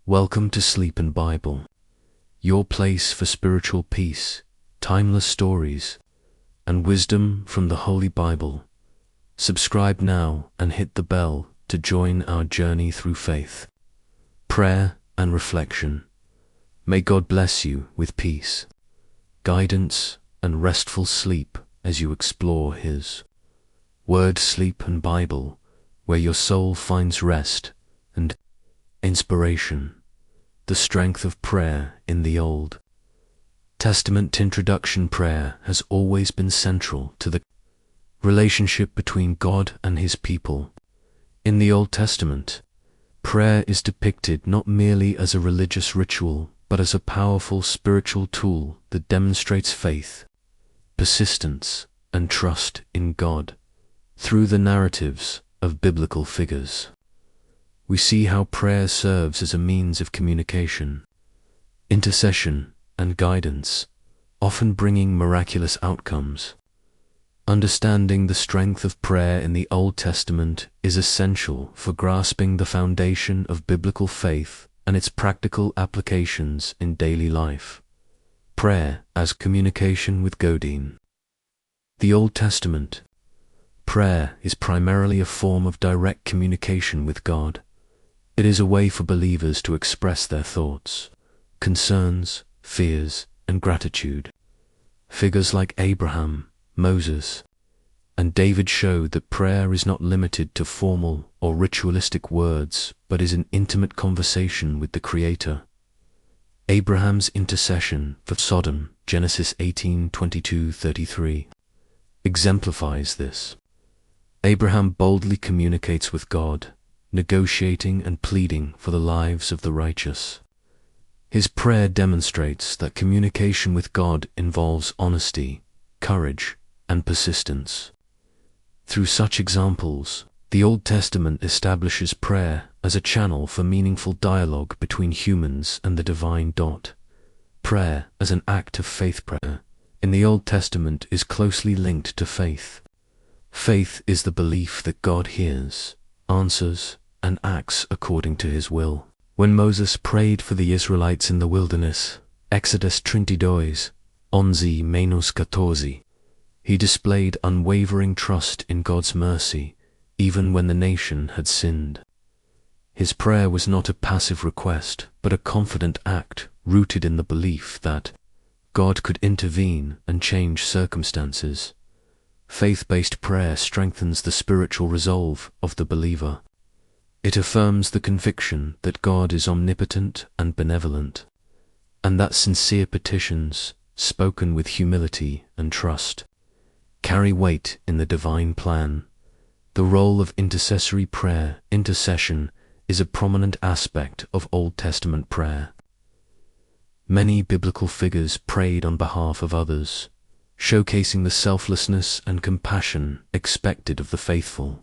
Welcome to Sleep and Bible, your place for spiritual peace, timeless stories, and wisdom from the Holy Bible. Subscribe now and hit the bell to join our journey through faith, prayer, and reflection. May God bless you with peace, guidance, and restful sleep as you explore His Word, Sleep and Bible, where your soul finds rest and inspiration. The strength of prayer in the Old Testament. Introduction. Prayer has always been central to the relationship between God and His people. In the Old Testament, prayer is depicted not merely as a religious ritual, but as a powerful spiritual tool that demonstrates faith, persistence, and trust in God. Through the narratives of biblical figures, we see how prayer serves as a means of communication, intercession, and guidance, often bringing miraculous outcomes. Understanding the strength of prayer in the Old Testament is essential for grasping the foundation of biblical faith and its practical applications in daily life. Prayer as communication with God. In the Old Testament, prayer is primarily a form of direct communication with God. It is a way for believers to express their thoughts, concerns, fears, and gratitude. Figures like Abraham, Moses, and David showed that prayer is not limited to formal or ritualistic words, but is an intimate conversation with the Creator. Abraham's intercession for Sodom, Genesis 18:22-33, exemplifies this. Abraham boldly communicates with God, negotiating and pleading for the lives of the righteous. His prayer demonstrates that communication with God involves honesty, courage, and persistence. Through such examples, the Old Testament establishes prayer as a channel for meaningful dialogue between humans and the divine. Prayer as an act of faith. Prayer in the Old Testament is closely linked to faith. Faith is the belief that God hears, answers, and acts according to His will. When Moses prayed for the Israelites in the wilderness, Exodus 32:11-14, he displayed unwavering trust in God's mercy, even when the nation had sinned. His prayer was not a passive request, but a confident act rooted in the belief that God could intervene and change circumstances. Faith-based prayer strengthens the spiritual resolve of the believer. It affirms the conviction that God is omnipotent and benevolent, and that sincere petitions, spoken with humility and trust, carry weight in the divine plan. The role of intercessory prayer. Intercession is a prominent aspect of Old Testament prayer. Many biblical figures prayed on behalf of others, showcasing the selflessness and compassion expected of the faithful.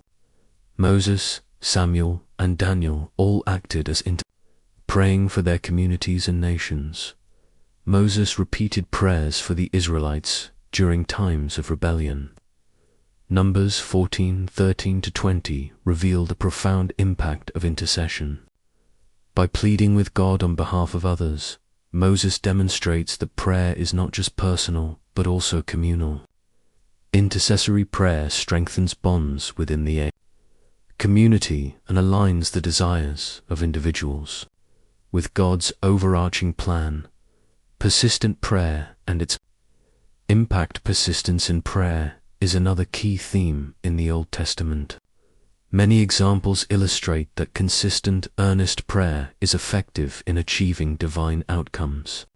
Moses, Samuel, and Daniel all acted as praying for their communities and nations. Moses repeated prayers for the Israelites during times of rebellion. Numbers 14:13-20 reveal the profound impact of intercession. By pleading with God on behalf of others, Moses demonstrates that prayer is not just personal, but also communal. Intercessory prayer strengthens bonds within the community and aligns the desires of individuals with God's overarching plan. Persistent prayer and its impact. Persistence in prayer is another key theme in the Old Testament. Many examples illustrate that consistent, earnest prayer is effective in achieving divine outcomes.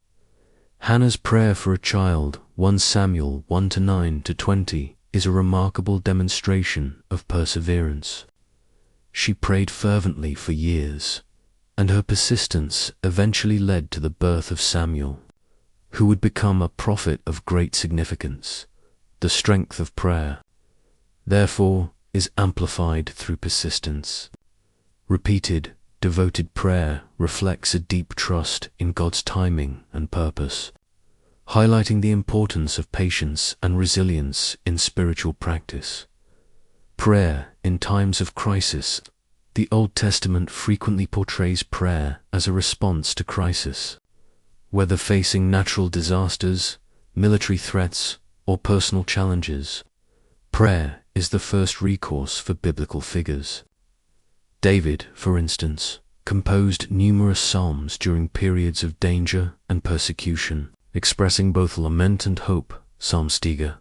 Hannah's prayer for a child, 1 Samuel 1:9-20, is a remarkable demonstration of perseverance. She prayed fervently for years, and her persistence eventually led to the birth of Samuel, who would become a prophet of great significance. The strength of prayer, therefore, is amplified through persistence. Repeated, devoted prayer reflects a deep trust in God's timing and purpose, highlighting the importance of patience and resilience in spiritual practice. Prayer in times of crisis. The Old Testament frequently portrays prayer as a response to crisis. Whether facing natural disasters, military threats, or personal challenges, prayer is the first recourse for biblical figures. David, for instance, composed numerous psalms during periods of danger and persecution, expressing both lament and hope. Psalms 13.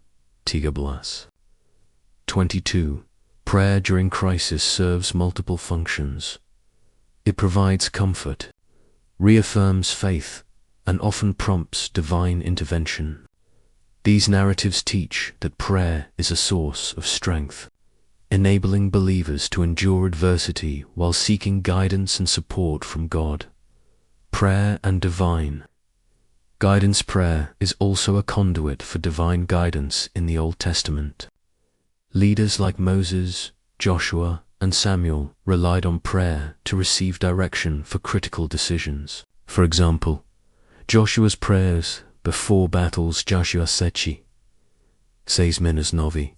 22. Prayer during crisis serves multiple functions. It provides comfort, reaffirms faith, and often prompts divine intervention. These narratives teach that prayer is a source of strength, enabling believers to endure adversity while seeking guidance and support from God. Prayer and divine guidance. Prayer is also a conduit for divine guidance in the Old Testament. Leaders like Moses, Joshua, and Samuel relied on prayer to receive direction for critical decisions. For example, Joshua's prayers before battles, Joshua Sechi, says Minas Novi,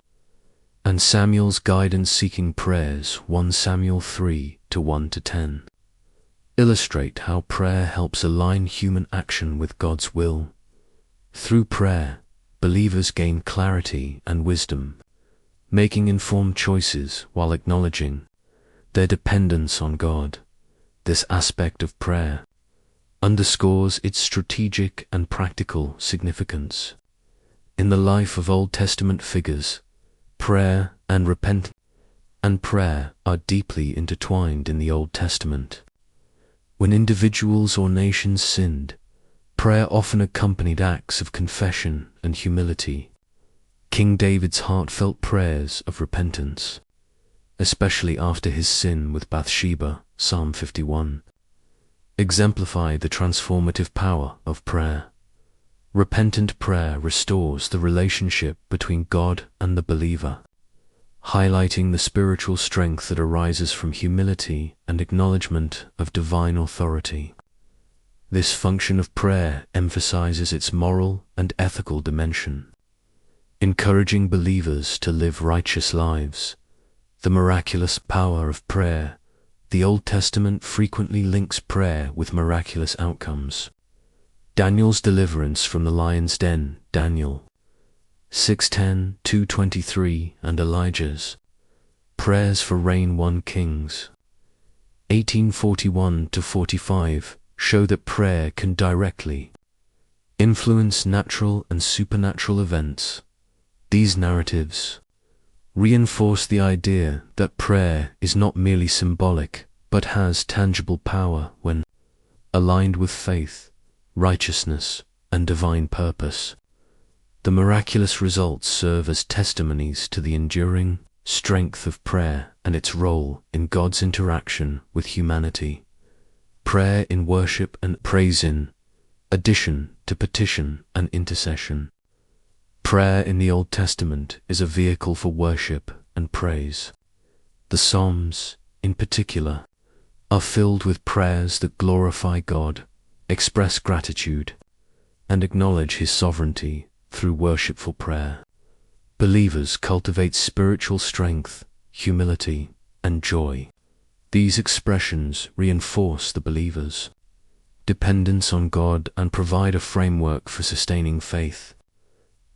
and Samuel's guidance-seeking prayers, 1 Samuel 3:1-10, illustrate how prayer helps align human action with God's will. Through prayer, believers gain clarity and wisdom, making informed choices while acknowledging their dependence on God. This aspect of prayer underscores its strategic and practical significance. In the life of Old Testament figures, prayer and repentance and prayer are deeply intertwined in the Old Testament. When individuals or nations sinned, prayer often accompanied acts of confession and humility. King David's heartfelt prayers of repentance, especially after his sin with Bathsheba, Psalm 51, exemplify the transformative power of prayer. Repentant prayer restores the relationship between God and the believer, highlighting the spiritual strength that arises from humility and acknowledgement of divine authority. This function of prayer emphasizes its moral and ethical dimension, encouraging believers to live righteous lives. The miraculous power of prayer. The Old Testament frequently links prayer with miraculous outcomes. Daniel's deliverance from the lion's den, Daniel 6:10-23, and Elijah's prayers for rain, 1 Kings 18:41-45, show that prayer can directly influence natural and supernatural events. These narratives reinforce the idea that prayer is not merely symbolic, but has tangible power when aligned with faith, righteousness, and divine purpose. The miraculous results serve as testimonies to the enduring strength of prayer and its role in God's interaction with humanity. Prayer in worship and praise in addition to petition and intercession. Prayer in the Old Testament is a vehicle for worship and praise. The Psalms, in particular, are filled with prayers that glorify God, express gratitude, and acknowledge His sovereignty through worshipful prayer. Believers cultivate spiritual strength, humility, and joy. These expressions reinforce the believer's dependence on God and provide a framework for sustaining faith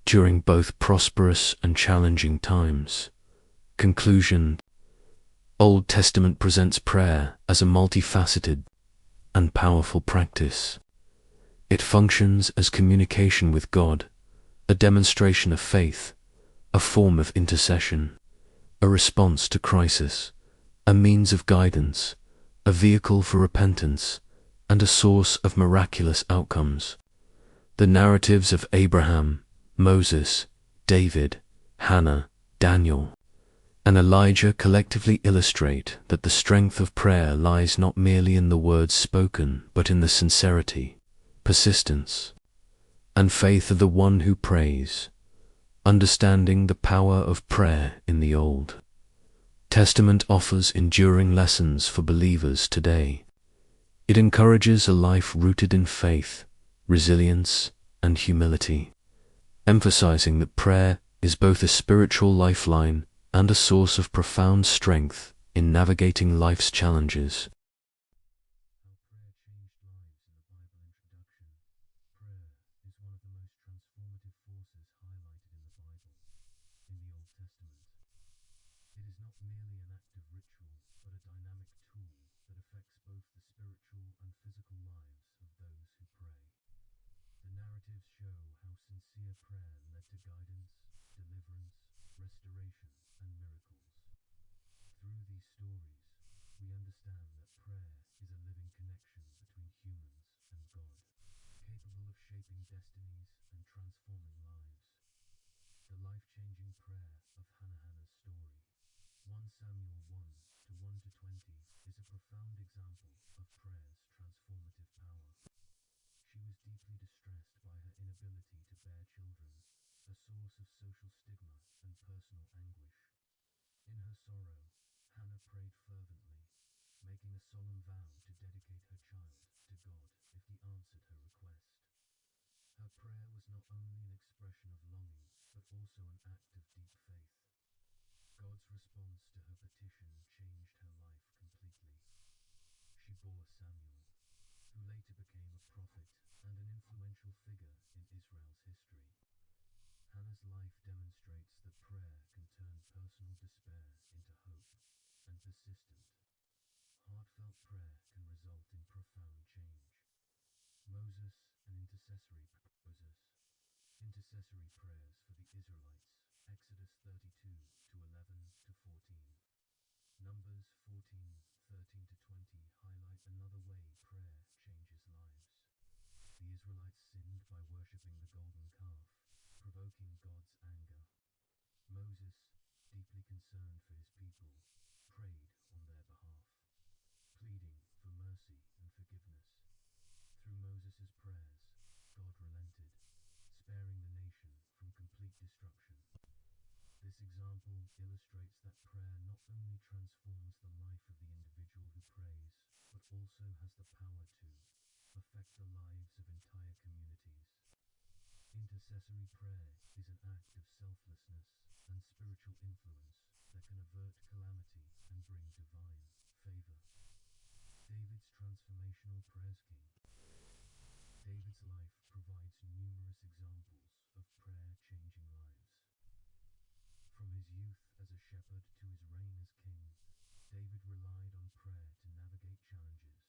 during both prosperous and challenging times. Conclusion: Old Testament presents prayer as a multifaceted and powerful practice. It functions as communication with God, a demonstration of faith, a form of intercession, a response to crisis, a means of guidance, a vehicle for repentance, and a source of miraculous outcomes. The narratives of Abraham, Moses, David, Hannah, Daniel, and Elijah collectively illustrate that the strength of prayer lies not merely in the words spoken, but in the sincerity, persistence, and faith of the one who prays. Understanding the power of prayer in the Old Testament offers enduring lessons for believers today. It encourages a life rooted in faith, resilience, and humility, emphasizing that prayer is both a spiritual lifeline and a source of profound strength in navigating life's challenges. How prayer changed lives in the Bible introduction. Prayer is one of the most transformative forces highlighted in the Bible, in the Old Testament. It is not merely an act of ritual, but a dynamic tool that affects both the spiritual and physical lives of those who pray. The narratives show how sincere prayer led to guidance, deliverance, restoration, and miracles. Through these stories, we understand that prayer is a living connection between humans and God, capable of shaping destinies and transforming lives. The life-changing prayer of Hannah's story, 1 Samuel 1 to 1 to 20, is a profound example of prayer's transformative power. She was deeply distressed by her inability to bear children, a source of social stigma and personal anguish. In her sorrow, Hannah prayed fervently, making a solemn vow to dedicate her child to God if he answered her request. Her prayer was not only an expression of longing, but also an act of deep faith. God's response to her petition changed her life completely. She bore Samuel, who later became a prophet and an influential figure in Israel's history. Hannah's life demonstrates that prayer can turn personal despair into hope, and persistent, heartfelt prayer can result in profound change. Moses and intercessory prayers for the Israelites, Exodus 32 to 11 to 14. Numbers 14:13 to 20 highlight another way prayer changes lives. The Israelites sinned by worshipping the golden calf, provoking God's anger. Moses, deeply concerned for his people, prayed on their behalf, pleading for mercy and forgiveness. Through Moses' prayers, God relented, sparing the nation from complete destruction. This example illustrates that prayer not only transforms the life of the individual who prays, but also has the power to affect the lives of entire communities. Intercessory prayer is an act of selflessness and spiritual influence that can avert calamity and bring divine favor. David's transformational prayers. King David's life provides numerous examples of prayer changing lives. From his youth as a shepherd to his reign as king, David relied on prayer to navigate challenges.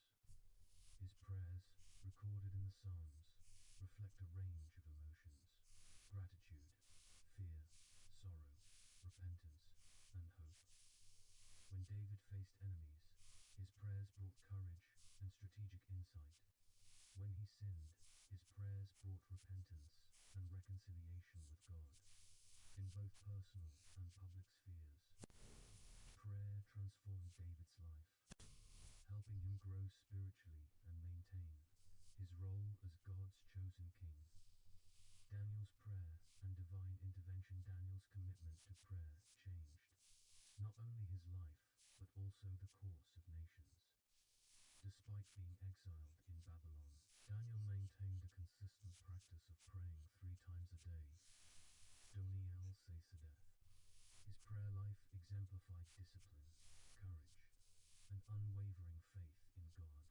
His prayers, recorded in the Psalms, reflect a range of emotions: gratitude, fear, sorrow, repentance, and hope. When David faced enemies, his prayers brought courage and strategic insight. When he sinned, his prayers brought repentance and reconciliation with God. In both personal and public spheres, prayer transformed David's life, helping him grow spiritually and maintain his role as God's chosen king. Daniel's prayer and divine intervention. Daniel's commitment to prayer changed not only his life, but also the course of nations. Despite being exiled in Babylon, Daniel maintained a consistent practice of praying 3 times a day. Doniel Seisedeth. His prayer life exemplified discipline, courage, and unwavering faith in God.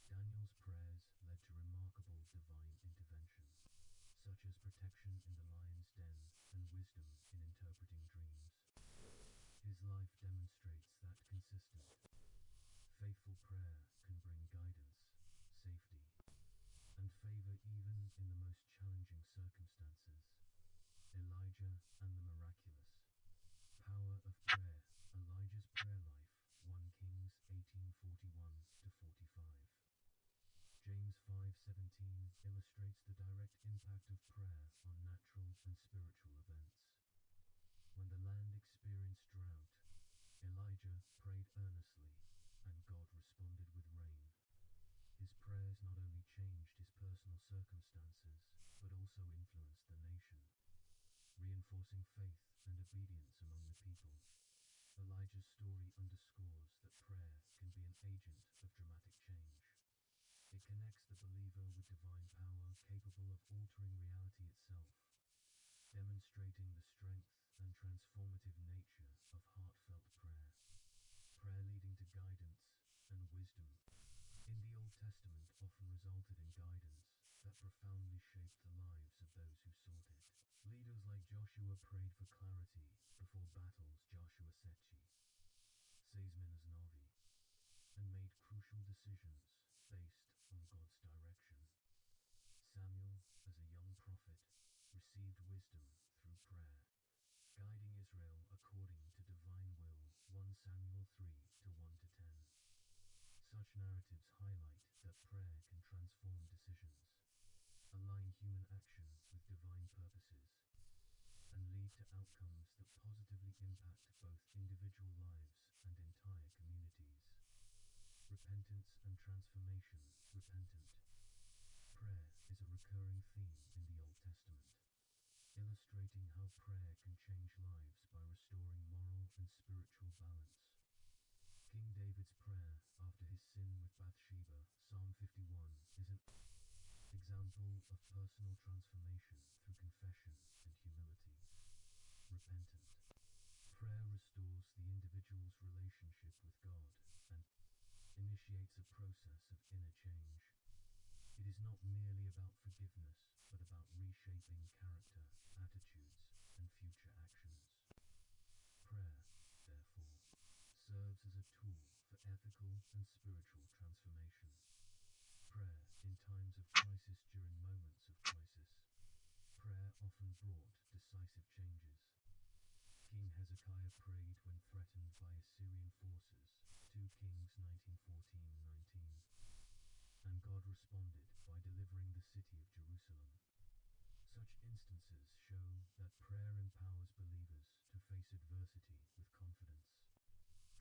Daniel's prayers led to remarkable divine intervention, such as protection in the lion's den and wisdom in interpreting dreams. His life demonstrates that consistent, faithful prayer can bring guidance, safety, and favor even in the most challenging circumstances. Elijah and the miraculous power of prayer. Elijah's prayer life, 1 Kings 18:41 to 45. James 5:17 illustrates the direct impact of prayer on natural and spiritual events. When the land experienced drought, Elijah prayed earnestly, and God responded with rain. His prayers not only changed his personal circumstances, but also influenced the nation, reinforcing faith and obedience among the people. Elijah's story underscores that prayer can be an agent of dramatic change. It connects the believer with divine power capable of altering reality itself, demonstrating the strength and transformative nature of heartfelt prayer. prayer leading to guidance and wisdom. In the Old Testament often resulted in guidance that profoundly shaped the lives of those who sought it. Leaders like Joshua prayed for clarity before battles. Joshua Setchi, Navi, and made crucial decisions based on God's direction. Samuel, as a young prophet, received wisdom through prayer, guiding Israel according to divine will. 1 Samuel 3 to 1 to 10. Such narratives highlight that prayer can transform decisions, align human action with divine purposes, and lead to outcomes that positively impact both individual lives and entire communities. Repentance and transformation. Repentant prayer is a recurring theme in the Old Testament, illustrating how prayer can change lives by restoring moral and spiritual balance. King David's prayer after his sin with Bathsheba, Psalm 51, is an example of personal transformation through confession and humility. Repentant prayer restores the individual's relationship with God and initiates a process of inner change. It is not merely about forgiveness, but about reshaping character, attitudes, and future actions. Prayer, therefore, serves as a tool for ethical and spiritual transformation. Prayer in times of crisis. During moments of crisis, prayer often brought decisive changes. King Hezekiah prayed when threatened by Assyrian forces, 2 Kings 19:14-19, and God responded by delivering the city of Jerusalem. Such instances show that prayer empowers believers to face adversity with confidence,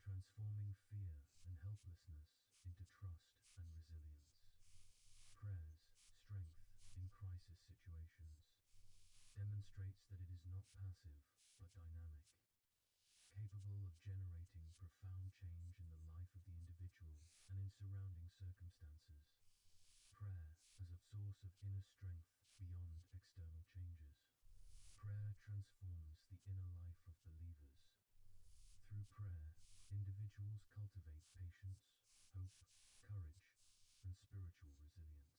transforming fear and helplessness into trust and resilience. Prayer's strength in crisis situations demonstrates that it is not passive but dynamic, capable of generating profound change in the life of the individual and in surrounding circumstances. Prayer as a source of inner strength beyond external changes. Prayer transforms the inner life of believers. Through prayer, individuals cultivate patience, hope, courage, and spiritual resilience.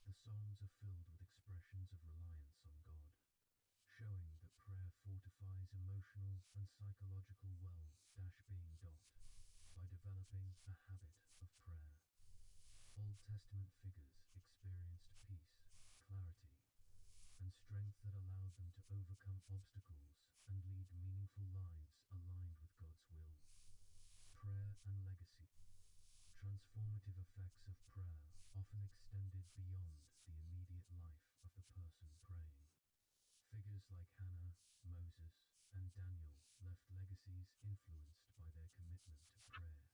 The Psalms are filled with expressions of reliance on God, showing that prayer fortifies emotional and psychological well-being. By developing a habit of prayer, Old Testament figures experienced peace, clarity, and strength that allowed them to overcome obstacles and lead meaningful lives aligned with God's will. Prayer and legacy. Transformative effects of prayer often extended beyond the immediate life of the person praying. Figures like Hannah, Moses, and Daniel left legacies influenced by their commitment to prayer.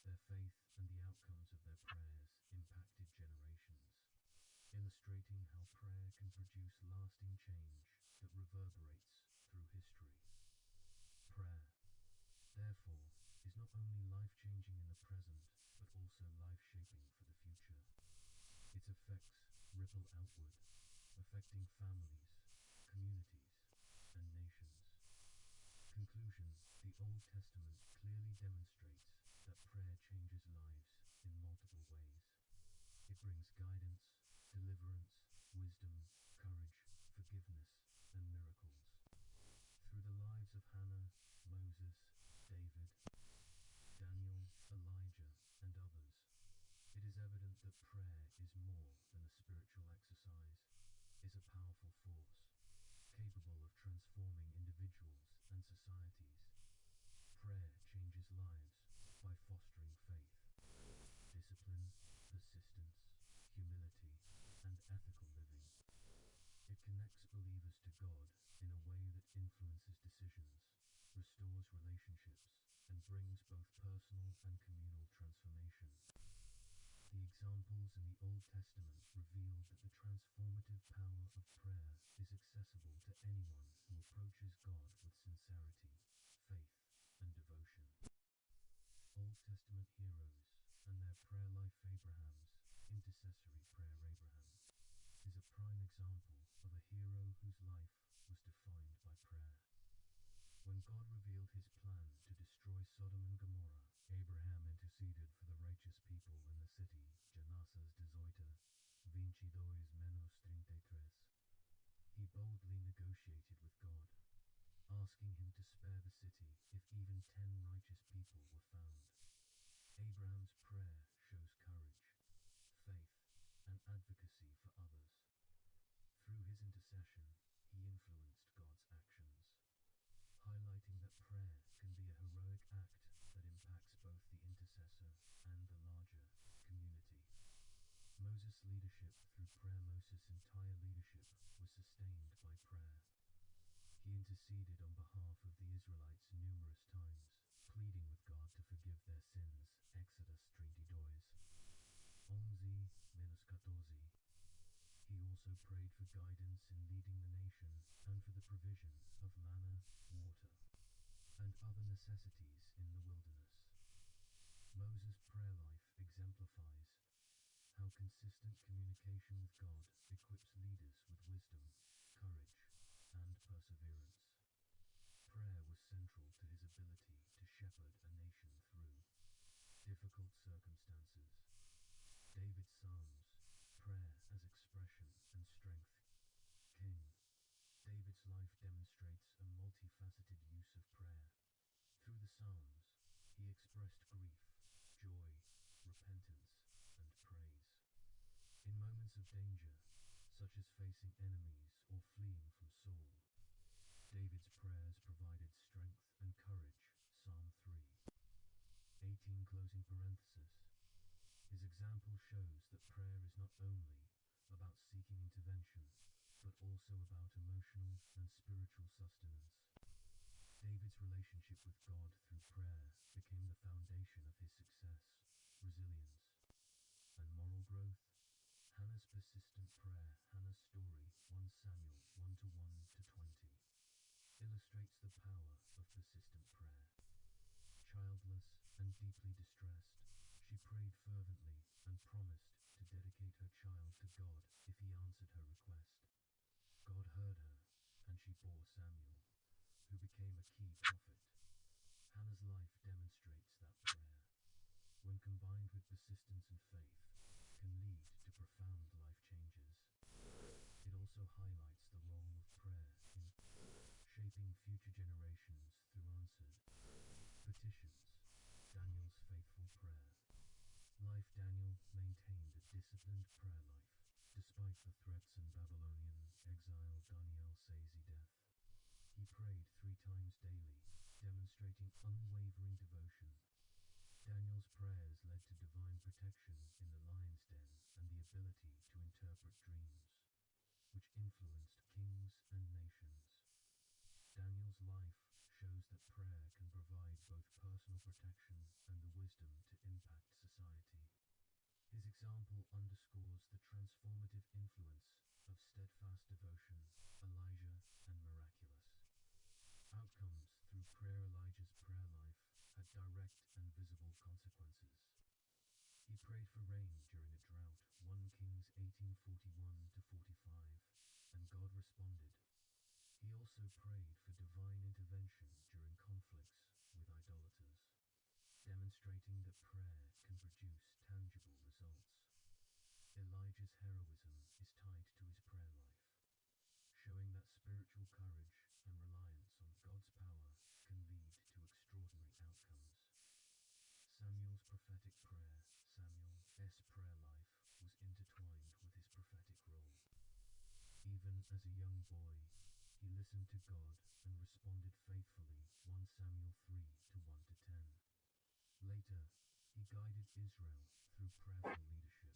Their faith and the outcomes of their prayers impacted generations, illustrating how prayer can produce lasting change that reverberates through history. Prayer, therefore, is not only life-changing in the present, but also life-shaping for the future. Its effects ripple outward, affecting families, communities, and nations. Conclusion. The Old Testament clearly demonstrates that prayer changes lives in multiple ways. It brings guidance, deliverance, wisdom, courage, forgiveness, and miracles. Through the lives of Hannah, Moses, David, Daniel, Elijah, and others, it is evident that prayer is more than a spiritual exercise, is a powerful force, capable of transforming individuals and societies. Prayer changes lives by fostering faith, discipline, persistence, humility, and ethical living. It connects believers to God in a way that influences decisions, restores relationships, and brings both personal and communal transformation. The examples in the Old Testament reveal that the transformative power of prayer is accessible to anyone who approaches God with sincerity, faith, and devotion. Old Testament heroes and their prayer life. Abraham's intercessory prayer. Abraham is a prime example of a hero whose life was defined by prayer. When God revealed his plan to destroy Sodom and Gomorrah, asking him to spare the city if even 10 righteous people were found. Abraham's prayer shows courage, faith, and advocacy for others. Through his intercession, he influenced God's actions, highlighting that prayer can be a heroic act that impacts both the intercessor and the larger community. Moses' leadership through prayer. Moses' entire leadership was sustained by prayer. He interceded on behalf of the Israelites numerous times, pleading with God to forgive their sins. Exodus 32, 11-14. He also prayed for guidance in leading the nation and for the provision of manna, water, and other necessities in the wilderness. Moses' prayer life exemplifies how consistent communication with God equips leaders with wisdom, courage, and perseverance. Prayer was central to his ability to shepherd a nation through difficult circumstances. David's Psalms, prayer as expression and strength. King David's life demonstrates a multifaceted use of prayer. Through the Psalms, he expressed grief, joy, repentance, and praise. In moments of danger, such as facing enemies or fleeing from Saul, David's prayers provided strength and courage. Psalm 3:18 closing parenthesis. His example shows that prayer is not only about seeking intervention, but also about emotional and spiritual sustenance. David's relationship with God through prayer became the foundation of his success, resilience, and moral growth. Hannah's persistent prayer. Hannah's story, 1 Samuel 1-1-20, illustrates the power of persistent prayer. Childless and deeply distressed, she prayed fervently and promised to dedicate her child to God if he answered her request. God heard her, and she bore Samuel, who became a key prophet. Hannah's life demonstrates that prayer, when combined with persistence and faith, can lead to profound life changes. It also highlights the role of prayer in shaping future generations through answered petitions. Daniel's faithful prayer life. Daniel maintained a disciplined prayer life, despite the threats and Babylonian exile. Daniel says death. He prayed 3 times daily, demonstrating unwavering devotion. Daniel's prayers led to divine protection in the lion's den and the ability to interpret dreams, which influenced kings and nations. Daniel's life shows that prayer can provide both personal protection and the wisdom to impact society. His example underscores the transformative influence of steadfast devotion. Elijah and miraculous outcomes through prayer. Elijah's prayer life had direct and visible consequences. He prayed for rain during a drought. 1 Kings 18:41-45, and God responded. He also prayed for divine intervention during conflicts with idolaters, demonstrating that prayer can produce tangible results. Elijah's heroism is tied to his prayer life, showing that spiritual courage and reliance on God's power can lead to extraordinary outcomes. Samuel's prophetic prayer. Samuel's prayer life was intertwined with his prophetic role. Even as a young boy, he listened to God and responded faithfully. 1 Samuel 3:1-10. Later, he guided Israel through prayerful leadership,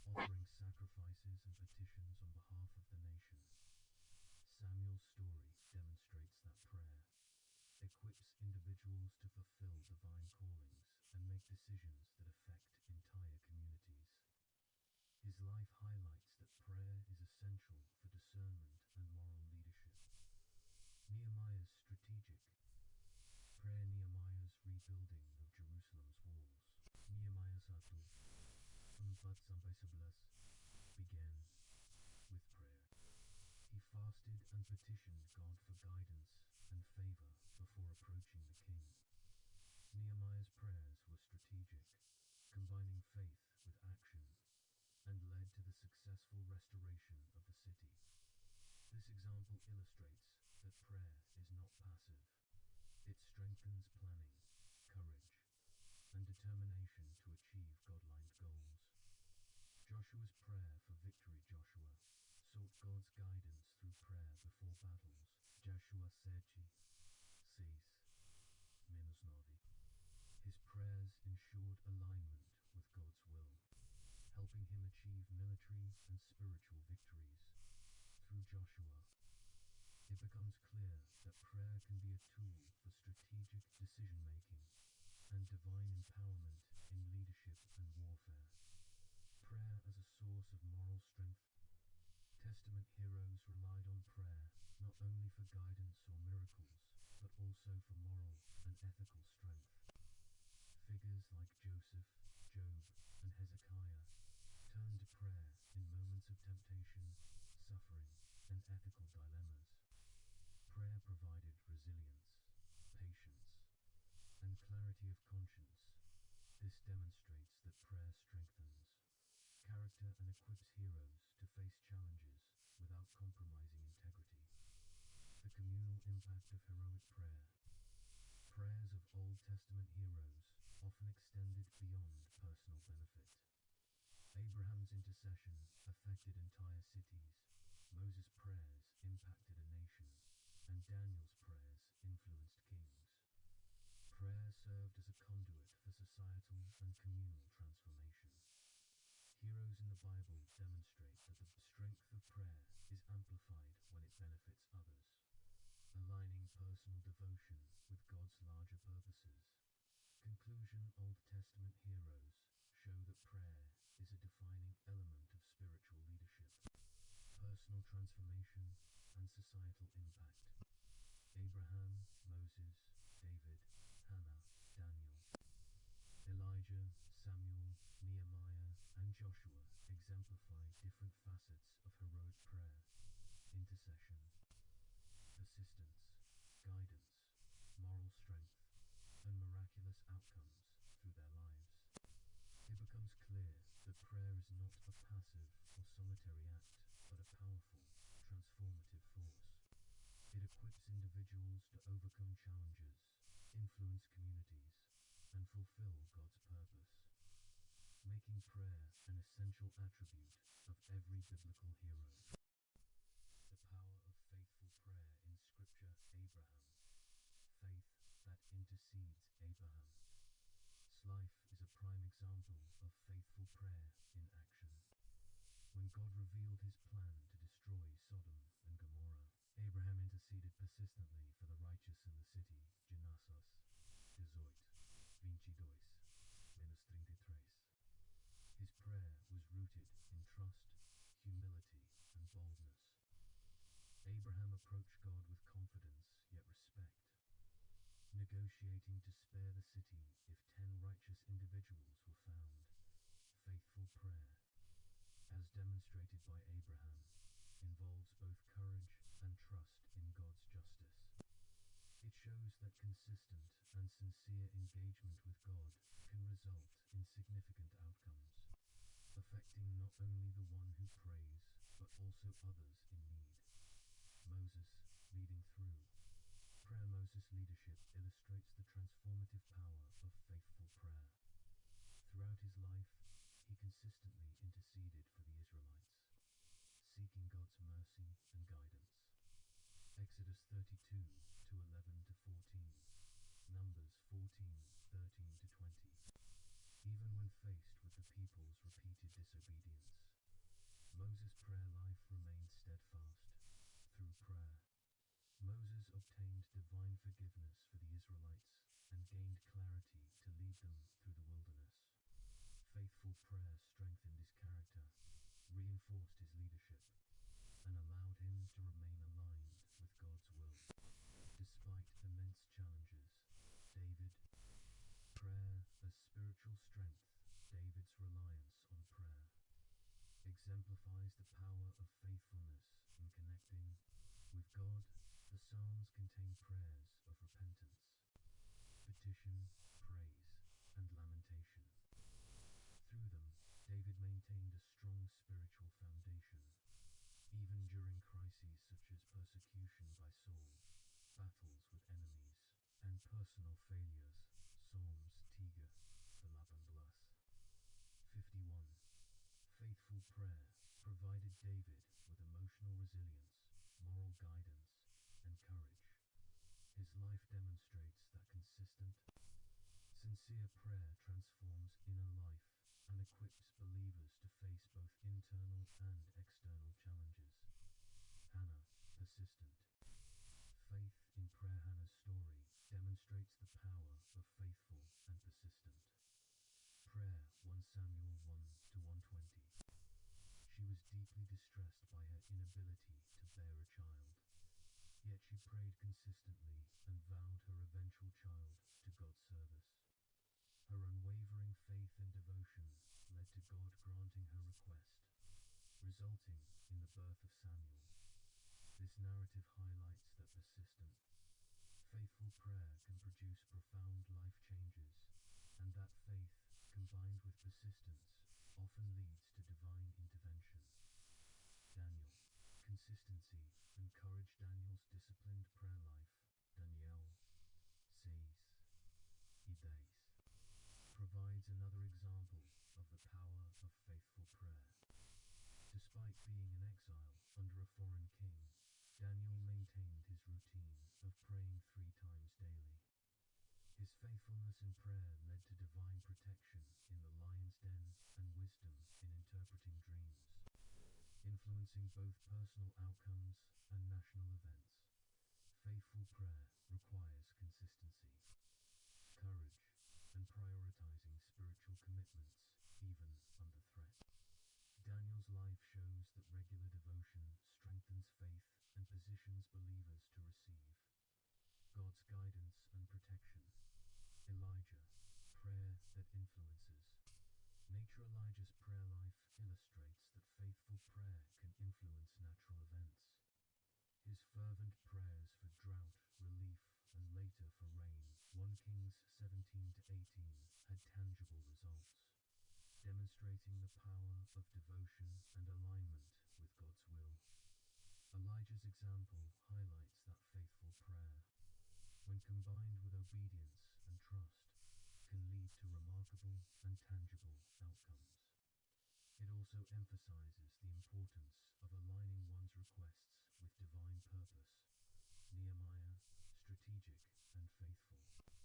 offering sacrifices and petitions on behalf of the nation. Samuel's story demonstrates that prayer equips individuals to fulfill divine callings and make decisions that affect entire communities. His life highlights that prayer is essential for discernment and moral leadership. Nehemiah's strategic prayer. Nehemiah's rebuilding of Jerusalem's walls. Nehemiah 1:4-11 began with prayer. He fasted and petitioned God for guidance and favor before approaching the king. Nehemiah's prayers were strategic, combining faith with action, and led to the successful restoration of the city. This example illustrates that prayer is not ensured alignment with God's will, helping him achieve military and spiritual victories. Through Joshua, it becomes clear that prayer can be a tool for strategic decision-making and divine empowerment in leadership and warfare. Prayer as a source of moral strength. Testament heroes relied on prayer not only for guidance or miracles, but also for moral and ethical strength. Figures like Joseph, Job, and Hezekiah turned to prayer in moments of temptation, suffering, and ethical dilemmas. Prayer provided resilience, patience, and clarity of conscience. This demonstrates that prayer strengthens character and equips heroes to face challenges without compromising integrity. The communal impact of heroic prayer. Prayers of Old Testament heroes often extended beyond personal benefit. Abraham's intercession affected entire cities, Moses' prayers impacted a nation, and Daniel's prayers influenced kings. Prayer served as a conduit for societal and communal transformation. Heroes in the Bible demonstrate that the strength of prayer is amplified when it benefits others, aligning personal devotion with God's larger purposes. Conclusion. Old Testament heroes show that prayer is a defining element of spiritual leadership, personal transformation, and societal impact. Abraham, Moses, David, Hannah, Daniel, Elijah, Samuel, Nehemiah, and Joshua exemplify different facets of heroic prayer: intercession, persistence, guidance, moral strength, and miraculous outcomes through their lives. It becomes clear that prayer is not a passive or solitary act, but a powerful, transformative force. It equips individuals to overcome challenges, influence communities, and fulfill God's purpose, making prayer an essential attribute of every biblical hero. The power of faithful prayer in Scripture. Abraham. Faith that intercedes. Abraham's life is a prime example of faithful prayer in action. When God revealed his plan to destroy Sodom and Gomorrah, Abraham interceded persistently for the righteous in the city. Genesis 18, 22-33. His prayer was rooted in trust, humility, and boldness. Abraham approached God with confidence yet respect, negotiating to spare the city if 10 righteous individuals were found. Faithful prayer, as demonstrated by Abraham, involves both courage and trust in God's justice. It shows that consistent and sincere engagement with God can result in significant outcomes, affecting not only the one who prays, but also others in need. Moses, leading through prayer. Moses' leadership illustrates the transformative power of faithful prayer. Throughout his life, he consistently interceded for the Israelites, seeking God's mercy and guidance. Exodus 32:11-14, Numbers 14:13-20. Even when faced with the people's repeated disobedience, Moses' prayer life remained steadfast. Through prayer, Moses obtained divine forgiveness for the Israelites and gained clarity to lead them through the wilderness. Faithful prayer strengthened his character, reinforced his leadership, and allowed him to remain aligned with God's will. Despite immense challenges, David. Prayer as spiritual strength. David's reliance on prayer exemplifies the power of faithfulness in connecting with God. The Psalms contain prayers of repentance, petition, praise, and lamentation. Through them, David maintained a strong spiritual foundation, even during crises such as persecution by Saul, battles with enemies, and personal failures. Psalms 51. Faithful prayer provided David with emotional resilience, moral guidance, and courage. His life demonstrates that consistent, Sincere prayer transforms inner life and equips believers to face both internal and external challenges. Hannah, persistent. Faith in prayer. Hannah's story demonstrates the power of faithful and persistent prayer. 1 Samuel 1 to 120. She was deeply distressed by her inability to bear a child, yet she prayed consistently and vowed her eventual child to God's service. Her unwavering faith and devotion led to God granting her request, resulting in the birth of Samuel. This narrative highlights that persistent, faithful prayer can produce profound life changes, and that faith, combined with persistence, often leads to divine intervention. Daniel. Consistency and courage. Daniel's disciplined prayer life, Daniel 6, provides another example of the power of faithful prayer. Despite being in exile under a foreign king, Daniel maintained his routine of praying 3 times daily. His faithfulness in prayer led to divine protection in the lion's den and wisdom in interpreting dreams, influencing both personal outcomes and national events. Faithful prayer requires consistency, courage, and prioritizing spiritual commitments even under threat. Daniel's life shows that regular devotion strengthens faith and positions believers to receive God's guidance and protection. Elijah. Prayer that influences nature. Elijah's prayer life illustrates that faithful prayer can influence natural events. His fervent prayers for drought, relief, and later for rain, 1 Kings 17 to 18, had tangible results, demonstrating the power of devotion and alignment with God's will. Elijah's example highlights that faithful prayer, when combined with obedience and trust, can lead to remarkable and tangible outcomes. It also emphasizes the importance of aligning one's requests with divine purpose. Nehemiah, strategic and faithful prayer.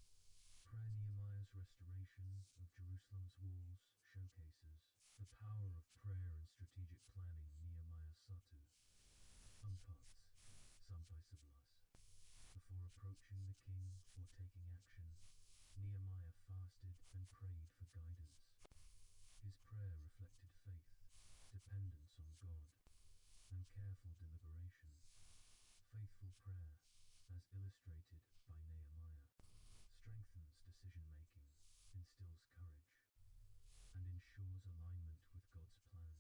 Nehemiah's restoration of Jerusalem's walls showcases the power of prayer and strategic planning. Nehemiah 1 sampai 11. Before approaching the king or taking action, Nehemiah fasted and prayed for guidance. His prayer reflected faith, dependence on God, and careful deliberation. Faithful prayer, as illustrated by Nehemiah, strengthens decision-making, instills courage, and ensures alignment with God's plan.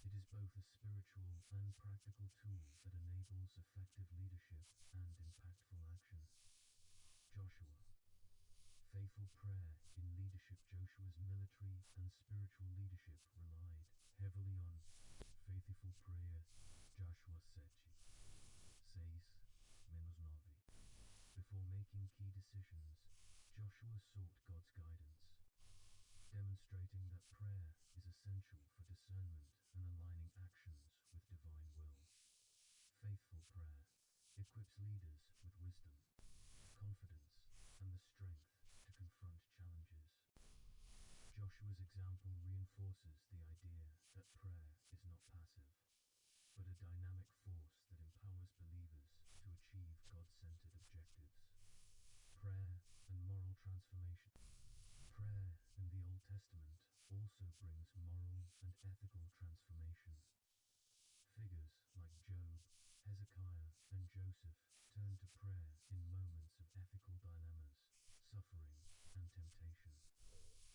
It is both a spiritual and practical tool that enables effective leadership and impactful action. Joshua. Faithful prayer in leadership. Joshua's military and spiritual leadership relied heavily on faithful prayer. Joshua 6:9. Before making key decisions, Joshua sought God's guidance, demonstrating that prayer is essential for discernment and aligning actions with divine will. Faithful prayer equips leaders with wisdom, confidence, and the strength to confront challenges. Joshua's example reinforces the idea that prayer is not passive, but a dynamic force that empowers believers to achieve God-centered objectives. Prayer and moral transformation. Prayer in the Old Testament also brings moral and ethical transformation. Figures like Job, Hezekiah, and Joseph turned to prayer in moments of ethical dilemmas, suffering, and temptation.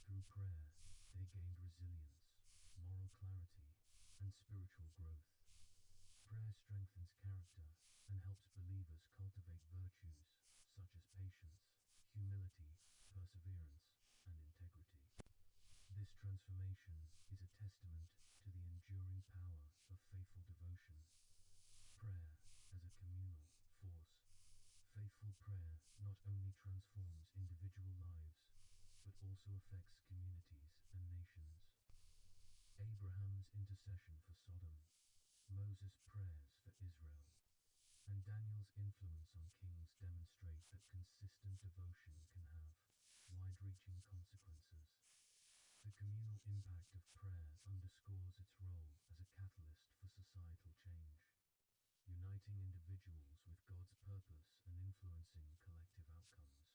Through prayer, they gained resilience, moral clarity, and spiritual growth. Prayer strengthens character and helps believers cultivate virtues such as patience, humility, perseverance, and integrity. This transformation is a testament to the enduring power of faithful devotion. Prayer as a communal force. Faithful prayer not only transforms individual lives, but also affects communities and nations. Abraham's intercession for Sodom, Moses' prayers for Israel, and Daniel's influence on kings demonstrate that consistent devotion can have wide wide-reaching consequences. The communal impact of prayer underscores its role as a catalyst for societal change, uniting individuals with God's purpose and influencing collective outcomes.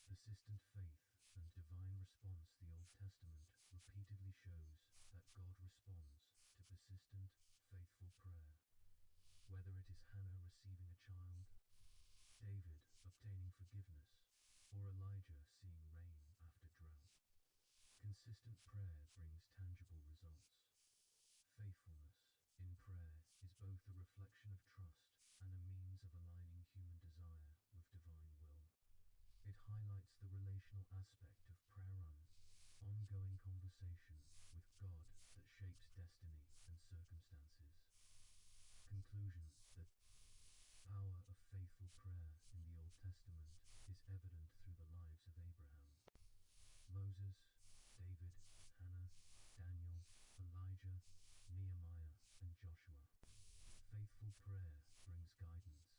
Persistent faith and divine response. The Old Testament repeatedly shows that God responds to persistent, faithful prayer. Whether it is Hannah receiving a child, David obtaining forgiveness, or Elijah seeing rain after drought, consistent prayer brings tangible results. Faithfulness in prayer is both a reflection of trust and a means of aligning human desire with divine will. It highlights the relational aspect of prayer, an ongoing conversation with God that shapes destiny and circumstances. Conclusion: the power of faithful prayer in the Old Testament is evident through the lives of Abraham, Moses, David, Hannah, Daniel, Elijah, Nehemiah, and Joshua. Faithful prayer brings guidance,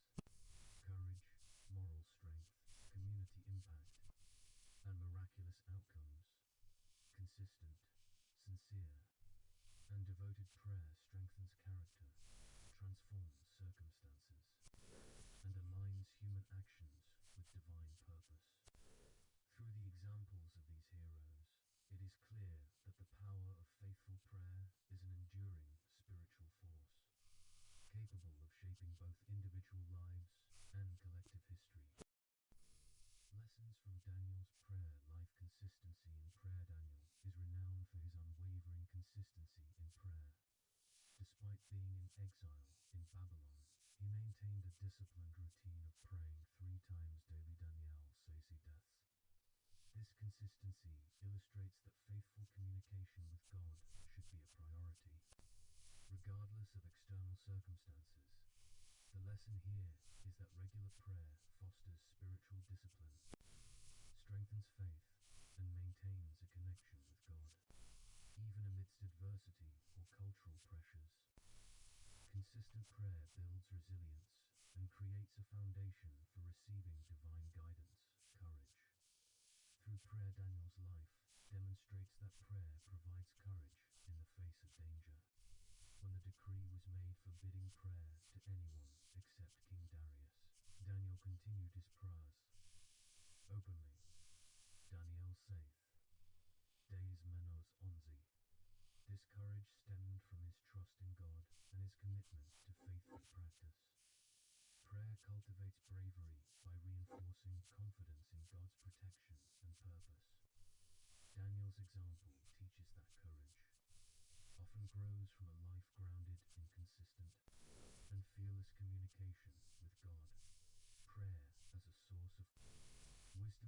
courage, moral strength, community impact, and miraculous outcomes. Consistent, sincere, and devoted prayer strengthens character, transforms circumstances, and aligns human actions with divine purpose. Through the examples of these heroes, it is clear that the power of faithful prayer is an enduring spiritual force, capable of shaping both individual lives and collective history. Lessons from Daniel's prayer life. Consistency in prayer. Daniel is renowned for his unwavering consistency in prayer. Despite being in exile in Babylon, he maintained a disciplined routine of praying 3 times daily. Daniel 6 deaths. This consistency illustrates that faithful communication with God should be a priority, regardless of external circumstances. The lesson here is that regular prayer fosters spiritual discipline, strengthens faith, and maintains a connection with God, even amidst adversity or cultural pressures. Consistent prayer builds resilience and creates a foundation for receiving divine guidance, courage. Through prayer, Daniel's life demonstrates that prayer provides courage in the face of danger. When the decree was made forbidding prayer to anyone except King Darius, Daniel continued his prayers openly. Daniel 6, days menos 11. This courage stemmed from his trust in God and his commitment to faithful practice. Prayer cultivates bravery by reinforcing confidence in God's protection and purpose. Daniel's example teaches that courage often grows from a life grounded in consistent and fearless communication with God. Prayer as a source of wisdom.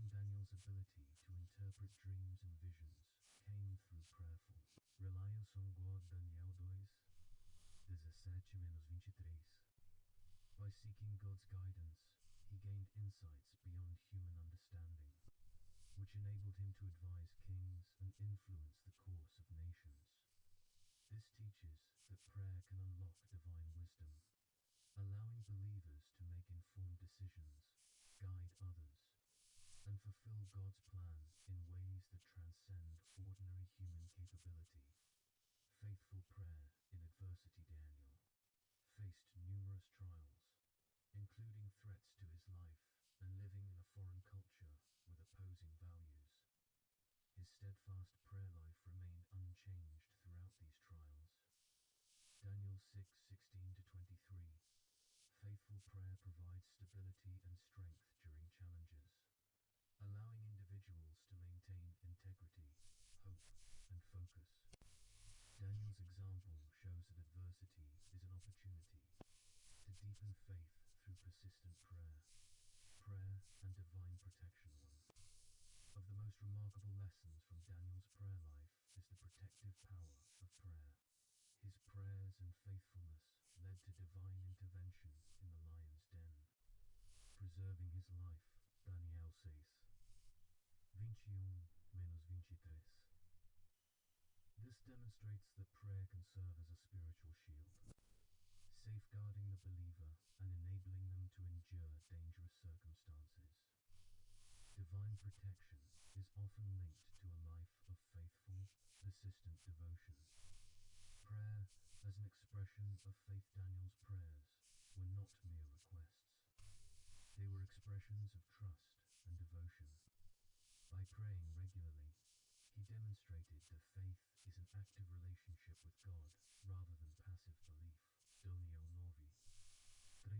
Daniel's ability to interpret dreams and visions came through prayerful reliance on God. Daniel 2:17-23. By seeking God's guidance, he gained insights beyond human understanding, which enabled him to advise kings and influence the course of nations. This teaches that prayer can unlock divine wisdom, allowing believers to make informed decisions, guide others, and fulfill God's plan in ways that transcend ordinary human capability. Faithful prayer in adversity. Daniel faced numerous trials, including threats to his life and living in a foreign culture with opposing values. His steadfast prayer life remained unchanged throughout these trials. Daniel 6:16-23. Faithful prayer provides stability and strength during challenges, allowing individuals to maintain integrity, hope, and focus. Daniel's example shows that adversity is an opportunity to deepen faith through persistent prayer and divine protection. One of the most remarkable lessons from Daniel's prayer life is the protective power of prayer. His prayers and faithfulness led to divine intervention in the lion's den, preserving his life. Daniel 6:21-23. This demonstrates that prayer can serve as a spiritual shield, safeguarding the believer and enabling them to endure dangerous circumstances. Divine protection is often linked to a life of faithful, persistent devotion. Prayer, as an expression of faith, Daniel's prayers were not mere requests. They were expressions of trust and devotion. By praying regularly, he demonstrated that faith is an active relationship with God rather than passive belief. Daniel 9, 3-19.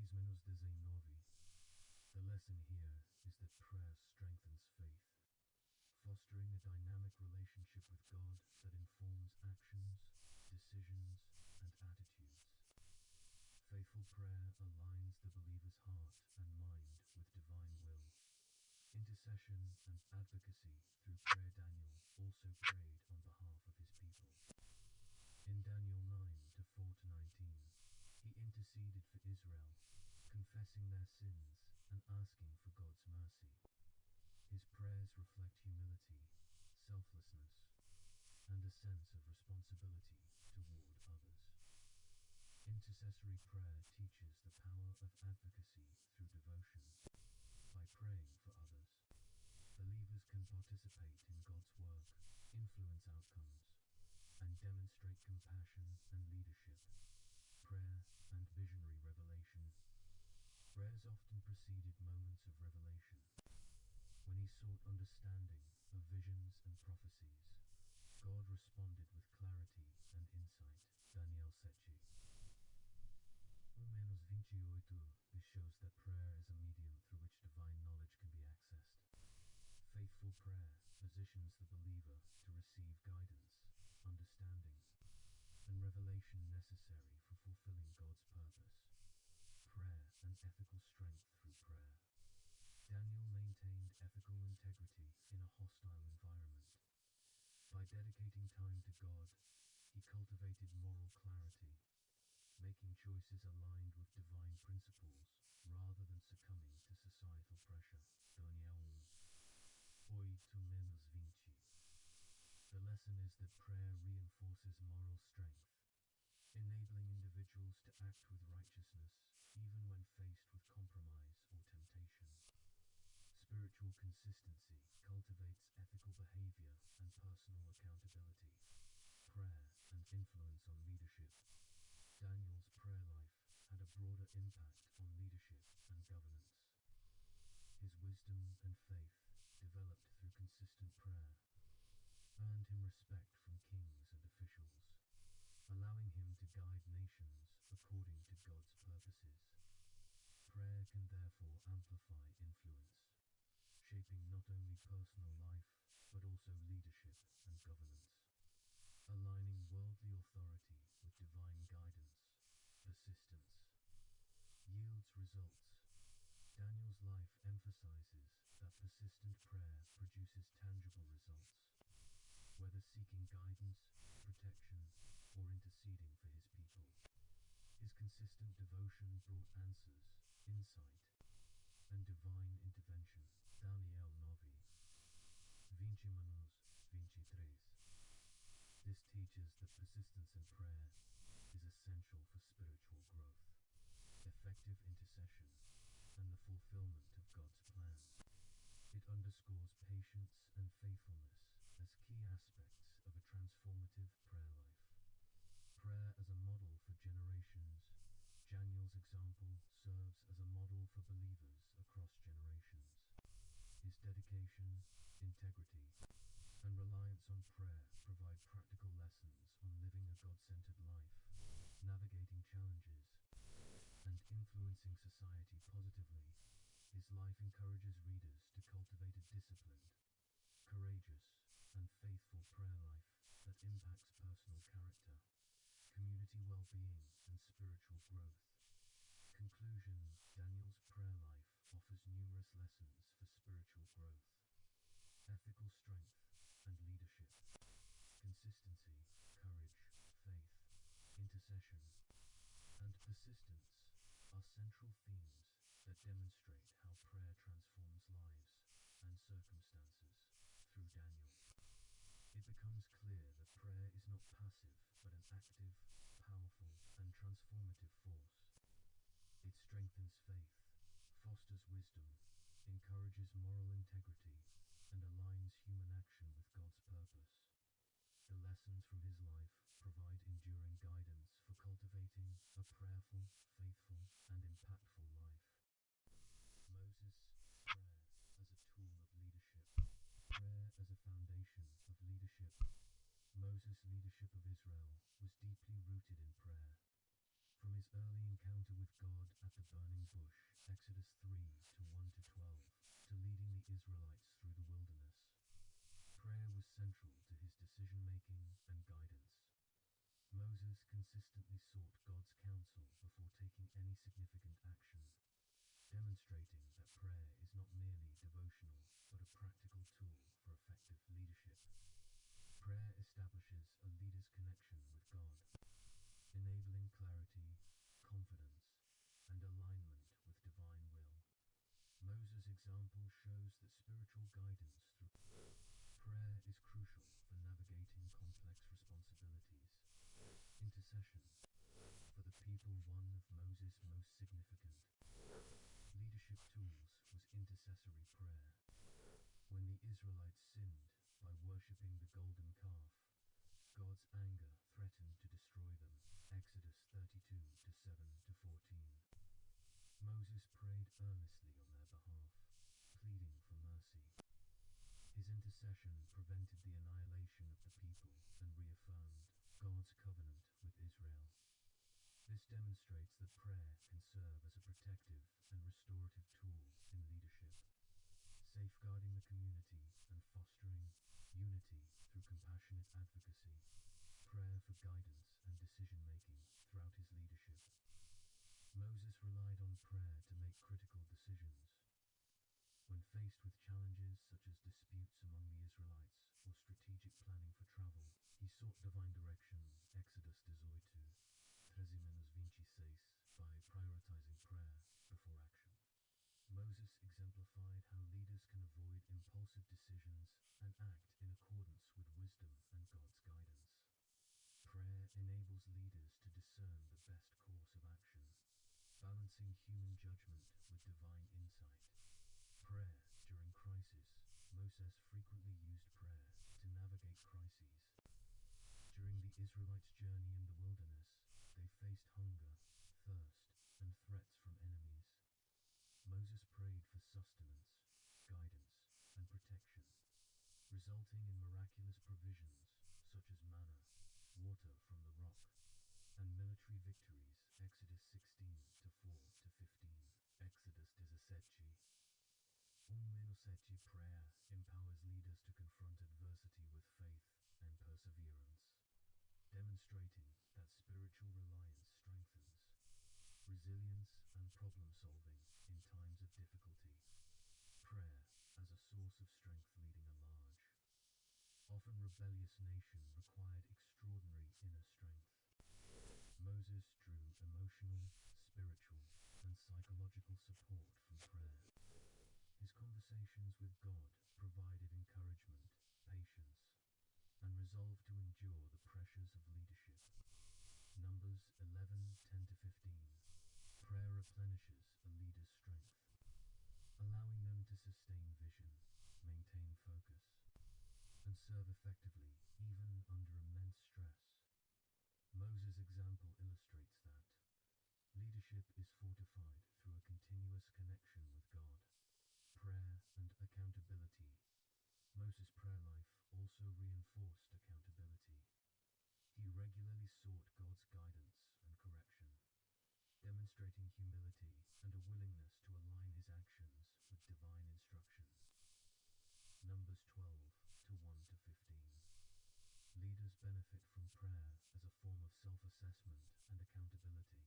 The lesson here is that prayer strengthens faith, fostering a dynamic relationship with God that informs actions, decisions, and attitudes. Faithful prayer aligns the believer's heart and mind with divine will. Intercession and advocacy through prayer. Daniel also prayed on behalf of his people. In Daniel 9:4-19, he interceded for Israel, confessing their sins and asking for God's mercy. His prayers reflect humility, selflessness, and a sense of responsibility toward others. Intercessory prayer teaches the power of advocacy through devotion. By praying for others, believers can participate in God's work, influence outcomes, and demonstrate compassion and leadership. Prayer and visionary revelation. Prayers often preceded moments of revelation. When he sought understanding of visions and prophecies, God responded with clarity and insight. Daniel 7:28. This shows that prayer is a medium through which divine knowledge can be accessed. Faithful prayer positions the believer to receive guidance, understanding, and revelation necessary for fulfilling God's purpose. Prayer and ethical strength through prayer. Daniel maintained ethical integrity in a hostile environment. By dedicating time to God, he cultivated moral clarity, making choices aligned with divine principles rather than succumbing to societal pressure. Daniel 8:20. The lesson is that prayer reinforces moral strength, enabling individuals to act with righteousness even when faced with compromise or temptation. Spiritual consistency cultivates ethical behavior and personal accountability. Prayer and influence on leadership. Daniel's prayer life had a broader impact on leadership and governance. His wisdom and faith, developed through consistent prayer, earned him respect from kings and officials, allowing him to guide nations according to God's purposes. Prayer can therefore amplify influence, shaping not only personal life, but also leadership and governance. Aligning worldly authority with divine guidance, persistence, yields results. Daniel's life emphasizes that persistent prayer produces tangible results, whether seeking guidance, protection, or interceding for his people. His consistent devotion brought answers, insight, and divine intervention. Daniel 9:20-23. This teaches that persistence in prayer is essential for spiritual growth, effective intercession, and the fulfillment of God's plan. It underscores patience and faithfulness as key aspects of a transformative prayer life. Prayer as a model for generations. Daniel's example serves as a model for believers across generations. His dedication, integrity, and reliance on prayer provide practical lessons on living a God-centered life, navigating challenges, and influencing society positively. His life encourages readers to cultivate a disciplined, courageous, and faithful prayer life that impacts personal character, community well-being, and spiritual growth. Conclusion. Daniel's prayer life offers numerous lessons for spiritual growth, ethical strength, and leadership. Consistency, courage, faith, intercession, and persistence are central themes that demonstrate how prayer transforms lives and circumstances. Through Daniel, it becomes clear that prayer is not passive, but an active, powerful, and transformative force. It strengthens faith, fosters wisdom, encourages moral integrity, encounter with God at the burning bush, Exodus 3 to 1 to 12, to leading the Israelites through the wilderness. Prayer was central to his decision-making and guidance. Moses consistently sought God's counsel before taking any significant action, demonstrating that prayer is not merely devotional, but a practical tool for effective leadership. Prayer establishes a leader's connection with God, enabling clarity, confidence, and alignment with divine will. Moses' example shows that spiritual guidance through prayer is crucial for navigating complex responsibilities. Intercession for the people, one of Moses' most significant leadership tools was intercessory prayer. When the Israelites sinned by worshipping the golden calf, God's anger threatened to destroy them. Exodus 32 to 7 to 14. Moses prayed earnestly on their behalf, pleading for mercy. His intercession prevented the annihilation of the people and reaffirmed God's covenant with Israel. This demonstrates that prayer can serve as a protective and restorative tool in leadership, safeguarding the community and fostering unity through compassionate advocacy. Prayer for guidance and decision-making throughout his leadership. Moses relied on prayer to make critical decisions. When faced with challenges such as disputes among the Israelites or strategic planning for travel, he sought divine direction. Exodus 18, 13-26, by prioritizing prayer before action. Moses exemplified how leaders can avoid impulsive decisions and act in accordance with wisdom and God's guidance. Prayer enables leaders to discern the best course of action, balancing human judgment with divine insight. Prayer during crisis. Moses frequently used prayer to navigate crises. During the Israelites' journey in the wilderness, they faced hunger, thirst, and threats from enemies. Moses prayed for sustenance, guidance, and protection, resulting in miraculous provisions such as manna, water from the rock, and military victories. Exodus 16 to 4 to 15. Exodus 17. Prayer empowers leaders to confront adversity with faith and perseverance, demonstrating that spiritual reliance strengthens resilience and problem-solving in times of difficulty. Prayer as a source of strength leading a large, often rebellious nation required extraordinary inner strength. Moses drew emotional, spiritual, and psychological support from prayer. His conversations with God provided encouragement, patience, and resolve to endure the pressures of leadership. Numbers 11:10-15. Prayer replenishes a leader's strength, allowing them to sustain vision, maintain focus, and serve effectively even under immense stress. Moses' example illustrates that leadership is fortified through a continuous connection with God, prayer, and accountability. Moses' prayer life also reinforced accountability. He regularly sought God's guidance and correction, demonstrating humility and a willingness to align his actions with divine instructions. Numbers 12:1-15. Leaders benefit from prayer as a form of self-assessment and accountability,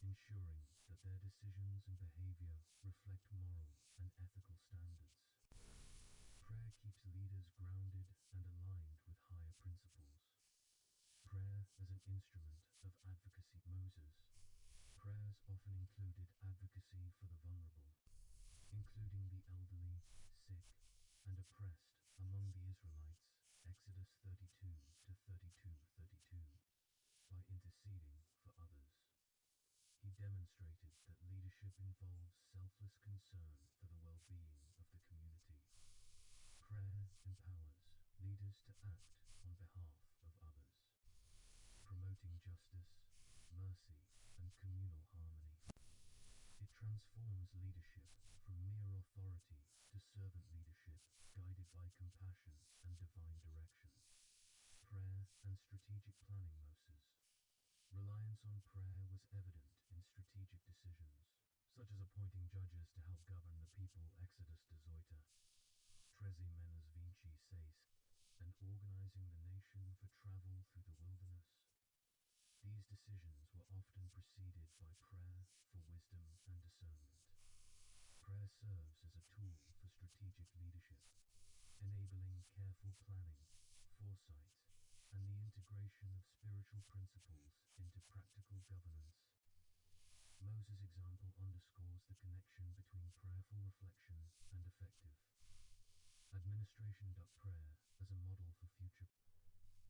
ensuring that their decisions and behavior reflect moral and ethical standards. Prayer keeps leaders grounded and aligned with higher principles. Prayer as an instrument of advocacy. Moses' prayers often included advocacy for the vulnerable, including the elderly, sick, and oppressed among the Israelites. Exodus 32:32-32. By interceding for others, he demonstrated that leadership involves selfless concern for the well-being of the community. Prayer empowers leaders to act on behalf of others, promoting justice, mercy, and communal harmony. It transforms leadership from mere authority to servant leadership, guided by compassion and divine direction. Prayer and strategic planning. Moses' reliance on and prayer was evident in strategic decisions, such as appointing judges to help govern the people Exodus de Zoita, Trezi menos vinci seis, and organizing the nation for travel through the wilderness. These decisions were often preceded by prayer for wisdom and discernment. Prayer serves as a tool for strategic leadership, enabling careful planning, foresight, and the integration of spiritual principles into practical governance. Moses' example underscores the connection between prayerful reflection and effective administration. Prayer as a model for future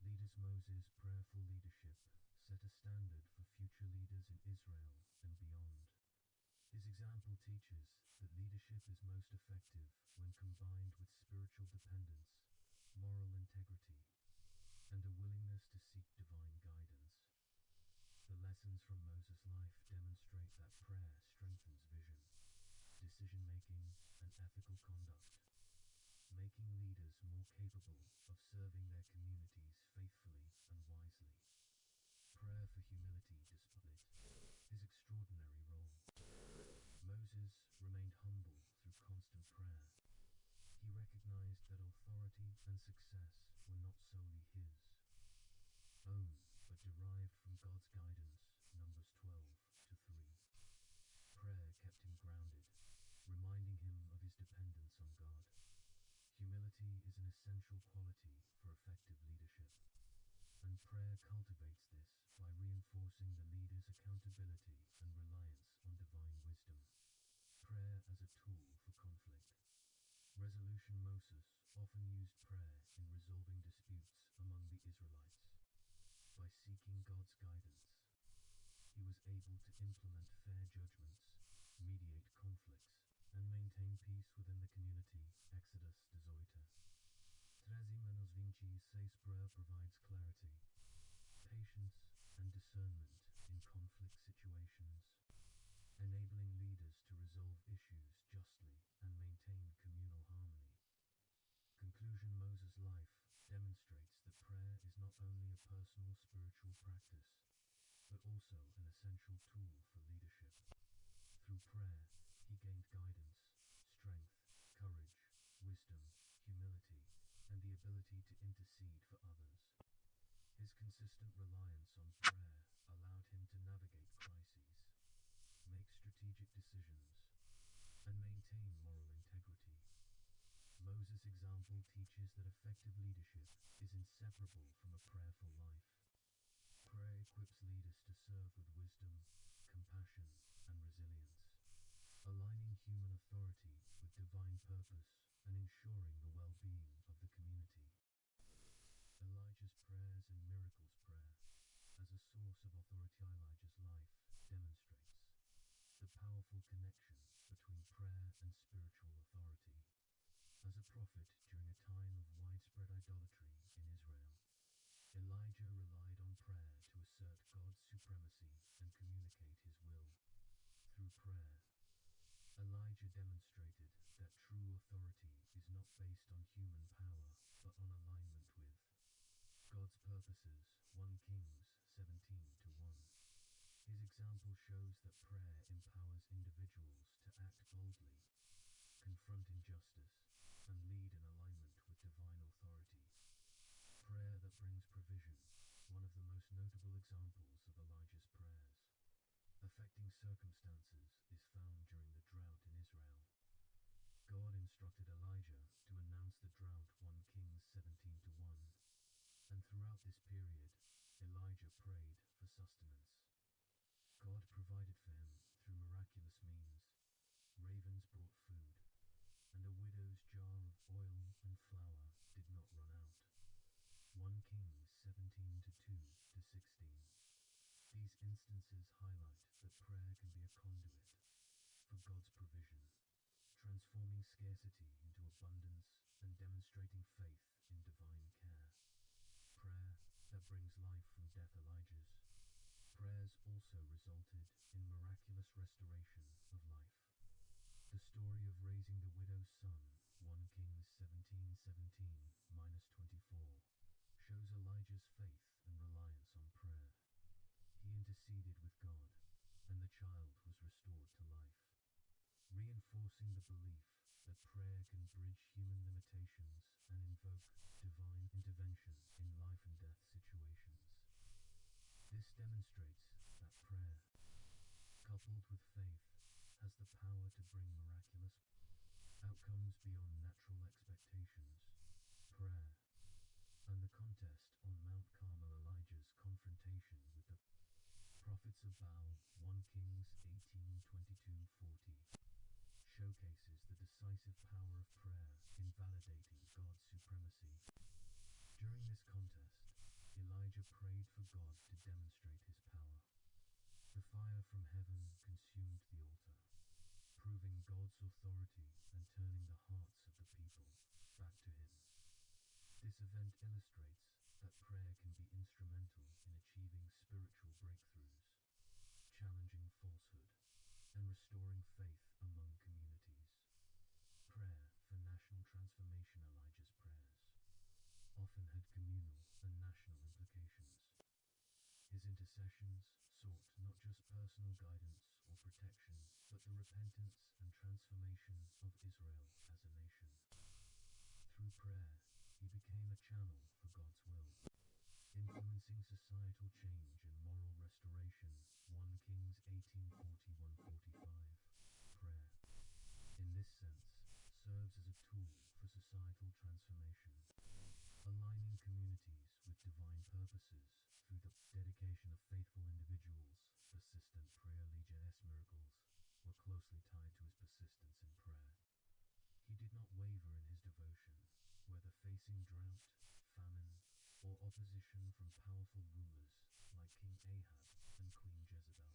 leaders. Moses' prayerful leadership set a standard for future leaders in Israel and beyond. His example teaches that leadership is most effective when combined with spiritual dependence, moral integrity, and a willingness to seek divine guidance. The lessons from Moses' life demonstrate that prayer strengthens vision, decision-making, and ethical conduct, making leaders more capable of serving their communities faithfully and wisely. Prayer for humility displayed his extraordinary role. Moses remained humble through constant prayer. He recognized that authority and success were not solely his own, but derived from God's guidance. Numbers 12:3. Prayer kept him grounded, reminding him of his dependence on God. Humility is an essential quality for effective leadership, and prayer cultivates this by reinforcing the leader's accountability and reliance on divine wisdom. Prayer as a tool for conflict resolution. Moses often used prayer in resolving disputes among the Israelites. By seeking God's guidance, he was able to implement fair judgments, mediate conflicts, and maintain peace within the community. Exodus de Zoita. Trezi menos vinci seis. Prayer provides clarity, patience, and discernment in conflict situations, enabling leaders to resolve issues justly and maintain communal harmony. Conclusion. Moses' life demonstrates that prayer is not only a personal spiritual practice, but also an essential tool for leadership. Through prayer, he gained guidance, strength, courage, wisdom, humility, and the ability to intercede for others. His consistent reliance on prayer allowed him to navigate crises, make strategic decisions, and maintain moral integrity. Moses' example teaches that effective leadership is inseparable from a prayerful life. Prayer equips leaders to serve with wisdom, compassion, and resilience, aligning human authority with divine purpose and ensuring the well-being of the community. Elijah's prayers and miracles. Prayer as a source of authority. Elijah's life demonstrates the powerful connection between prayer and spiritual authority. As a prophet during a time of widespread idolatry in Israel, Elijah relied on prayer to assert God's supremacy and communicate his will. Through prayer, Elijah demonstrated that true authority is not based on human power, but on alignment with God's purposes. 1 Kings 17:1. His example shows that prayer empowers individuals to act boldly, confront injustice, and lead in alignment with divine authority. Prayer that brings provision. One of the most notable examples of Elijah's prayers affecting circumstances is found during the drought in Israel. God instructed Elijah to announce the drought. 1 Kings 17:1. And throughout this period, Elijah prayed for sustenance. God provided for him through miraculous means. Ravens brought food, and a widow's jar of oil and flour did not run out. 1 Kings 17:2-16. These instances highlight that prayer can be a conduit for God's provision, transforming scarcity into abundance and demonstrating faith in divine care. Prayer that brings life from death. Elijah's prayers also resulted in miraculous restoration of life. The story of raising the widow's son, 1 Kings 17:17-24, shows Elijah's faith and reliance on prayer. He interceded with reinforcing the belief that prayer can bridge human limitations and invoke divine intervention in life and death situations. This demonstrates that prayer, coupled with faith, has the power to bring miraculous outcomes beyond natural expectations. Prayer and the contest on Mount Carmel. Elijah's confrontation with the prophets of Baal, 1 Kings 18:22-40, showcases the decisive power of prayer in validating God's supremacy. During this contest, Elijah prayed for God to demonstrate his power. The fire from heaven consumed the altar, proving God's authority and turning the hearts of the people back to him. This event illustrates that prayer can be instrumental in achieving spiritual breakthroughs, challenging falsehood, and restoring faith among communities. Prayer for national transformation. Elijah's prayers often had communal and national implications. His intercessions sought not just personal guidance or protection, but the repentance and transformation of Israel as a nation. Through prayer, he became a channel for God's will, influencing societal change and moral restoration. 1 Kings 18:41-45. Prayer, in this sense, serves as a tool for societal transformation, aligning communities with divine purposes through the dedication of faithful individuals. Persistent prayer. Elijah's miracles were closely tied to his persistence in prayer. He did not waver in his devotion, whether facing drought, famine, or opposition from powerful rulers like King Ahab and Queen Jezebel.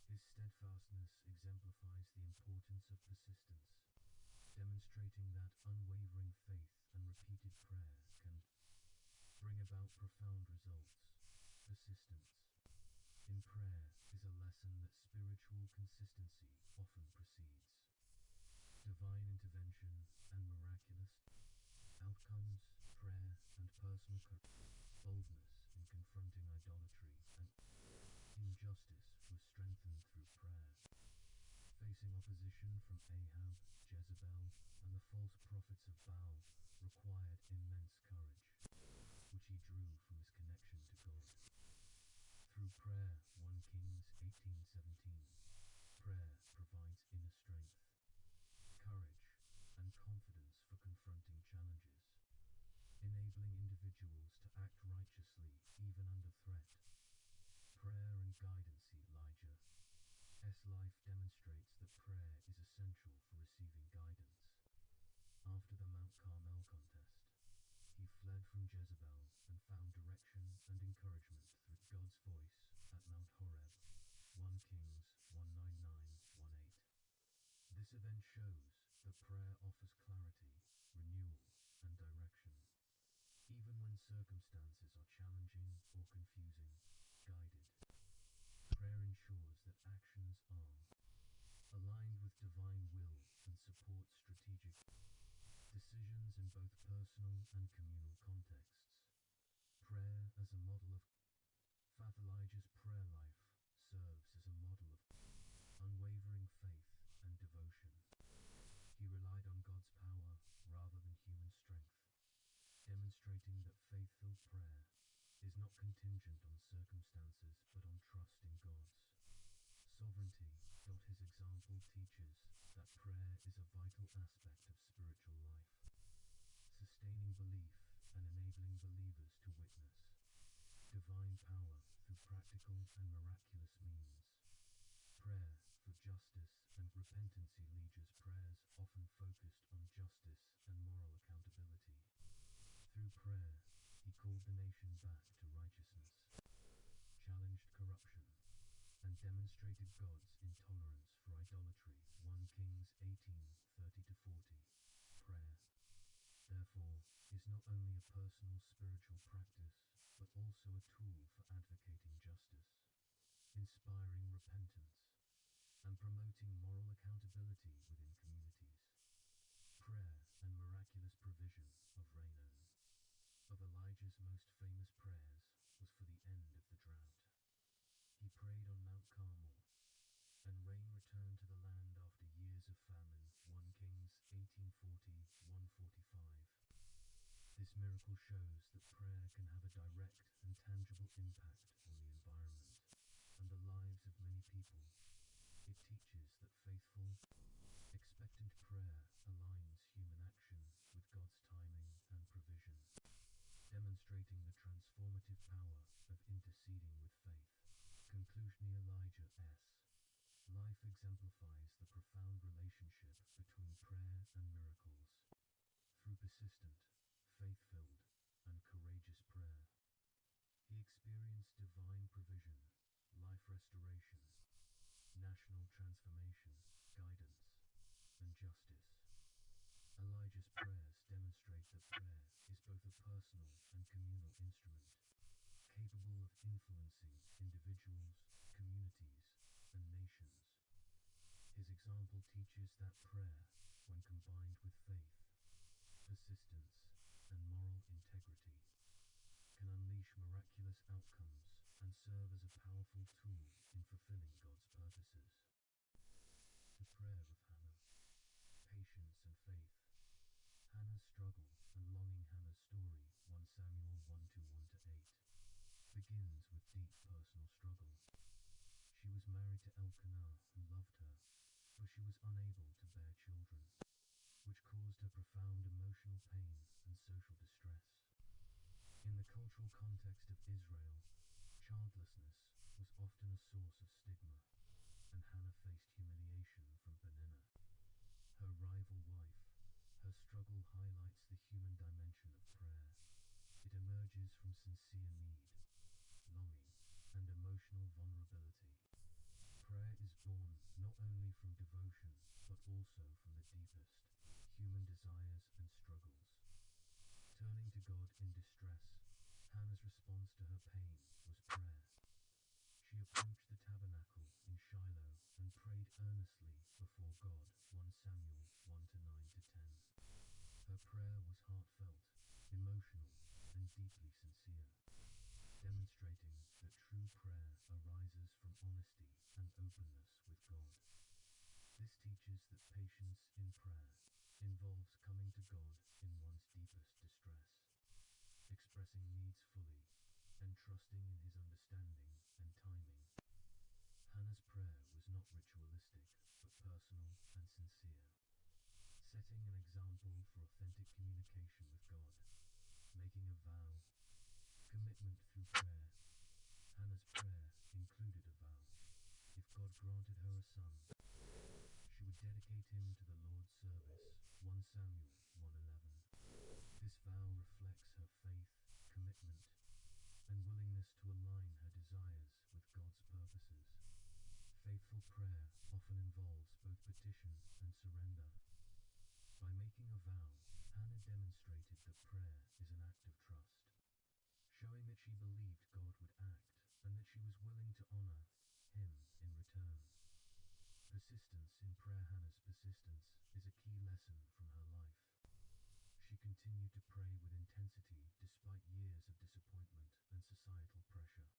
His steadfastness exemplifies the importance of persistence, demonstrating that unwavering faith and repeated prayer can bring about profound results. Persistence in prayer is a lesson that spiritual consistency often precedes divine intervention and miraculous outcomes. Prayer and personal boldness in confronting idolatry and injustice was strengthened through prayer. Facing opposition from Ahab, Jezebel, and the false prophets of Baal required immense courage, which he drew from his connection to God. Through prayer, 1 Kings 18:17, prayer provides inner strength, courage, and confidence for confronting challenges, enabling individuals to act righteously even under threat. Prayer and guidance. Elijah's life demonstrates that prayer is essential for receiving guidance. After the Mount Carmel contest, he fled from Jezebel and found direction and encouragement through God's voice at Mount Horeb. 1 Kings 1:9-18. This event shows that prayer offers clarity, renewal, and direction. Even when circumstances are challenging or confusing, guided, prayer ensures that actions are aligned with divine will and support strategic decisions in both personal and communal contexts. Prayer as a model of faith. Elijah's prayer life serves as a model of unwavering faith and devotion. He relied on God's power rather than human strength, demonstrating that faith-filled prayer is not contingent on circumstances but on trust in God's sovereignty. His example teaches that prayer is a vital aspect of spiritual life, sustaining belief and enabling believers to witness divine power through practical and miraculous means. Prayer for justice and repentance. Elijah's prayers often focused on justice and moral accountability. Through prayer, he called the nation back to righteousness, challenged corruption, and demonstrated God's intolerance for idolatry. 1 Kings 18:30-40. Prayer, therefore, is not only a personal spiritual practice, but also a tool for advocating justice, inspiring repentance, and promoting moral accountability within communities. Prayer and miraculous provision of rain. Of Elijah's most famous prayers was for the end of the drought. He prayed on Mount Carmel, and rain returned to the land after years of famine. 1840-145. This miracle shows that prayer can have a direct and tangible impact on the environment and the lives of many people. It teaches that faithful, expectant prayer aligns human action with God's timing and provision, demonstrating the transformative power of interceding with faith. Conclusion: Elijah S. Life exemplifies the profound relationship between prayer and miracles. Through persistent, faith-filled, and courageous prayer, he experienced divine provision, life restoration, national transformation, guidance, and justice. Elijah's prayers demonstrate that prayer is both a personal and communal instrument, capable of influencing individuals, communities, and nations. His example teaches that prayer, when combined with faith, persistence, and moral integrity, can unleash miraculous outcomes and serve as a powerful tool in fulfilling God's purposes. The prayer of Hannah, patience and faith. Hannah's struggle and longing. Hannah's story, 1 Samuel 1:1-8, begins with deep personal struggle. She was married to Elkanah, who loved her, but she was unable to bear children, which caused her profound emotional pain and social distress. In the cultural context of Israel, childlessness was often a source of stigma, and Hannah faced humiliation from Peninnah, her rival wife. Her struggle highlights the human dimension of prayer. It emerges from sincere need, longing, and emotional vulnerability. Prayer is born not only from devotion, but also from the deepest human desires and struggles. Turning to God in distress, Hannah's response to her pain was prayer. She approached the tabernacle in Shiloh and prayed earnestly before God, 1 Samuel 1:9-10. Her prayer was heartfelt, emotional, and deeply sincere, demonstrating that true prayer arises from honesty and openness with God. This teaches that patience in prayer involves coming to God in one's deepest distress, expressing needs fully, and trusting in His understanding and timing. Hannah's prayer was not ritualistic, but personal and sincere, setting an example for authentic communication with God. Making a vow, commitment through prayer. Hannah's prayer included a vow. If God granted her a son, she would dedicate him to the Lord's service, 1 Samuel 1:11. This vow reflects her faith, commitment, and willingness to align her desires with God's purposes. Faithful prayer often involves both petition and surrender. By making a vow, Hannah demonstrated that prayer is an act of trust, showing that she believed God would act and that she was willing to honor Him in return. Persistence in prayer. Hannah's persistence is a key lesson from her life. She continued to pray with intensity despite years of disappointment and societal pressure.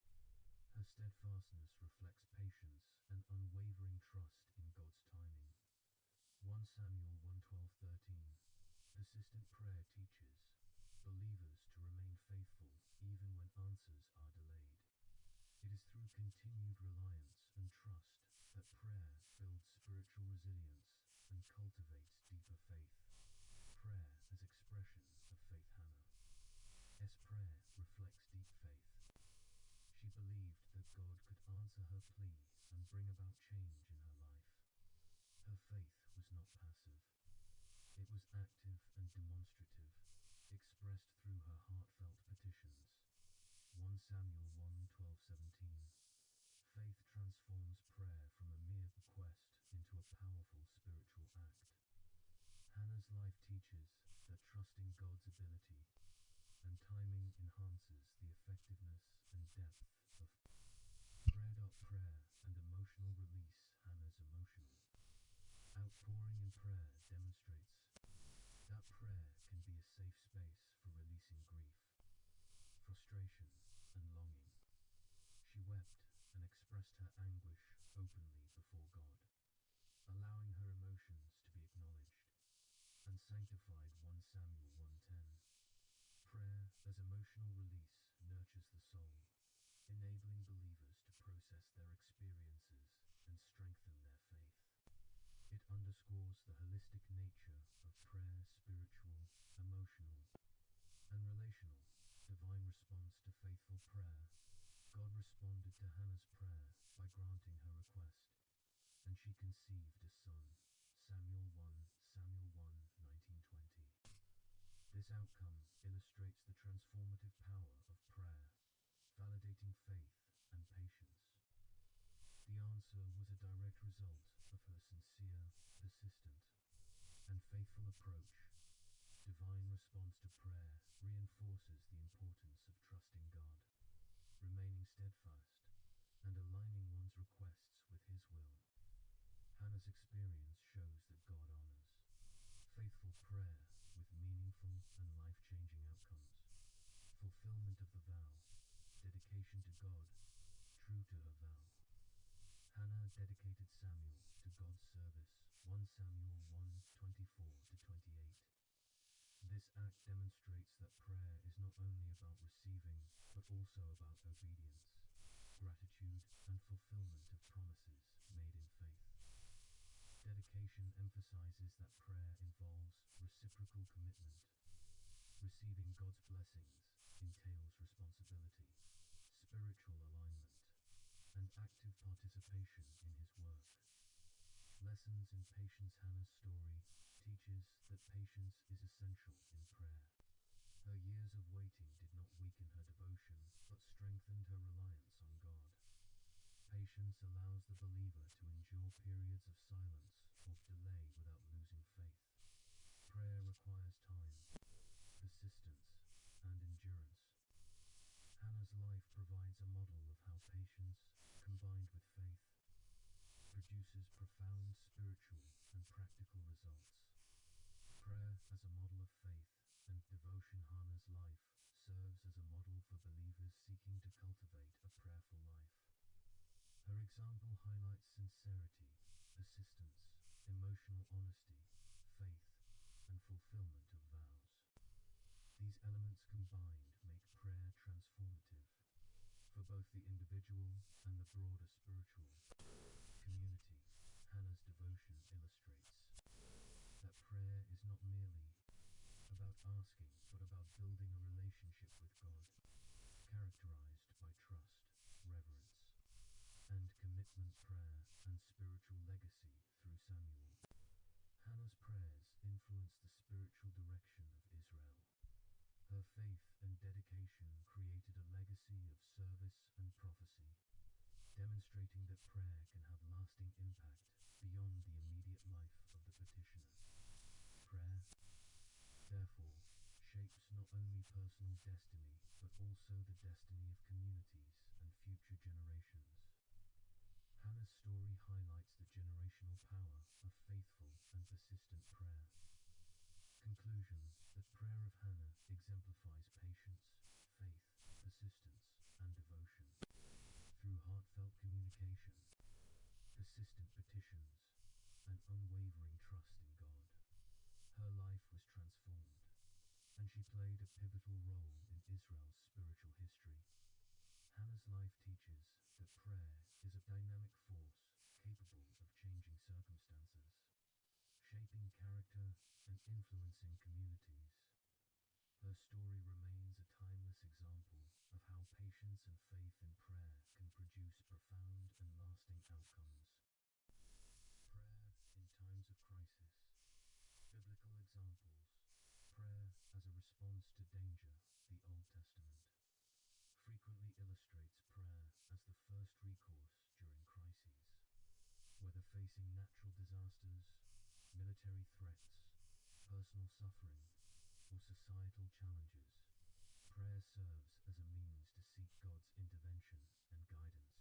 Her steadfastness reflects patience and unwavering trust in God's timing. 1 Samuel 1:12-13. Persistent prayer teaches believers to remain faithful even when answers are delayed. It is through continued reliance and trust that prayer builds spiritual resilience and cultivates deeper faith. Prayer as expression of faith. Hannah's prayer reflects deep faith. She believed that God could answer her plea and bring about change in her life. Her faith was not passive. It was active and demonstrative, expressed through her heartfelt petitions. 1 Samuel 1:12-17. Faith transforms prayer from a mere request into a powerful spiritual act. Hannah's life teaches that trusting God's ability and timing enhances the effectiveness and depth of as emotional release nurtures the soul, enabling believers to process their experiences and strengthen their faith. It underscores the holistic nature of prayer, spiritual, emotional, and relational. Divine response to faithful prayer. God responded to Hannah's prayer by granting her request, and she conceived a son. Samuel 1:19-20. This outcome illustrates the transformative power of prayer, validating faith and patience. The answer was a direct result of her sincere, persistent, and faithful approach. Divine response to prayer reinforces the importance of trusting God, remaining steadfast, and aligning one's requests with His will. Hannah's experience shows that God honors faithful prayer with meaningful and life-changing outcomes. Fulfillment of the vow, dedication to God, true to her vow. Hannah dedicated Samuel to God's service. 1 Samuel 1:24-28. This act demonstrates that prayer is not only about receiving, but also about obedience, gratitude, and fulfillment of promises made in faith. Dedication emphasizes that prayer involves reciprocal commitment. Receiving God's blessings entails responsibility, spiritual alignment, and active participation in His work. Lessons in patience. Hannah's story teaches that patience is essential in prayer. Her years of waiting did not weaken her devotion, but strengthened her reliance on God. Patience allows the believer to endure periods of silence or delay without losing faith. Prayer requires time, persistence, and endurance. Hannah's life provides a model of how patience, combined with faith, produces profound spiritual and practical results. Prayer as a model of faith and devotion. Hannah's life serves as a model for believers seeking to cultivate a prayerful life. Her example highlights sincerity, persistence, emotional honesty, faith, and fulfillment of vows. These elements combined make prayer transformative for both the individual and the broader spiritual community. Hannah's devotion illustrates that prayer is not merely about asking, but about building a relationship with God, characterized by trust, reverence, and commitment. Prayer and spiritual legacy. Through Samuel, Hannah's prayers influenced the spiritual direction of Israel. Her faith and dedication created a legacy of service and prophecy, demonstrating that prayer can have lasting impact beyond the immediate life of the petitioner. Prayer, therefore, shapes not only personal destiny, but also the destiny of communities and future generations. Hannah's story highlights the generational power of faithful and persistent prayer. Conclusion: the prayer of Hannah exemplifies patience, faith, persistence, and devotion. Through heartfelt communication, persistent petitions, and unwavering trust in God, her life was transformed, and she played a pivotal role in Israel's spiritual history. Hannah's life teaches that prayer is a dynamic force capable of changing circumstances, shaping character, and influencing communities. Her story remains a timeless example of how patience and faith in prayer can produce profound and lasting outcomes. Prayer in times of crisis. Biblical examples. Prayer as a response to danger. The Old Testament frequently illustrates prayer as the first recourse during crises. Whether facing natural disasters, military threats, personal suffering, or societal challenges, prayer serves as a means to seek God's intervention and guidance.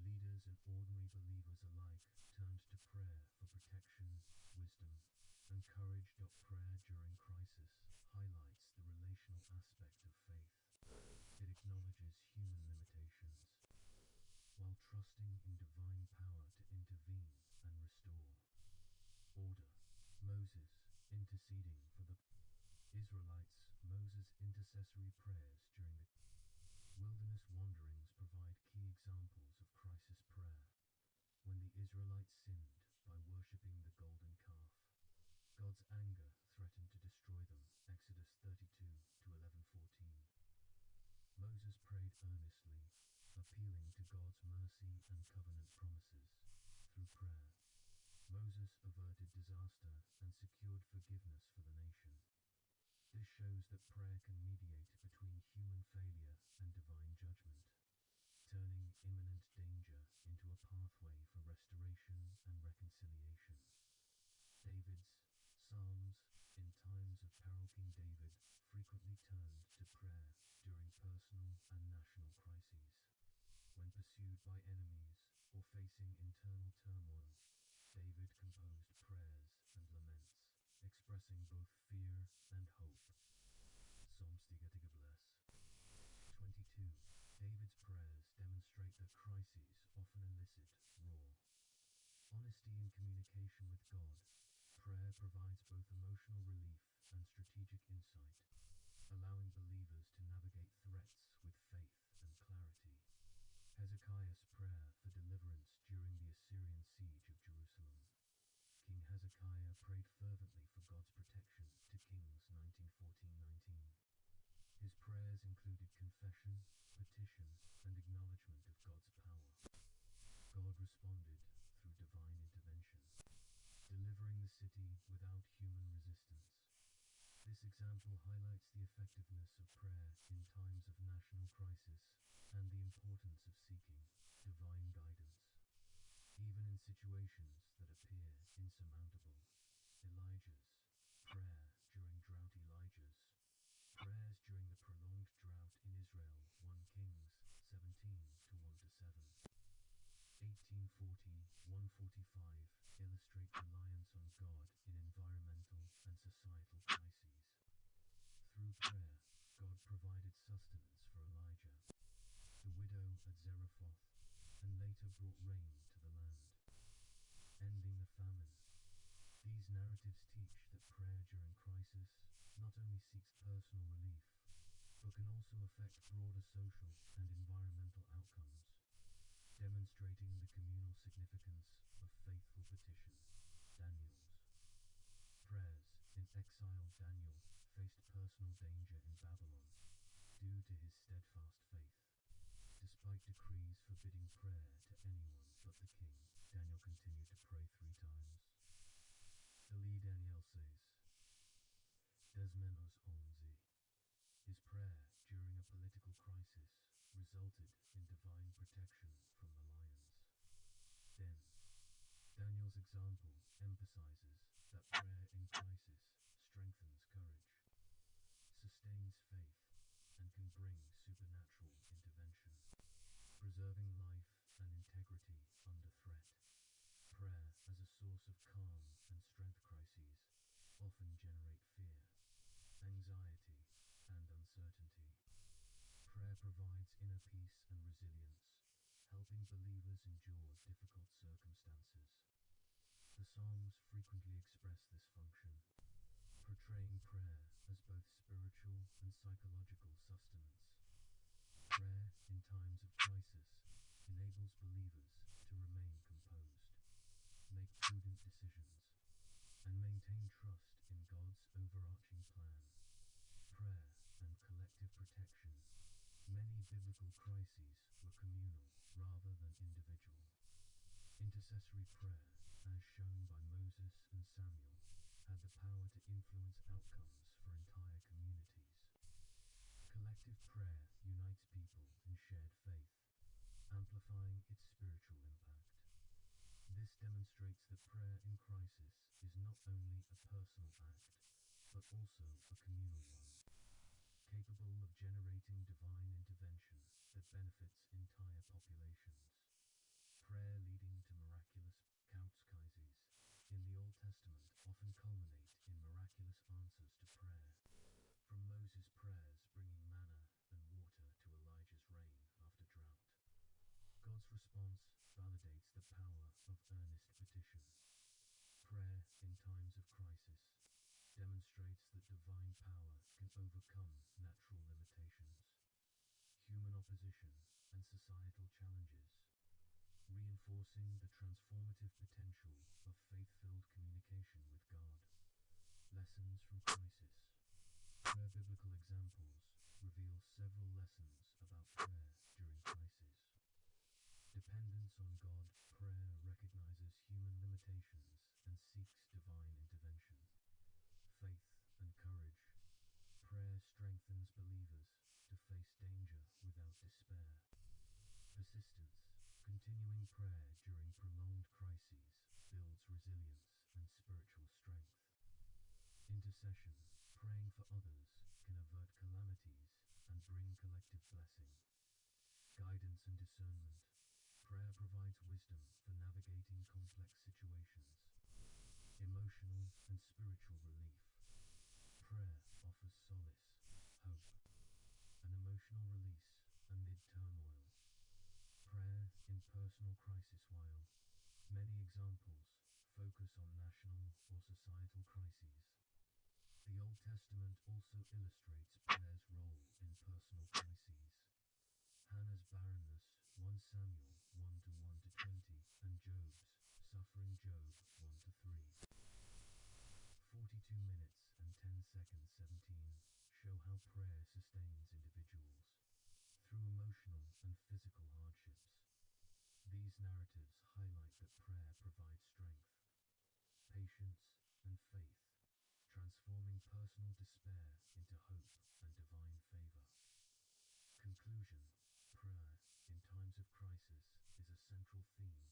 Leaders and ordinary believers alike turned to prayer for protection, wisdom, and courage. Prayer during crisis highlights the relational aspect of faith. It acknowledges human limitations, while trusting in divine power to intervene and restore order. Moses interceding for the Israelites. Moses interceded Intercessory prayers during the wilderness wanderings provide key examples of crisis prayer. When the Israelites sinned by worshipping the golden calf, God's anger threatened to destroy them. Exodus 32 to 11:14. Moses prayed earnestly, appealing to God's mercy and covenant promises. Through prayer, Moses averted disaster and secured forgiveness for the nation. This shows that prayer can mediate between human failure and divine judgment, turning imminent danger into a pathway for restoration and reconciliation. David's Psalms. In times of peril, King David frequently turned to prayer during personal and national crises. When pursued by enemies or facing internal turmoil, David composed prayers and laments, expressing both fear and hope. Psalms 22. David's prayers demonstrate that crises often elicit raw honesty in communication with God. Prayer provides both emotional relief and strategic insight, allowing believers to navigate threats with faith and clarity. Hezekiah's prayer for deliverance during the Assyrian siege of Jerusalem. King Hezekiah prayed fervently for God's protection to Kings 19:14-19. His prayers included confession, petition, and acknowledgement of God's power. God responded through divine intervention, delivering the city without human resistance. This example highlights the effectiveness of prayer in times of national crisis and the importance of seeking divine guidance. Even in situations that appear insurmountable, Elijah's prayer during drought. Elijah's prayers during the prolonged drought in Israel. 1 Kings 17 to 1-7. 1840-145 illustrate reliance on God in environmental and societal crises. Through prayer, God provided sustenance for Elijah, the widow at Zarephath, and later brought rain to the land, ending the famine. These narratives teach that prayer during crisis not only seeks personal relief, but can also affect broader social and environmental outcomes, demonstrating the communal significance of faithful petition. Daniel's prayers. In exile, Daniel faced personal danger in Babylon due to his steadfast faith. Despite decrees forbidding prayer to anyone but the king, Daniel continued to pray 3 times. Eli Daniel says, Desmenos onzi. His prayer during a political crisis resulted in divine protection from the lions. Then, Daniel's example emphasizes that prayer in crisis strengthens courage, sustains faith, and can bring supernatural intervention, preserving life and integrity under threat. Prayer as a source of calm and strength. Crises often generate fear, anxiety, and uncertainty. Prayer provides inner peace and resilience, helping believers endure difficult circumstances. The Psalms frequently express this function, portraying prayer as both spiritual and psychological sustenance. Prayer in times of crisis enables believers to remain composed, make prudent decisions, and maintain trust in God's overarching plan. Prayer and collective protection. Many biblical crises were communal rather than individual. Intercessory prayer, as shown by Moses and Samuel, had the power to influence outcomes for entire communities. Collective prayer unites people in shared faith, amplifying its spiritual impact. This demonstrates that prayer in crisis is not only a personal act, but also a communal one, capable of generating divine intervention that benefits entire populations. Prayer leading to miraculous outcomes in the Old Testament often culminate in miraculous answers to prayer. From Moses' prayers bringing manna and water to Elijah's rain after drought, God's response validates the power of earnest petition. Prayer in times of crisis demonstrates that divine power can overcome natural limitations, human opposition, and societal challenges, reinforcing the transformative potential of faith-filled communication with God. Lessons from crisis. Prayer biblical examples reveal several lessons about prayer during crisis. Dependence on God. Prayer recognizes human limitations and seeks divine intervention. Faith and courage. Prayer strengthens believers to face danger without despair. Persistence. Continuing prayer during prolonged crises builds resilience and spiritual strength. Intercession. Praying for others can avert calamities and bring collective blessing. Guidance and discernment. Prayer provides wisdom for navigating complex situations. Emotional and spiritual relief. Prayer offers solace, hope, and emotional release amid turmoil. Prayer in personal crisis. While many examples focus on national or societal crises, the Old Testament also illustrates prayer's role in personal crises. Hannah's barrenness, 1 Samuel 1-1-20, and Job's suffering, Job 1-3. 42 minutes and 10 seconds 17 show how prayer sustains individuals through emotional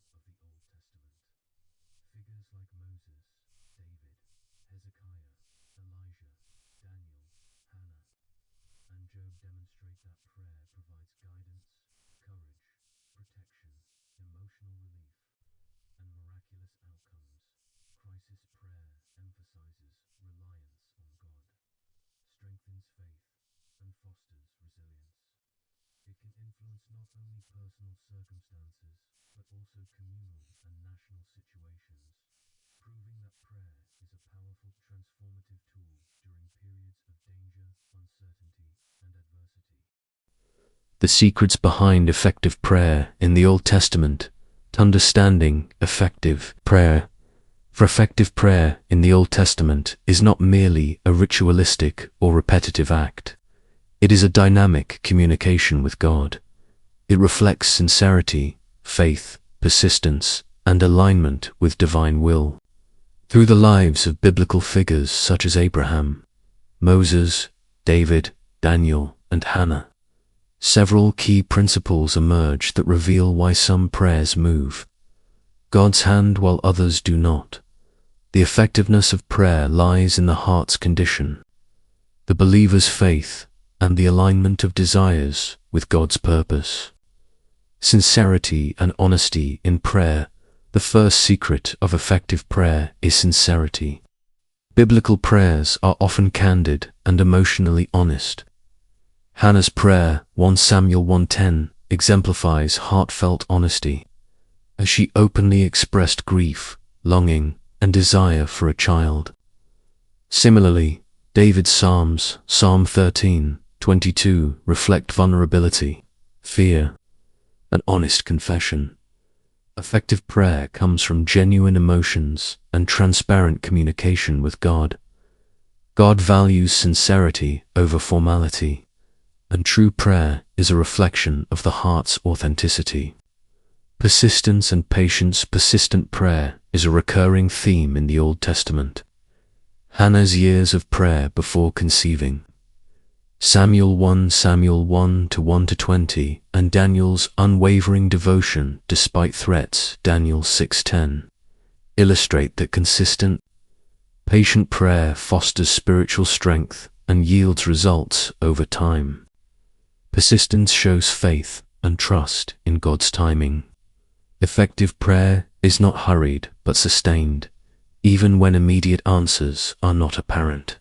and physical hardships. These narratives highlight that prayer provides strength, patience, and faith, transforming personal despair into hope and divine favor. Conclusion. Prayer in times of crisis is a central theme of the Old Testament. Figures like Moses, David, Hezekiah, Elijah, Daniel, Hannah, and Job demonstrate that prayer provides guidance, courage, protection, emotional relief, and miraculous outcomes. Crisis prayer emphasizes reliance on God, strengthens faith, and fosters resilience. It can influence not only personal circumstances, but also communal and national situations, proving that prayer is a powerful transformative tool during periods of danger, uncertainty, and adversity. The secrets behind effective prayer in the Old Testament. Understanding effective prayer. For effective prayer in the Old Testament is not merely a ritualistic or repetitive act. It is a dynamic communication with God. It reflects sincerity, faith, persistence, and alignment with divine will. Through the lives of biblical figures such as Abraham, Moses, David, Daniel, and Hannah, several key principles emerge that reveal why some prayers move God's hand while others do not. The effectiveness of prayer lies in the heart's condition, the believer's faith, and the alignment of desires with God's purpose. Sincerity and honesty in prayer. The first secret of effective prayer is sincerity. Biblical prayers are often candid and emotionally honest. Hannah's prayer, 1 Samuel 1:10, exemplifies heartfelt honesty, as she openly expressed grief, longing, and desire for a child. Similarly, David's Psalms, Psalm 13:22, reflect vulnerability, fear, and honest confession. Effective prayer comes from genuine emotions and transparent communication with God. God values sincerity over formality, and true prayer is a reflection of the heart's authenticity. Persistence and patience. Persistent prayer is a recurring theme in the Old Testament. Hannah's years of prayer before conceiving, Samuel 1:1-1-20, and Daniel's unwavering devotion despite threats, Daniel 6:10, illustrate that consistent, patient prayer fosters spiritual strength and yields results over time. Persistence shows faith and trust in God's timing. Effective prayer is not hurried but sustained, even when immediate answers are not apparent.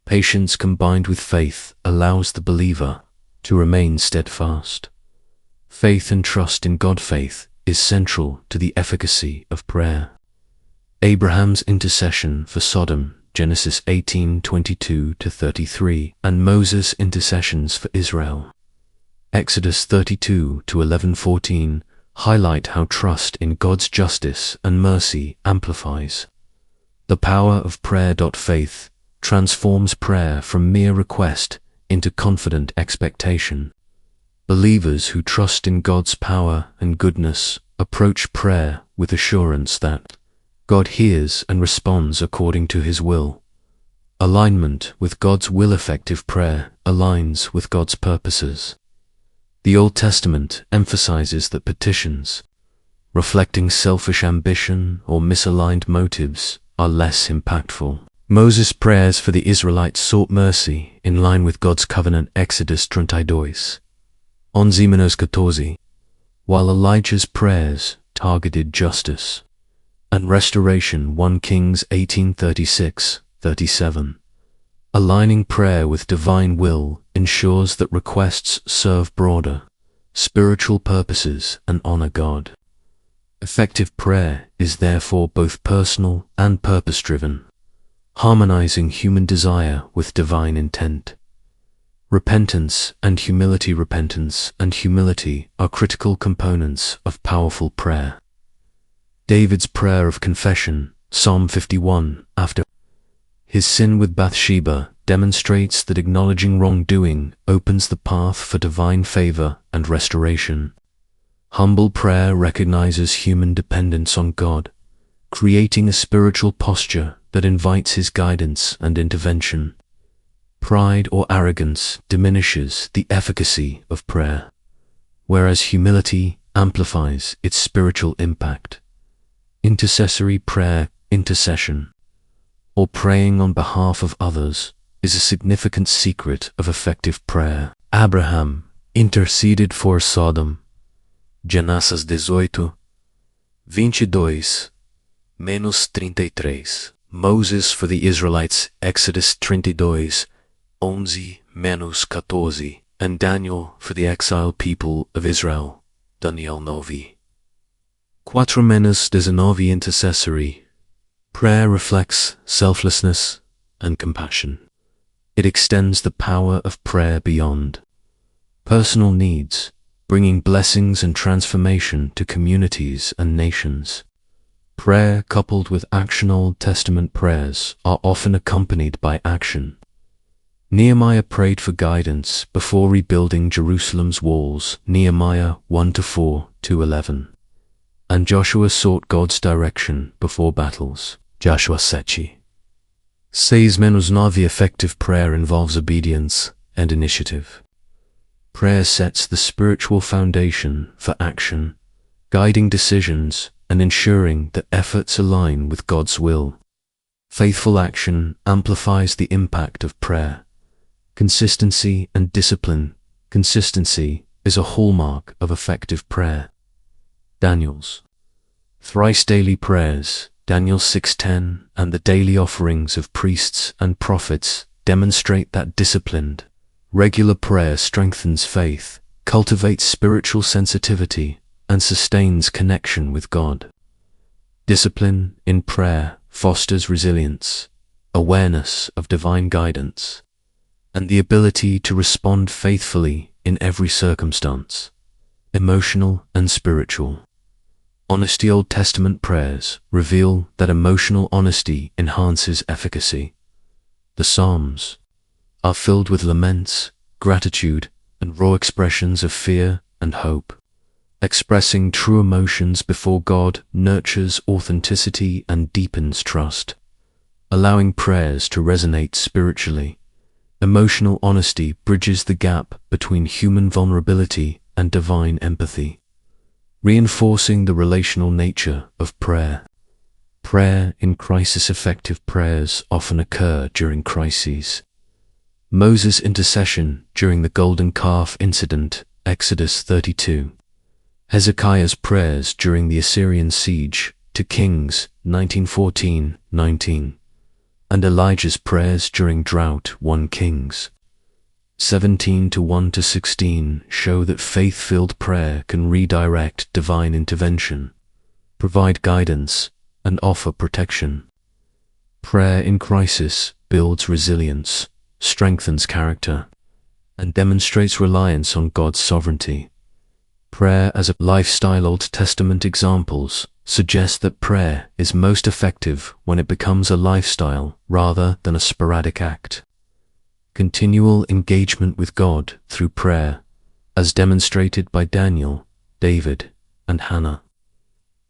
Patience combined with faith allows the believer to remain steadfast. Faith and trust in God. Faith is central to the efficacy of prayer. Abraham's intercession for Sodom, Genesis 18:22-33, and Moses' intercessions for Israel. Exodus 32-11-14 highlight how trust in God's justice and mercy amplifies. The power of prayer. Faith transforms prayer from mere request into confident expectation. Believers who trust in God's power and goodness approach prayer with assurance that God hears and responds according to His will. Alignment with God's will. Effective prayer aligns with God's purposes. The Old Testament emphasizes that petitions reflecting selfish ambition or misaligned motives are less impactful. Moses' prayers for the Israelites sought mercy in line with God's covenant. Exodus 32:11-14, while Elijah's prayers targeted justice and restoration. 1 Kings 18:36-37. Aligning prayer with divine will ensures that requests serve broader spiritual purposes and honor God. Effective prayer is therefore both personal and purpose-driven, harmonizing human desire with divine intent. Repentance and humility. Repentance and humility are critical components of powerful prayer. David's prayer of confession, Psalm 51, after his sin with Bathsheba, demonstrates that acknowledging wrongdoing opens the path for divine favor and restoration. Humble prayer recognizes human dependence on God, creating a spiritual posture that invites His guidance and intervention. Pride or arrogance diminishes the efficacy of prayer, whereas humility amplifies its spiritual impact. Intercessory prayer, intercession, or praying on behalf of others, is a significant secret of effective prayer. Abraham interceded for Sodom. Genesis 18:22-33. Moses for the Israelites. Exodus 32:11-14, and Daniel for the exiled people of Israel. Daniel 9:4-19. Intercessory prayer reflects selflessness and compassion. It extends the power of prayer beyond personal needs, bringing blessings and transformation to communities and nations. Prayer coupled with action. Old Testament prayers are often accompanied by action. Nehemiah prayed for guidance before rebuilding Jerusalem's walls. Nehemiah 1:4-11. And Joshua sought God's direction before battles. Joshua 6:9. Effective prayer involves obedience and initiative. Prayer sets the spiritual foundation for action, guiding decisions and ensuring that efforts align with God's will. Faithful action amplifies the impact of prayer. Consistency and discipline. Consistency is a hallmark of effective prayer. Daniel's thrice daily prayers, Daniel 6:10, and the daily offerings of priests and prophets demonstrate that disciplined, regular prayer strengthens faith, cultivates spiritual sensitivity, and sustains connection with God. Discipline in prayer fosters resilience, awareness of divine guidance, and the ability to respond faithfully in every circumstance, emotional and spiritual. Honesty. Old Testament prayers reveal that emotional honesty enhances efficacy. The Psalms are filled with laments, gratitude, and raw expressions of fear and hope. Expressing true emotions before God nurtures authenticity and deepens trust, allowing prayers to resonate spiritually. Emotional honesty bridges the gap between human vulnerability and divine empathy, reinforcing the relational nature of prayer. Prayer in crisis. Effective prayers often occur during crises. Moses' intercession during the golden calf incident, Exodus 32. Hezekiah's prayers during the Assyrian siege, 2 Kings 19:14-19, and Elijah's prayers during drought, 1 Kings 17:1-16 show that faith-filled prayer can redirect divine intervention, provide guidance, and offer protection. Prayer in crisis builds resilience, strengthens character, and demonstrates reliance on God's sovereignty. Prayer as a lifestyle. Old Testament examples suggest that prayer is most effective when it becomes a lifestyle rather than a sporadic act. Continual engagement with God through prayer, as demonstrated by Daniel, David, and Hannah,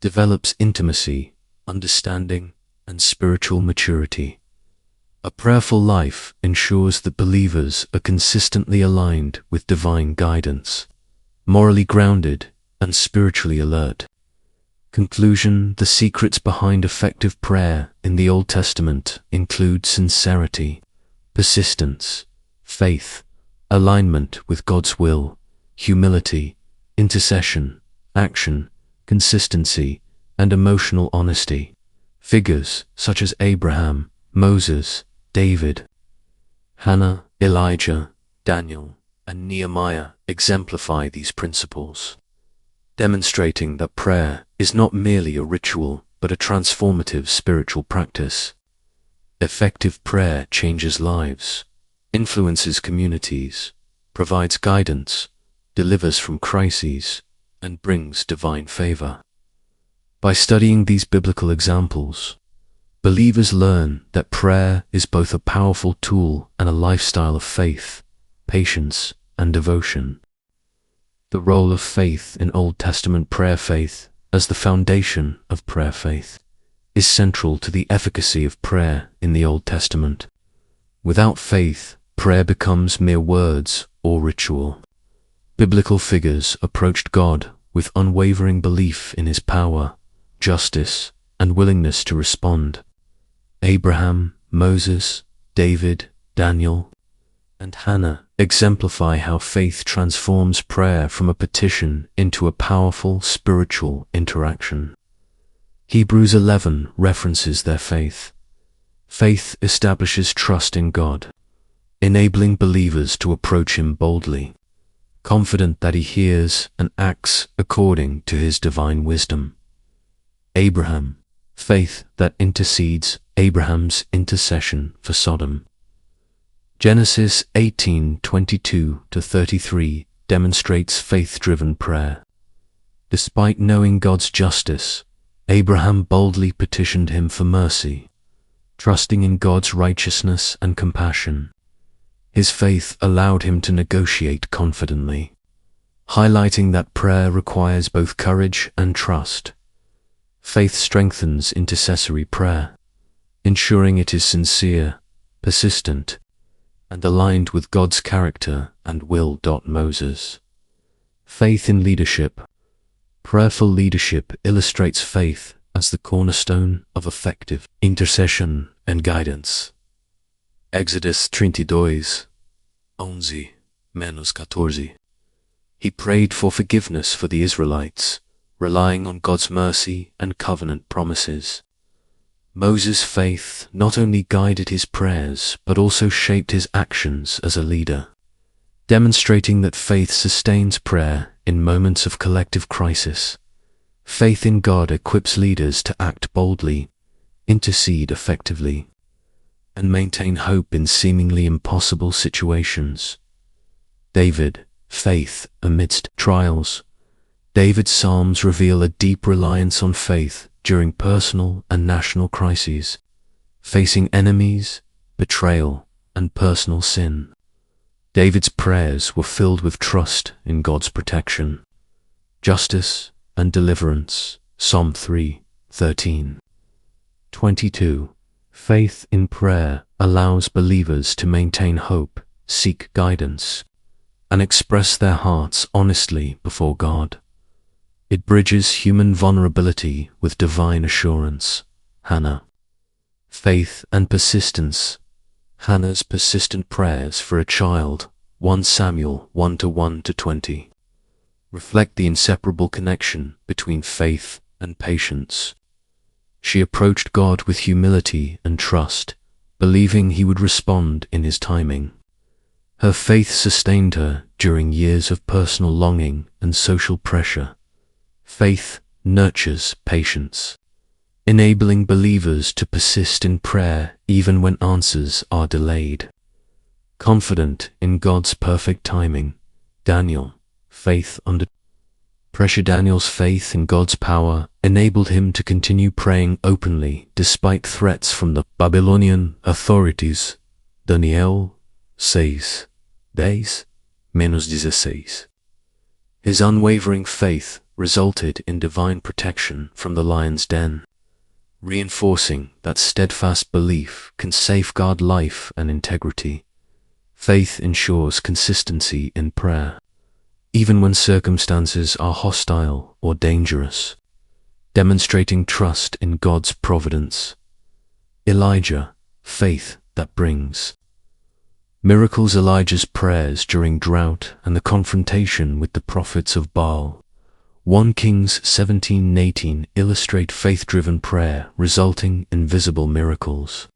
develops intimacy, understanding, and spiritual maturity. A prayerful life ensures that believers are consistently aligned with divine guidance, morally grounded, and spiritually alert. Conclusion: the secrets behind effective prayer in the Old Testament include sincerity, persistence, faith, alignment with God's will, humility, intercession, action, consistency, and emotional honesty. Figures such as Abraham, Moses, David, Hannah, Elijah, Daniel, and Nehemiah exemplify these principles, demonstrating that prayer is not merely a ritual but a transformative spiritual practice. Effective prayer changes lives, influences communities, provides guidance, delivers from crises, and brings divine favor. By studying these biblical examples, believers learn that prayer is both a powerful tool and a lifestyle of faith, patience, and devotion. The role of faith in Old Testament prayer. Faith, as the foundation of prayer faith, is central to the efficacy of prayer in the Old Testament. Without faith, prayer becomes mere words or ritual. Biblical figures approached God with unwavering belief in His power, justice, and willingness to respond. Abraham, Moses, David, Daniel, and Hannah exemplify how faith transforms prayer from a petition into a powerful spiritual interaction. Hebrews 11 references their faith. Faith establishes trust in God, enabling believers to approach Him boldly, confident that He hears and acts according to His divine wisdom. Abraham, faith that intercedes. Abraham's intercession for Sodom. Genesis 18:22-33 demonstrates faith-driven prayer. Despite knowing God's justice, Abraham boldly petitioned Him for mercy, trusting in God's righteousness and compassion. His faith allowed him to negotiate confidently, highlighting that prayer requires both courage and trust. Faith strengthens intercessory prayer, ensuring it is sincere, persistent, and aligned with God's character and will. Moses. Faith in leadership. Prayerful leadership illustrates faith as the cornerstone of effective intercession and guidance. Exodus 32:11-14. He prayed for forgiveness for the Israelites, relying on God's mercy and covenant promises. Moses' faith not only guided his prayers but also shaped his actions as a leader, demonstrating that faith sustains prayer in moments of collective crisis. Faith in God equips leaders to act boldly, intercede effectively, and maintain hope in seemingly impossible situations. David, faith amidst trials. David's Psalms reveal a deep reliance on faith during personal and national crises, facing enemies, betrayal, and personal sin. David's prayers were filled with trust in God's protection, justice, and deliverance. Psalm 3:13. 22. Faith in prayer allows believers to maintain hope, seek guidance, and express their hearts honestly before God. It bridges human vulnerability with divine assurance. Hannah. Faith and persistence. Hannah's persistent prayers for a child, 1 Samuel 1:1-20, reflect the inseparable connection between faith and patience. She approached God with humility and trust, believing He would respond in His timing. Her faith sustained her during years of personal longing and social pressure. Faith nurtures patience, enabling believers to persist in prayer even when answers are delayed. Confident in God's perfect timing, Daniel, faith under pressure. Daniel's faith in God's power enabled him to continue praying openly despite threats from the Babylonian authorities. Daniel 6:10-16. His unwavering faith resulted in divine protection from the lion's den, reinforcing that steadfast belief can safeguard life and integrity. Faith ensures consistency in prayer, even when circumstances are hostile or dangerous, demonstrating trust in God's providence. Elijah, faith that brings miracles. Elijah's prayers during drought and the confrontation with the prophets of Baal, 1 Kings 17:18, illustrate faith-driven prayer resulting in visible miracles.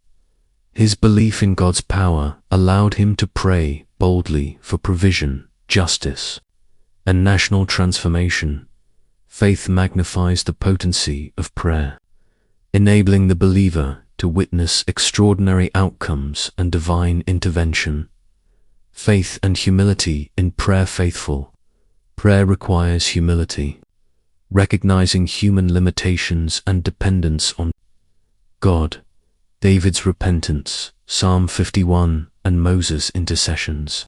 His belief in God's power allowed him to pray boldly for provision, justice, and national transformation. Faith magnifies the potency of prayer, enabling the believer to witness extraordinary outcomes and divine intervention. Faith and humility in prayer. Faithful prayer requires humility, recognizing human limitations and dependence on God. David's repentance, Psalm 51, and Moses' intercessions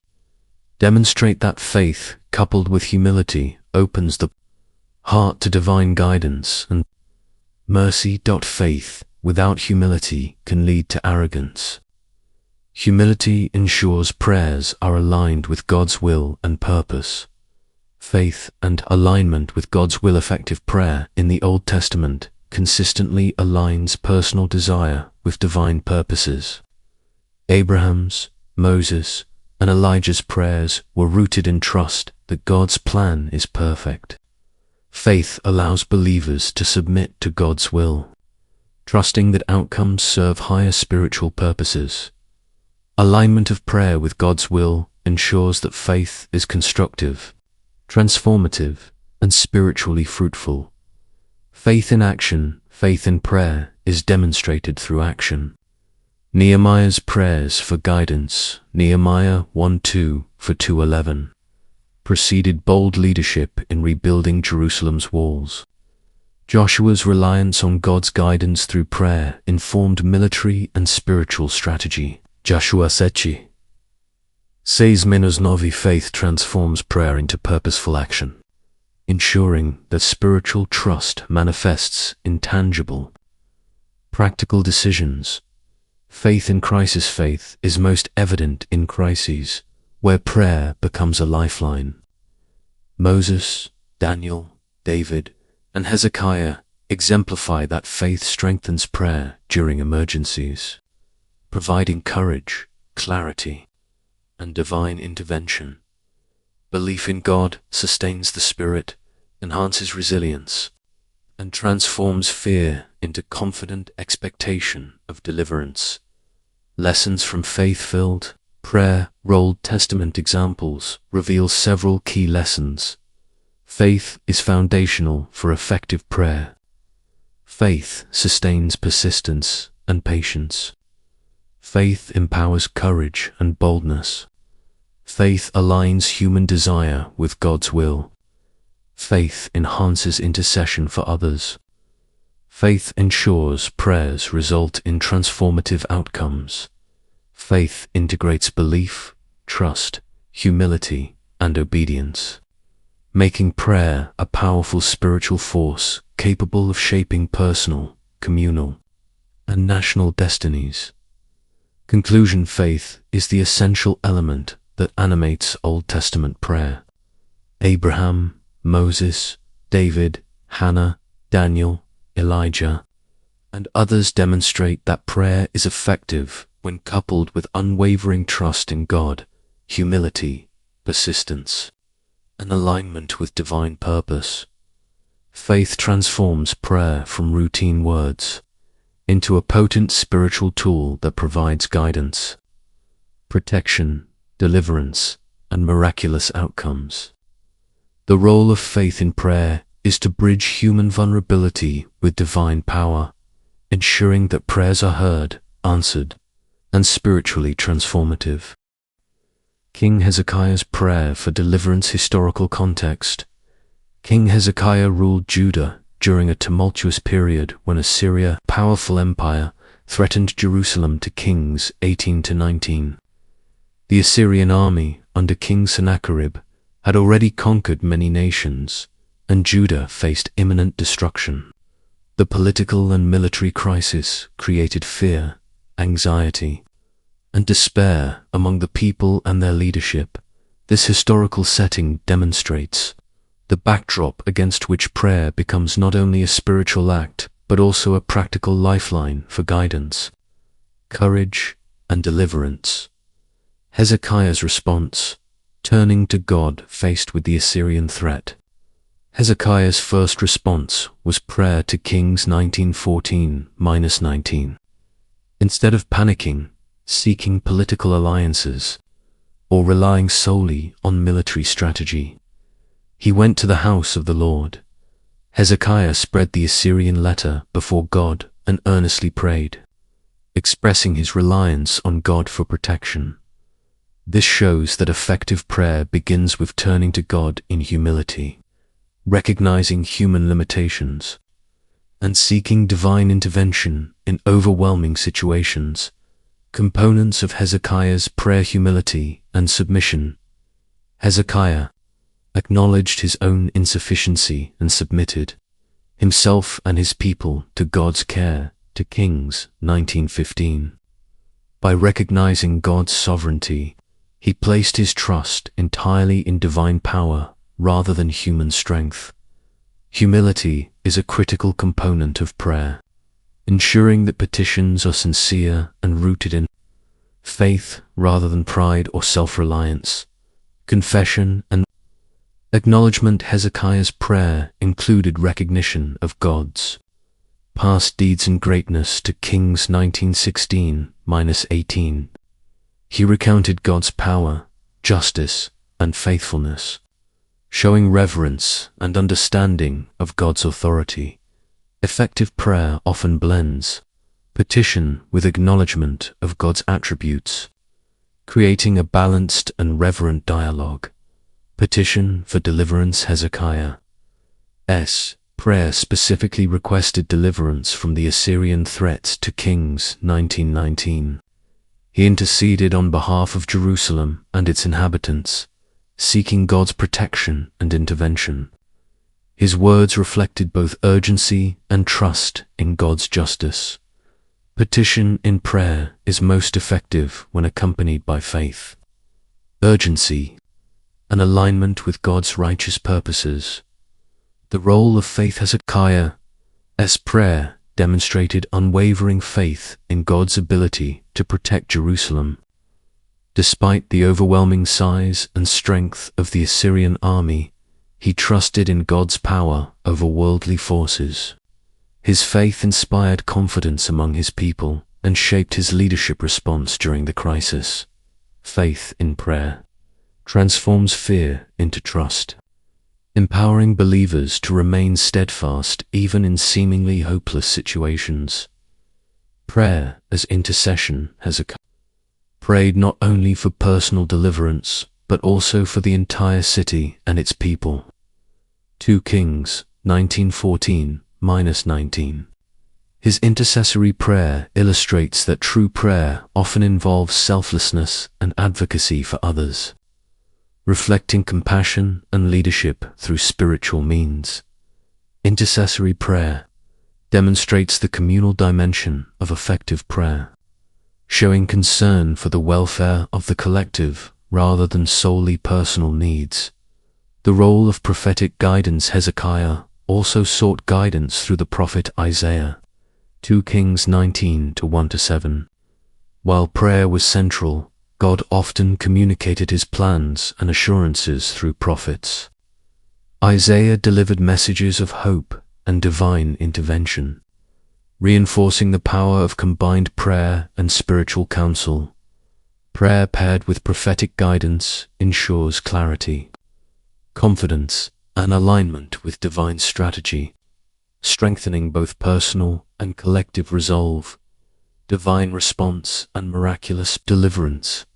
demonstrate that faith, coupled with humility, opens the heart to divine guidance and mercy. Faith without humility can lead to arrogance. Humility ensures prayers are aligned with God's will and purpose. Faith and alignment with God's will. Effective prayer in the Old Testament consistently aligns personal desire with divine purposes. Abraham's, Moses, and Elijah's prayers were rooted in trust that God's plan is perfect. Faith allows believers to submit to God's will, trusting that outcomes serve higher spiritual purposes. Alignment of prayer with God's will ensures that faith is constructive, transformative, and spiritually fruitful. Faith in action. Faith in prayer is demonstrated through action. Nehemiah's prayers for guidance, Nehemiah 1:2-2:11, preceded bold leadership in rebuilding Jerusalem's walls. Joshua's reliance on God's guidance through prayer informed military and spiritual strategy. Joshua 6:9. Faith transforms prayer into purposeful action, ensuring that spiritual trust manifests in tangible, practical decisions. Faith in crisis. Faith is most evident in crises, where prayer becomes a lifeline. Moses, Daniel, David, and Hezekiah exemplify that faith strengthens prayer during emergencies, providing courage, clarity, and divine intervention. Belief in God sustains the spirit, enhances resilience, and transforms fear into confident expectation of deliverance. Lessons from faith-filled prayer. Old Testament examples reveal several key lessons. Faith is foundational for effective prayer. Faith sustains persistence and patience. Faith empowers courage and boldness. Faith aligns human desire with God's will. Faith enhances intercession for others. Faith ensures prayers result in transformative outcomes. Faith integrates belief, trust, humility, and obedience, making prayer a powerful spiritual force capable of shaping personal, communal, and national destinies. Conclusion. Faith is the essential element that animates Old Testament prayer. Abraham, Moses, David, Hannah, Daniel, Elijah, and others demonstrate that prayer is effective when coupled with unwavering trust in God, humility, persistence, and alignment with divine purpose. Faith transforms prayer from routine words into a potent spiritual tool that provides guidance, protection, deliverance, and miraculous outcomes. The role of faith in prayer is to bridge human vulnerability with divine power, ensuring that prayers are heard, answered, and spiritually transformative. King Hezekiah's prayer for deliverance. Historical context. King Hezekiah ruled Judah during a tumultuous period when Assyria, a powerful empire, threatened Jerusalem to Kings 18-19. The Assyrian army, under King Sennacherib, had already conquered many nations, and Judah faced imminent destruction. The political and military crisis created fear, anxiety, and despair among the people and their leadership. This historical setting demonstrates the backdrop against which prayer becomes not only a spiritual act, but also a practical lifeline for guidance, courage, and deliverance. Hezekiah's response, turning to God faced with the Assyrian threat. Hezekiah's first response was prayer to Kings 19:14-19. Instead of panicking, seeking political alliances, or relying solely on military strategy, he went to the house of the Lord. Hezekiah spread the Assyrian letter before God and earnestly prayed, expressing his reliance on God for protection. This shows that effective prayer begins with turning to God in humility, recognizing human limitations, and seeking divine intervention in overwhelming situations. Components of Hezekiah's prayer: humility and submission. Hezekiah acknowledged his own insufficiency and submitted himself and his people to God's care, to Kings 19:15. By recognizing God's sovereignty, he placed his trust entirely in divine power rather than human strength. Humility is a critical component of prayer, ensuring that petitions are sincere and rooted in faith rather than pride or self-reliance. Confession and acknowledgement. Hezekiah's prayer included recognition of God's past deeds and greatness, to Kings 19:16-18. He recounted God's power, justice, and faithfulness, showing reverence and understanding of God's authority. Effective prayer often blends petition with acknowledgement of God's attributes, creating a balanced and reverent dialogue. Petition for deliverance. Hezekiah's prayer specifically requested deliverance from the Assyrian threat, to Kings 19:19. He interceded on behalf of Jerusalem and its inhabitants, seeking God's protection and intervention. His words reflected both urgency and trust in God's justice. Petition in prayer is most effective when accompanied by faith, urgency, and alignment with God's righteous purposes. The role of faith. Hezekiah's prayer demonstrated unwavering faith in God's ability to protect Jerusalem. Despite the overwhelming size and strength of the Assyrian army, he trusted in God's power over worldly forces. His faith inspired confidence among his people and shaped his leadership response during the crisis. Faith in prayer transforms fear into trust, empowering believers to remain steadfast even in seemingly hopeless situations. Prayer as intercession. Hezekiah prayed not only for personal deliverance, but also for the entire city and its people. 2 Kings 19:14-19. His intercessory prayer illustrates that true prayer often involves selflessness and advocacy for others, reflecting compassion and leadership through spiritual means. Intercessory prayer demonstrates the communal dimension of effective prayer, showing concern for the welfare of the collective rather than solely personal needs. The role of prophetic guidance. Hezekiah also sought guidance through the prophet Isaiah, 2 Kings 19:1-7. While prayer was central, God often communicated his plans and assurances through prophets. Isaiah delivered messages of hope and divine intervention, reinforcing the power of combined prayer and spiritual counsel. Prayer paired with prophetic guidance ensures clarity, confidence, and alignment with divine strategy, strengthening both personal and collective resolve, divine response and miraculous deliverance.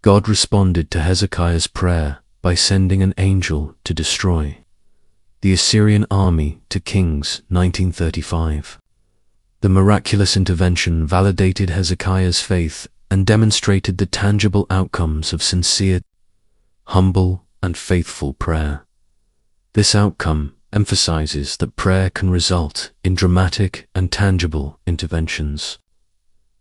God responded to Hezekiah's prayer by sending an angel to destroy the Assyrian army to Kings 1935. The miraculous intervention validated Hezekiah's faith and demonstrated the tangible outcomes of sincere, humble, and faithful prayer. This outcome emphasizes that prayer can result in dramatic and tangible interventions,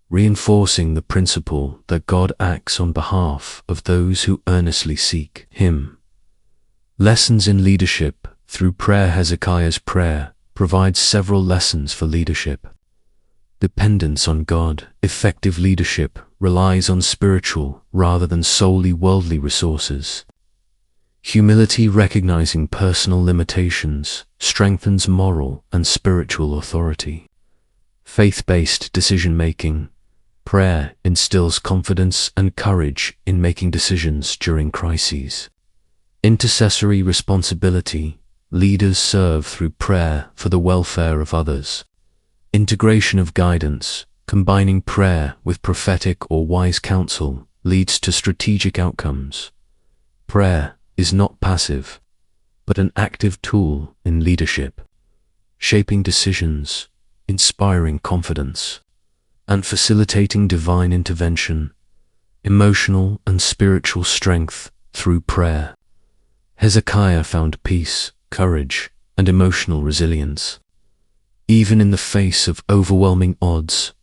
reinforcing the principle that God acts on behalf of those who earnestly seek Him. Lessons in leadership through prayer. Hezekiah's prayer provides several lessons for leadership. Dependence on God. Effective leadership relies on spiritual rather than solely worldly resources. Humility. Recognizing personal limitations strengthens moral and spiritual authority. Faith-based decision-making. Prayer instills confidence and courage in making decisions during crises. Intercessory responsibility. Leaders serve through prayer for the welfare of others. Integration of guidance. Combining prayer with prophetic or wise counsel leads to strategic outcomes. Prayer is not passive, but an active tool in leadership, shaping decisions, inspiring confidence, and facilitating divine intervention, emotional and spiritual strength through prayer. Hezekiah found peace, courage, and emotional resilience. Even in the face of overwhelming odds,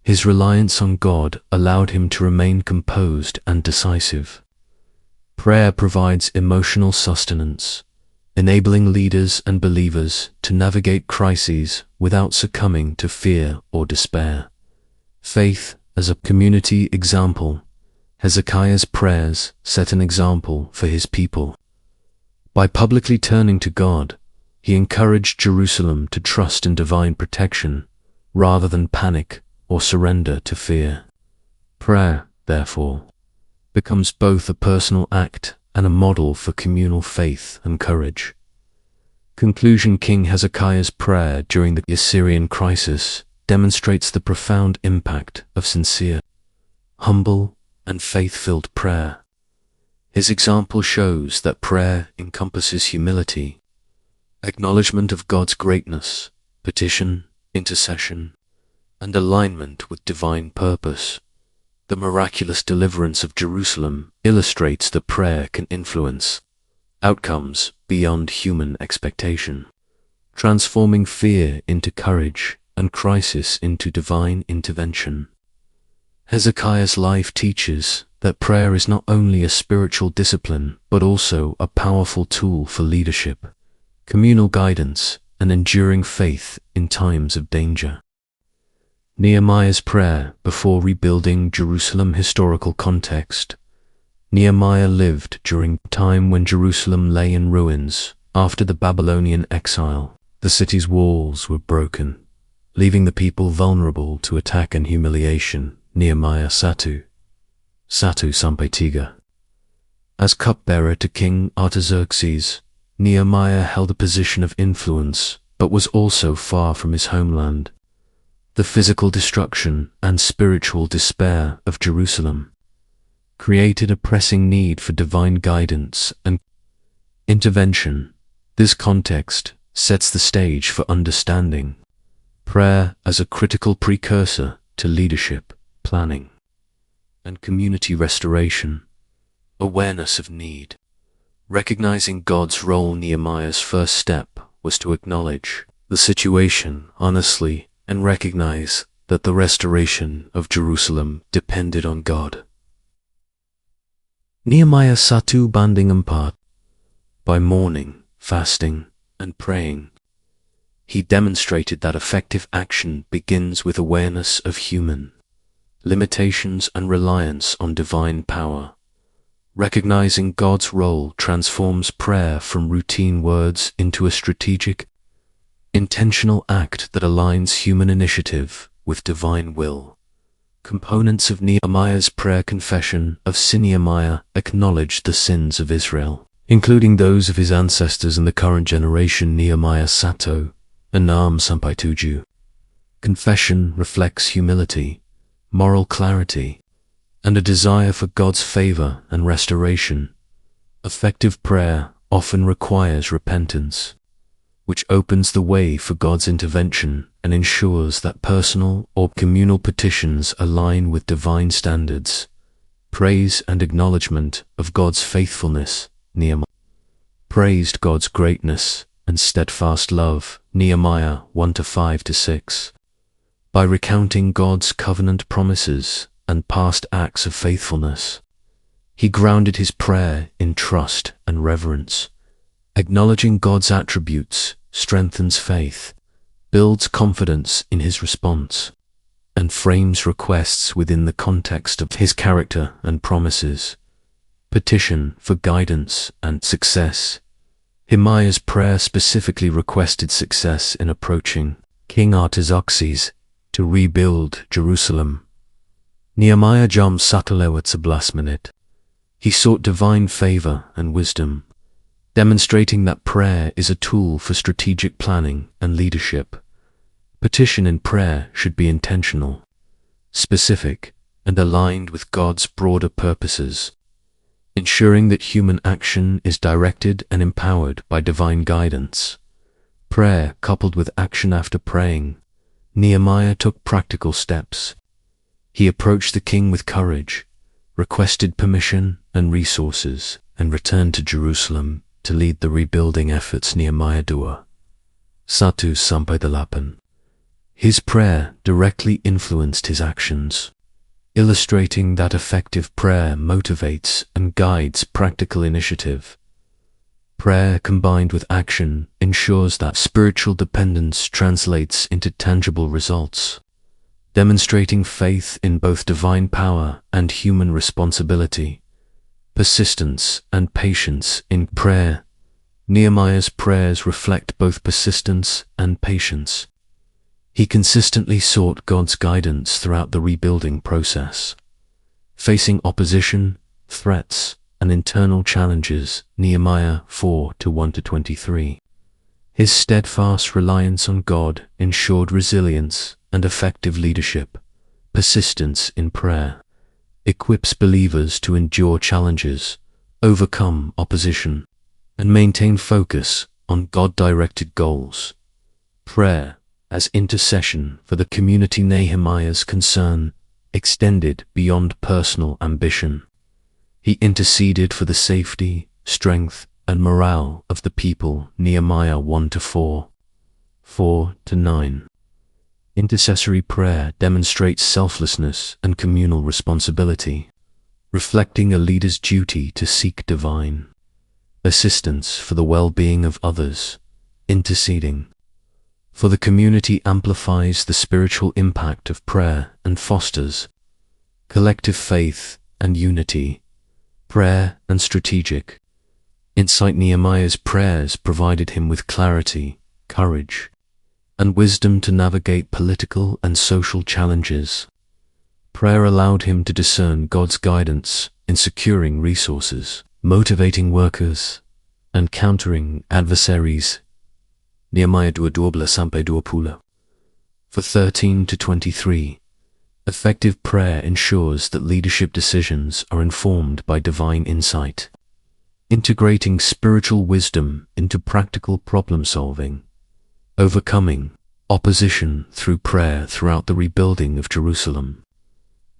his reliance on God allowed him to remain composed and decisive. Prayer provides emotional sustenance, enabling leaders and believers to navigate crises without succumbing to fear or despair. Faith as a community example. Hezekiah's prayers set an example for his people. By publicly turning to God, he encouraged Jerusalem to trust in divine protection rather than panic or surrender to fear. Prayer, therefore, becomes both a personal act and a model for communal faith and courage. Conclusion. King Hezekiah's prayer during the Assyrian crisis demonstrates the profound impact of sincere, humble, and faith-filled prayer. His example shows that prayer encompasses humility, acknowledgement of God's greatness, petition, intercession, and alignment with divine purpose. The miraculous deliverance of Jerusalem illustrates that prayer can influence outcomes beyond human expectation, transforming fear into courage and crisis into divine intervention. Hezekiah's life teaches that prayer is not only a spiritual discipline but also a powerful tool for leadership, communal guidance, and enduring faith in times of danger. Nehemiah's prayer before rebuilding Jerusalem. Historical context. Nehemiah lived during a time when Jerusalem lay in ruins after the Babylonian exile. The city's walls were broken, leaving the people vulnerable to attack and humiliation. Nehemiah Satu Sampai 3. As cupbearer to King Artaxerxes, Nehemiah held a position of influence, but was also far from his homeland. The physical destruction and spiritual despair of Jerusalem created a pressing need for divine guidance and intervention. This context sets the stage for understanding prayer as a critical precursor to leadership, planning, and community restoration. Awareness of need. Recognizing God's role. Nehemiah's first step was to acknowledge the situation honestly and recognize that the restoration of Jerusalem depended on God. Nehemiah 1:4. By mourning, fasting, and praying, he demonstrated that effective action begins with awareness of human limitations and reliance on divine power. Recognizing God's role transforms prayer from routine words into a strategic, intentional act that aligns human initiative with divine will. Components of Nehemiah's prayer. Confession of sin. Nehemiah acknowledged the sins of Israel, including those of his ancestors and the current generation. Nehemiah 1:6 Sampai 7. Confession reflects humility, moral clarity, and a desire for God's favor and restoration. Effective prayer often requires repentance, which opens the way for God's intervention and ensures that personal or communal petitions align with divine standards. Praise and acknowledgement of God's faithfulness. Nehemiah praised God's greatness and steadfast love. Nehemiah 1-5-6. By recounting God's covenant promises and past acts of faithfulness, he grounded his prayer in trust and reverence. Acknowledging God's attributes strengthens faith, builds confidence in his response, and frames requests within the context of his character and promises. Petition for guidance and success. Nehemiah's prayer specifically requested success in approaching King Artaxerxes to rebuild Jerusalem. Nehemiah jam 1:11. He sought divine favor and wisdom, demonstrating that prayer is a tool for strategic planning and leadership. Petition in prayer should be intentional, specific, and aligned with God's broader purposes, ensuring that human action is directed and empowered by divine guidance. Prayer coupled with action. After praying, Nehemiah took practical steps. He approached the king with courage, requested permission and resources, and returned to Jerusalem to lead the rebuilding efforts. Nehemiah 2:1-8. His prayer directly influenced his actions, illustrating that effective prayer motivates and guides practical initiative. Prayer combined with action ensures that spiritual dependence translates into tangible results, demonstrating faith in both divine power and human responsibility. Persistence and patience in prayer. Nehemiah's prayers reflect both persistence and patience. He consistently sought God's guidance throughout the rebuilding process, facing opposition, threats, and internal challenges. Nehemiah 4:1-23. His steadfast reliance on God ensured resilience and effective leadership. Persistence in prayer equips believers to endure challenges, overcome opposition, and maintain focus on God-directed goals. Prayer as intercession for the community. Nehemiah's concern extended beyond personal ambition. He interceded for the safety, strength, and morale of the people. Nehemiah 1-4, 4-9. Intercessory prayer demonstrates selflessness and communal responsibility, reflecting a leader's duty to seek divine assistance for the well-being of others. Interceding for the community amplifies the spiritual impact of prayer and fosters collective faith and unity. Prayer and strategic insight. Nehemiah's prayers provided him with clarity, courage, and wisdom to navigate political and social challenges. Prayer allowed him to discern God's guidance in securing resources, motivating workers, and countering adversaries. Nehemiah 2:12-20. For 13-23, effective prayer ensures that leadership decisions are informed by divine insight, integrating spiritual wisdom into practical problem-solving. Overcoming opposition through prayer. Throughout the rebuilding of Jerusalem,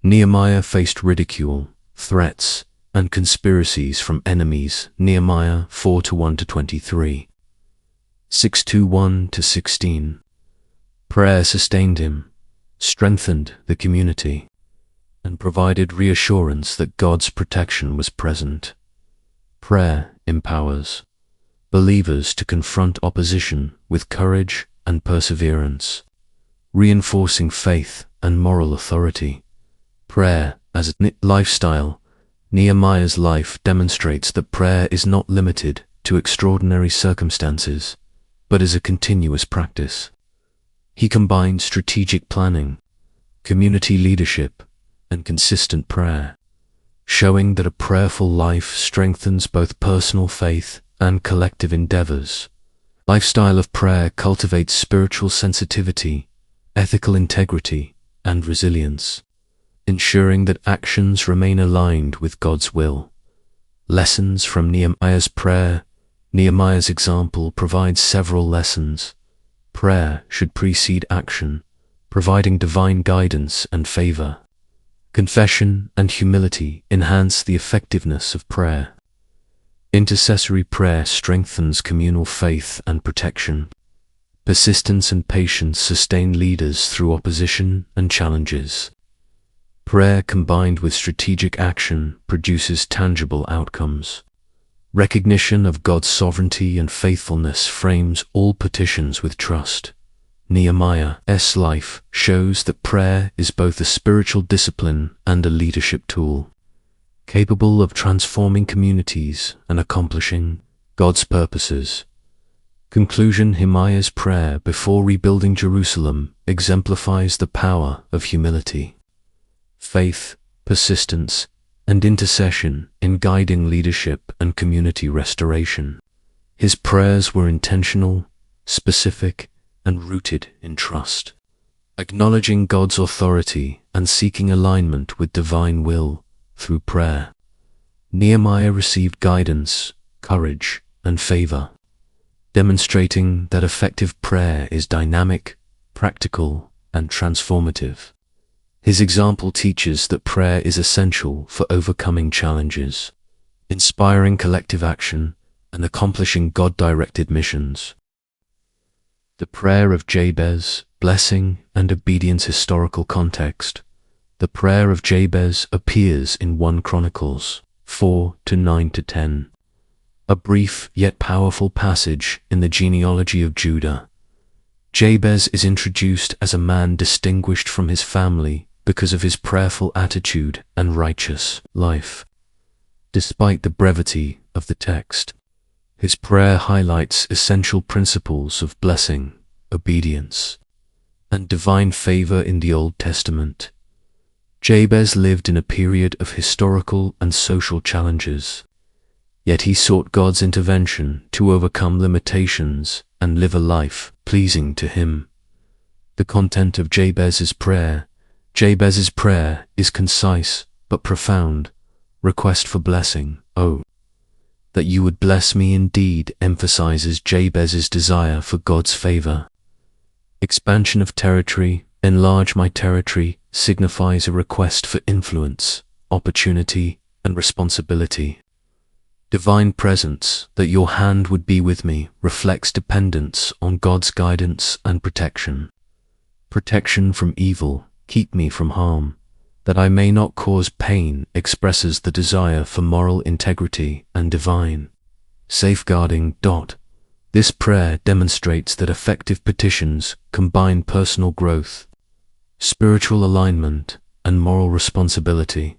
Nehemiah faced ridicule, threats, and conspiracies from enemies. Nehemiah 4:1-23. 6:1-16. Prayer sustained him, strengthened the community, and provided reassurance that God's protection was present. Prayer empowers believers to confront opposition with courage and perseverance, reinforcing faith and moral authority. Prayer as a lifestyle. Nehemiah's life demonstrates that prayer is not limited to extraordinary circumstances, but is a continuous practice. He combined strategic planning, community leadership, and consistent prayer, showing that a prayerful life strengthens both personal faith and collective endeavors. Lifestyle of prayer cultivates spiritual sensitivity ethical integrity, and resilience, ensuring that actions remain aligned with God's will. Lessons from Nehemiah's prayer. Nehemiah's example provides several lessons. Prayer should precede action, providing divine guidance and favor. Confession and humility enhance the effectiveness of prayer. Intercessory prayer strengthens communal faith and protection. Persistence and patience sustain leaders through opposition and challenges. Prayer combined with strategic action produces tangible outcomes. Recognition of God's sovereignty and faithfulness frames all petitions with trust. Nehemiah's life shows that prayer is both a spiritual discipline and a leadership tool, capable of transforming communities and accomplishing God's purposes. Conclusion. Nehemiah's prayer before rebuilding Jerusalem exemplifies the power of humility, faith, persistence, and intercession in guiding leadership and community restoration. His prayers were intentional, specific, and rooted in trust, acknowledging God's authority and seeking alignment with divine will through prayer. Nehemiah received guidance, courage, and favor, demonstrating that effective prayer is dynamic, practical, and transformative. His example teaches that prayer is essential for overcoming challenges, inspiring collective action, and accomplishing God-directed missions. The prayer of Jabez, blessing and obedience. Historical context. The prayer of Jabez appears in 1 Chronicles 4-9-10, a brief yet powerful passage in the genealogy of Judah. Jabez is introduced as a man distinguished from his family because of his prayerful attitude and righteous life. Despite the brevity of the text, his prayer highlights essential principles of blessing, obedience, and divine favor in the Old Testament. Jabez lived in a period of historical and social challenges, yet he sought God's intervention to overcome limitations and live a life pleasing to Him. The content of Jabez's prayer. Jabez's prayer is concise but profound. Request for blessing. Oh, that you would bless me indeed, emphasizes Jabez's desire for God's favor. Expansion of territory. Enlarge my territory signifies a request for influence, opportunity, and responsibility. Divine presence, that your hand would be with me, reflects dependence on God's guidance and protection. Protection from evil. Keep me from harm, that I may not cause pain, expresses the desire for moral integrity and divine safeguarding. This prayer demonstrates that effective petitions combine personal growth, spiritual alignment, and moral responsibility.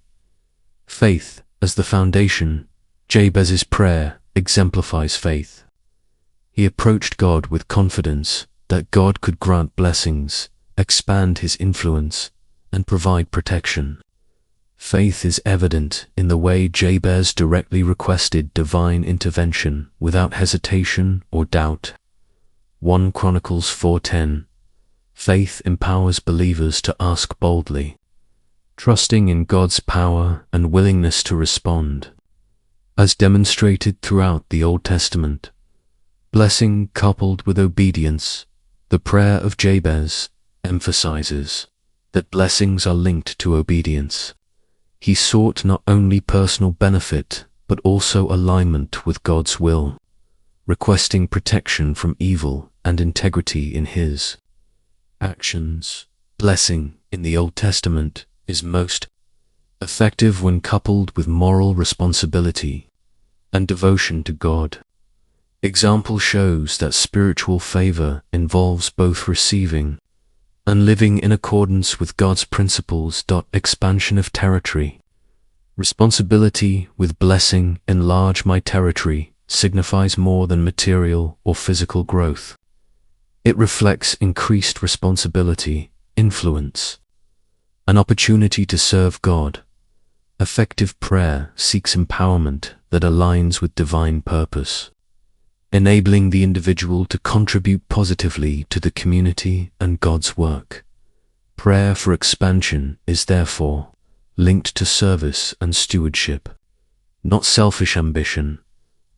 Faith as the foundation. Jabez's prayer exemplifies faith. He approached God with confidence that God could grant blessings, expand his influence, and provide protection. Faith is evident in the way Jabez directly requested divine intervention without hesitation or doubt. 1 Chronicles 4:10. Faith empowers believers to ask boldly, trusting in God's power and willingness to respond. As demonstrated throughout the Old Testament, blessing coupled with obedience. The prayer of Jabez emphasizes that blessings are linked to obedience. He sought not only personal benefit, but also alignment with God's will, requesting protection from evil and integrity in his actions. Blessing in the Old Testament is most effective when coupled with moral responsibility and devotion to God. Example shows that spiritual favor involves both receiving and living in accordance with God's principles. Expansion of territory. Responsibility with blessing. Enlarge my territory signifies more than material or physical growth. It reflects increased responsibility, influence, an opportunity to serve God. Effective prayer seeks empowerment that aligns with divine purpose, enabling the individual to contribute positively to the community and God's work. Prayer for expansion is therefore linked to service and stewardship, not selfish ambition.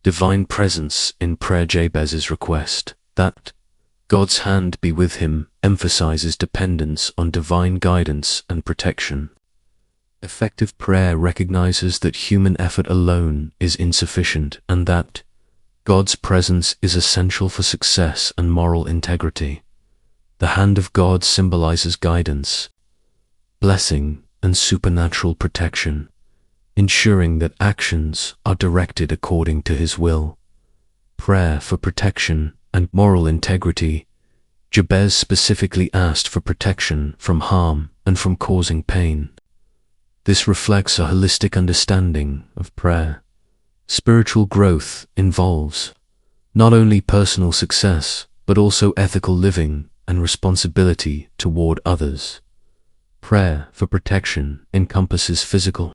Divine presence in prayer. Jabez's request that God's hand be with him emphasizes dependence on divine guidance and protection. Effective prayer recognizes that human effort alone is insufficient and that God's presence is essential for success and moral integrity. The hand of God symbolizes guidance, blessing, and supernatural protection, ensuring that actions are directed according to His will. Prayer for protection and moral integrity. Jabez specifically asked for protection from harm and from causing pain. This reflects a holistic understanding of prayer. Spiritual growth involves not only personal success, but also ethical living and responsibility toward others. Prayer for protection encompasses physical,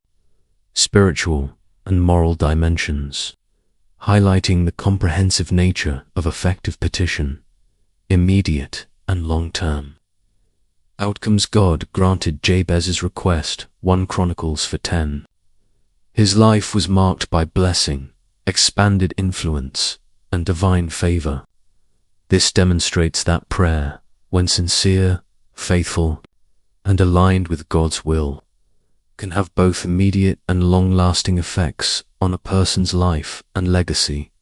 spiritual, and moral dimensions, highlighting the comprehensive nature of effective petition, immediate and long-term. Outcomes. God granted Jabez's request. 1 Chronicles 4:10. His life was marked by blessing, expanded influence, and divine favor. This demonstrates that prayer, when sincere, faithful, and aligned with God's will, can have both immediate and long-lasting effects on a person's life and legacy.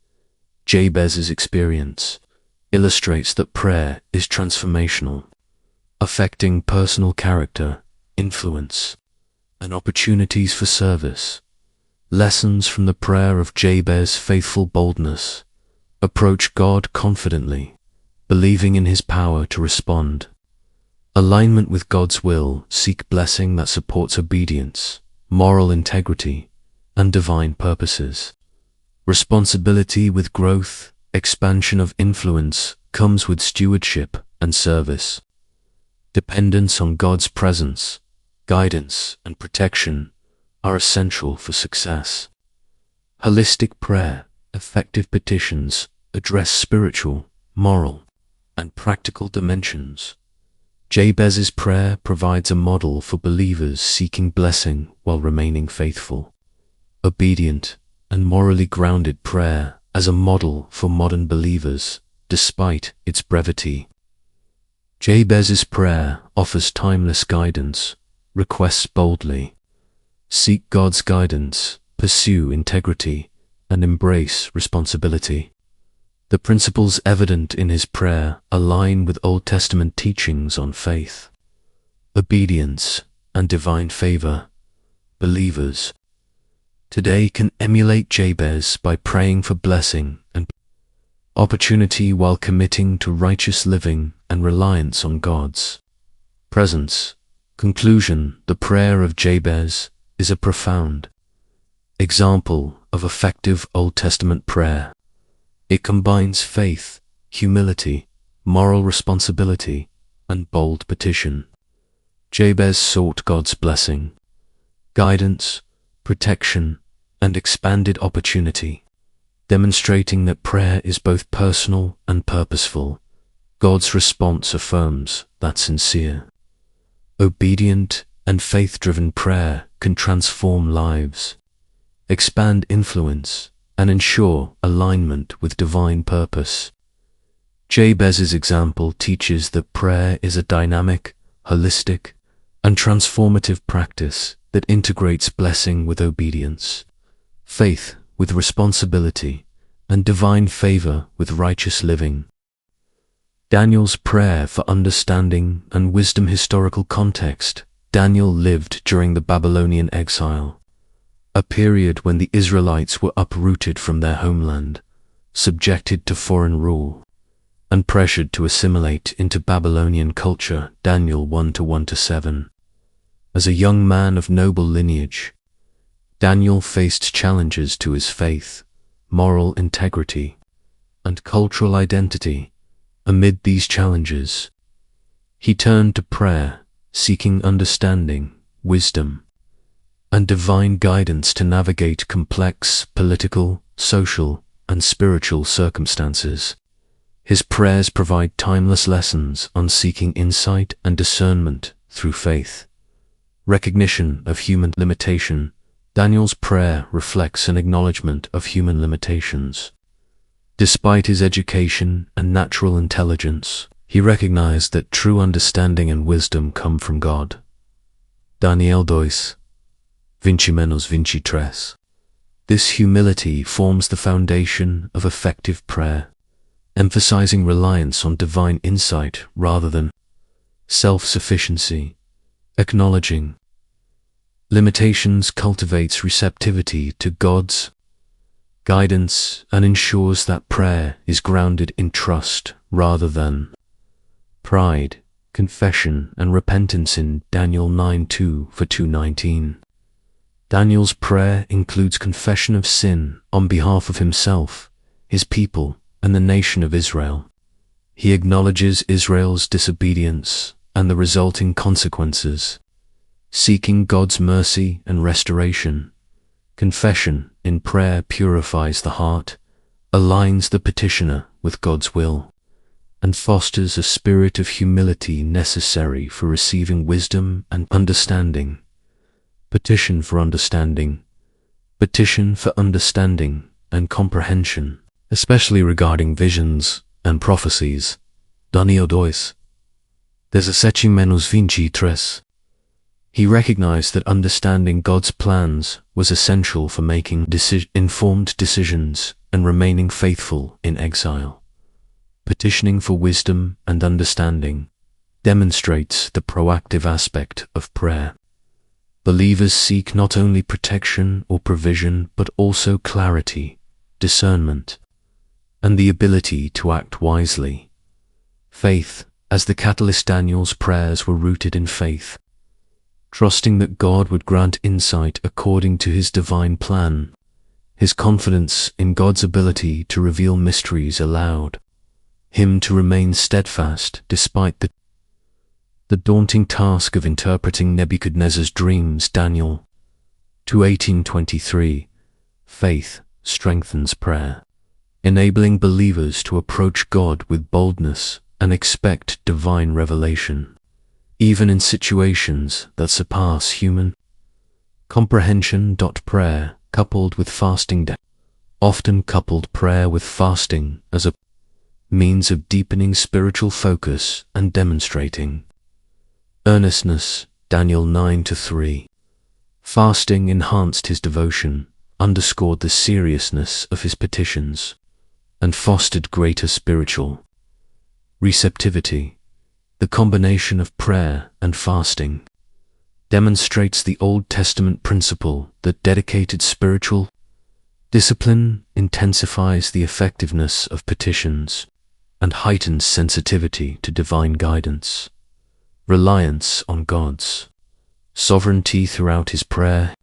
Jabez's experience illustrates that prayer is transformational, affecting personal character, influence, and opportunities for service. Lessons from the prayer of Jabez. Faithful boldness. Approach God confidently, believing in His power to respond. Alignment with God's will. Seek blessing that supports obedience, moral integrity, and divine purposes. Responsibility with growth. Expansion of influence comes with stewardship and service. Dependence on God's presence, guidance, and protection are essential for success. Holistic prayer. Effective petitions address spiritual, moral, and practical dimensions. Jabez's prayer provides a model for believers seeking blessing while remaining faithful, obedient, and morally grounded. Prayer as a model for modern believers, despite its brevity. Jabez's prayer offers timeless guidance. Requests boldly. Seek God's guidance, pursue integrity, and embrace responsibility. The principles evident in his prayer align with Old Testament teachings on faith, obedience, and divine favor. Believers today can emulate Jabez by praying for blessing and opportunity while committing to righteous living and reliance on God's presence. Conclusion. The prayer of Jabez is a profound example of effective Old Testament prayer. It combines faith, humility, moral responsibility, and bold petition. Jabez sought God's blessing, guidance, protection, and expanded opportunity, demonstrating that prayer is both personal and purposeful. God's response affirms that sincere, obedient, and faith-driven prayer can transform lives, expand influence, and ensure alignment with divine purpose. Jabez's example teaches that prayer is a dynamic, holistic, and transformative practice that integrates blessing with obedience, faith with responsibility, and divine favor with righteous living. Daniel's prayer for understanding and wisdom. Historical context. Daniel lived during the Babylonian exile, a period when the Israelites were uprooted from their homeland, subjected to foreign rule, and pressured to assimilate into Babylonian culture. Daniel 1:1-7. As a young man of noble lineage, Daniel faced challenges to his faith, moral integrity, and cultural identity. Amid these challenges, he turned to prayer, seeking understanding, wisdom, and divine guidance to navigate complex political, social, and spiritual circumstances. His prayers provide timeless lessons on seeking insight and discernment through faith. Recognition of human limitation. Daniel's prayer reflects an acknowledgement of human limitations. Despite his education and natural intelligence, he recognized that true understanding and wisdom come from God. Daniel 2, 20-23. This humility forms the foundation of effective prayer, emphasizing reliance on divine insight rather than self-sufficiency. Acknowledging limitations cultivates receptivity to God's guidance and ensures that prayer is grounded in trust rather than pride. Confession and repentance in Daniel 9:2-2:19. Daniel's prayer includes confession of sin on behalf of himself, his people, and the nation of Israel. He acknowledges Israel's disobedience and the resulting consequences, seeking God's mercy and restoration. Confession in prayer purifies the heart, aligns the petitioner with God's will, and fosters a spirit of humility necessary for receiving wisdom and understanding. Petition for understanding. Petition for understanding and comprehension, especially regarding visions and prophecies. Daniel 2, 17-23. He recognized that understanding God's plans was essential for making informed decisions and remaining faithful in exile. Petitioning for wisdom and understanding demonstrates the proactive aspect of prayer. Believers seek not only protection or provision, but also clarity, discernment, and the ability to act wisely. Faith, as the catalyst. Daniel's prayers were rooted in faith, trusting that God would grant insight according to his divine plan. His confidence in God's ability to reveal mysteries allowed him to remain steadfast despite the daunting task of interpreting Nebuchadnezzar's dreams. Daniel 2:18-23. Faith strengthens prayer, enabling believers to approach God with boldness and expect divine revelation, even in situations that surpass human comprehension. Prayer coupled with fasting. Often coupled prayer with fasting as a means of deepening spiritual focus and demonstrating earnestness. Daniel 9:3. Fasting enhanced his devotion, underscored the seriousness of his petitions, and fostered greater spiritual receptivity. The combination of prayer and fasting demonstrates the Old Testament principle that dedicated spiritual discipline intensifies the effectiveness of petitions and heightens sensitivity to divine guidance. Reliance on God's sovereignty throughout his prayer.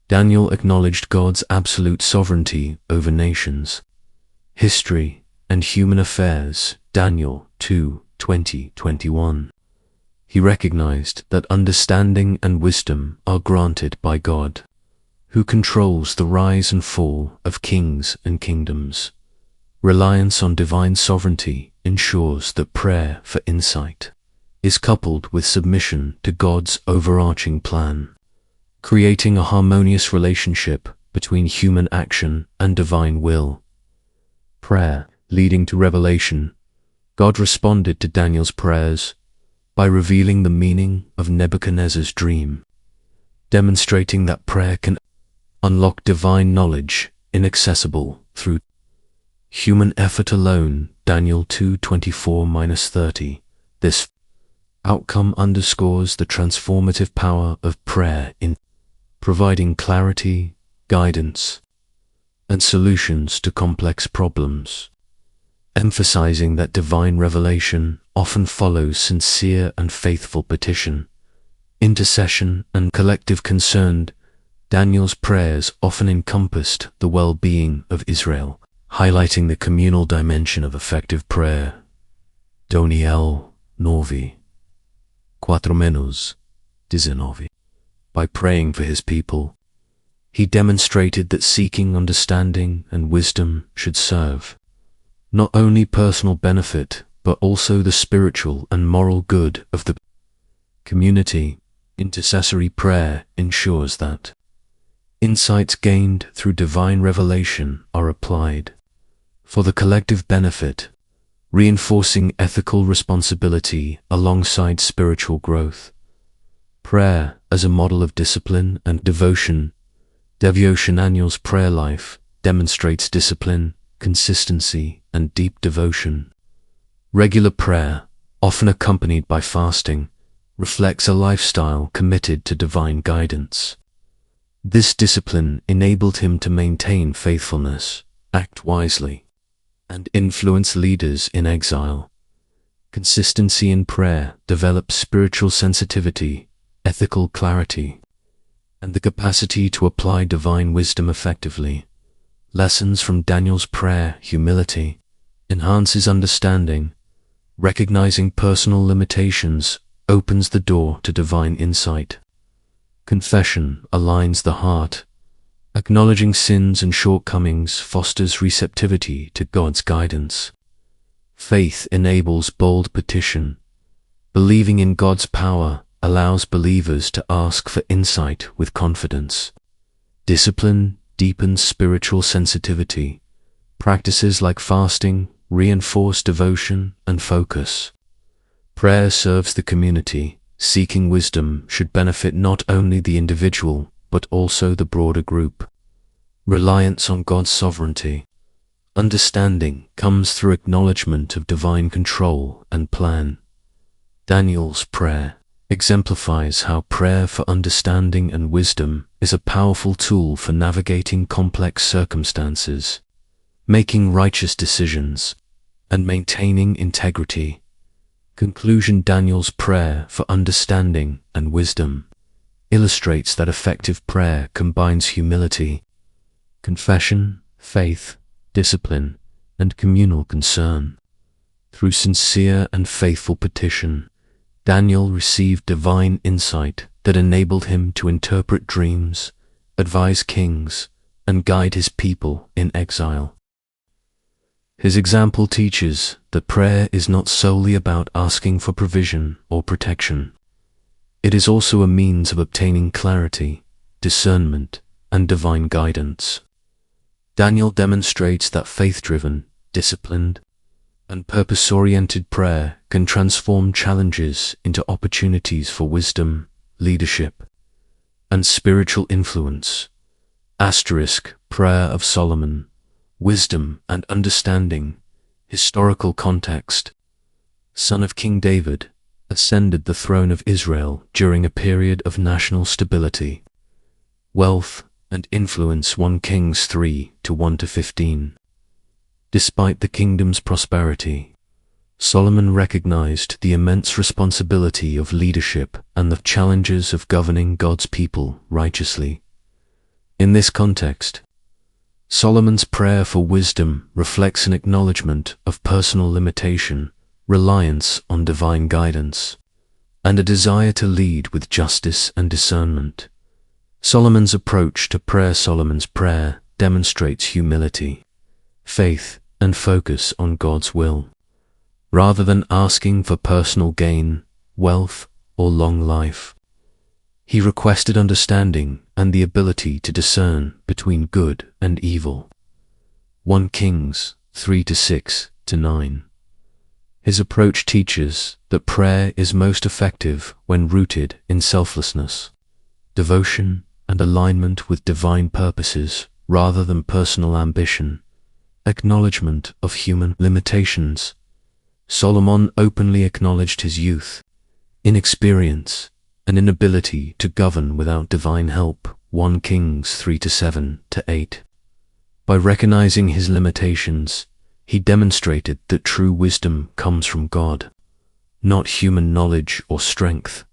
Daniel acknowledged God's absolute sovereignty over nations, history, and human affairs. Daniel 2:20-21. He recognized that understanding and wisdom are granted by God, who controls the rise and fall of kings and kingdoms. Reliance on divine sovereignty ensures that prayer for insight is coupled with submission to God's overarching plan, creating a harmonious relationship between human action and divine will. Prayer leading to revelation. God responded to Daniel's prayers by revealing the meaning of Nebuchadnezzar's dream, demonstrating that prayer can unlock divine knowledge inaccessible through human effort alone. Daniel 2:24-30. This outcome underscores the transformative power of prayer in providing clarity, guidance, and solutions to complex problems, emphasizing that divine revelation often follows sincere and faithful petition, intercession, and collective concern. Daniel's prayers often encompassed the well-being of Israel, highlighting the communal dimension of effective prayer. Daniel 9:4-19. By praying for his people, he demonstrated that seeking understanding and wisdom should serve not only personal benefit, but also the spiritual and moral good of the Community, intercessory prayer ensures that insights gained through divine revelation are applied for the collective benefit, reinforcing ethical responsibility alongside spiritual growth. Prayer as a model of discipline and devotion. Devotional's prayer life demonstrates discipline, consistency, and deep devotion. Regular prayer, often accompanied by fasting, reflects a lifestyle committed to divine guidance. This discipline enabled him to maintain faithfulness, act wisely, and influence leaders in exile. Consistency in prayer develops spiritual sensitivity, ethical clarity, and the capacity to apply divine wisdom effectively. Lessons from Daniel's prayer. Humility enhances understanding. Recognizing personal limitations opens the door to divine insight. Confession aligns the heart. Acknowledging sins and shortcomings fosters receptivity to God's guidance. Faith enables bold petition. Believing in God's power allows believers to ask for insight with confidence. Discipline deepens spiritual sensitivity. Practices like fasting reinforce devotion and focus. Prayer serves the community. Seeking wisdom should benefit not only the individual, but also the broader group. Reliance on God's sovereignty. Understanding comes through acknowledgement of divine control and plan. Daniel's prayer exemplifies how prayer for understanding and wisdom is a powerful tool for navigating complex circumstances, making righteous decisions, and maintaining integrity. Conclusion. Daniel's prayer for understanding and wisdom illustrates that effective prayer combines humility, confession, faith, discipline, and communal concern. Through sincere and faithful petition, Daniel received divine insight that enabled him to interpret dreams, advise kings, and guide his people in exile. His example teaches that prayer is not solely about asking for provision or protection. It is also a means of obtaining clarity, discernment, and divine guidance. Daniel demonstrates that faith-driven, disciplined, and purpose-oriented prayer can transform challenges into opportunities for wisdom, leadership, and spiritual influence. Prayer of Solomon. Wisdom and understanding. Historical context. Son of King David, ascended the throne of Israel during a period of national stability. Wealth and influence. 1 Kings 3:1-15. Despite the kingdom's prosperity, Solomon recognized the immense responsibility of leadership and the challenges of governing God's people righteously. In this context, Solomon's prayer for wisdom reflects an acknowledgement of personal limitation, reliance on divine guidance, and a desire to lead with justice and discernment. Solomon's approach to prayer. Solomon's prayer demonstrates humility, faith, and focus on God's will. Rather than asking for personal gain, wealth, or long life, he requested understanding and the ability to discern between good and evil. 1 Kings 3:6-9. His approach teaches that prayer is most effective when rooted in selflessness, devotion, and alignment with divine purposes rather than personal ambition. Acknowledgement of human limitations. Solomon openly acknowledged his youth, inexperience, and inability to govern without divine help. 1 Kings 3:7-8. By recognizing his limitations, he demonstrated that true wisdom comes from God, not human knowledge or strength.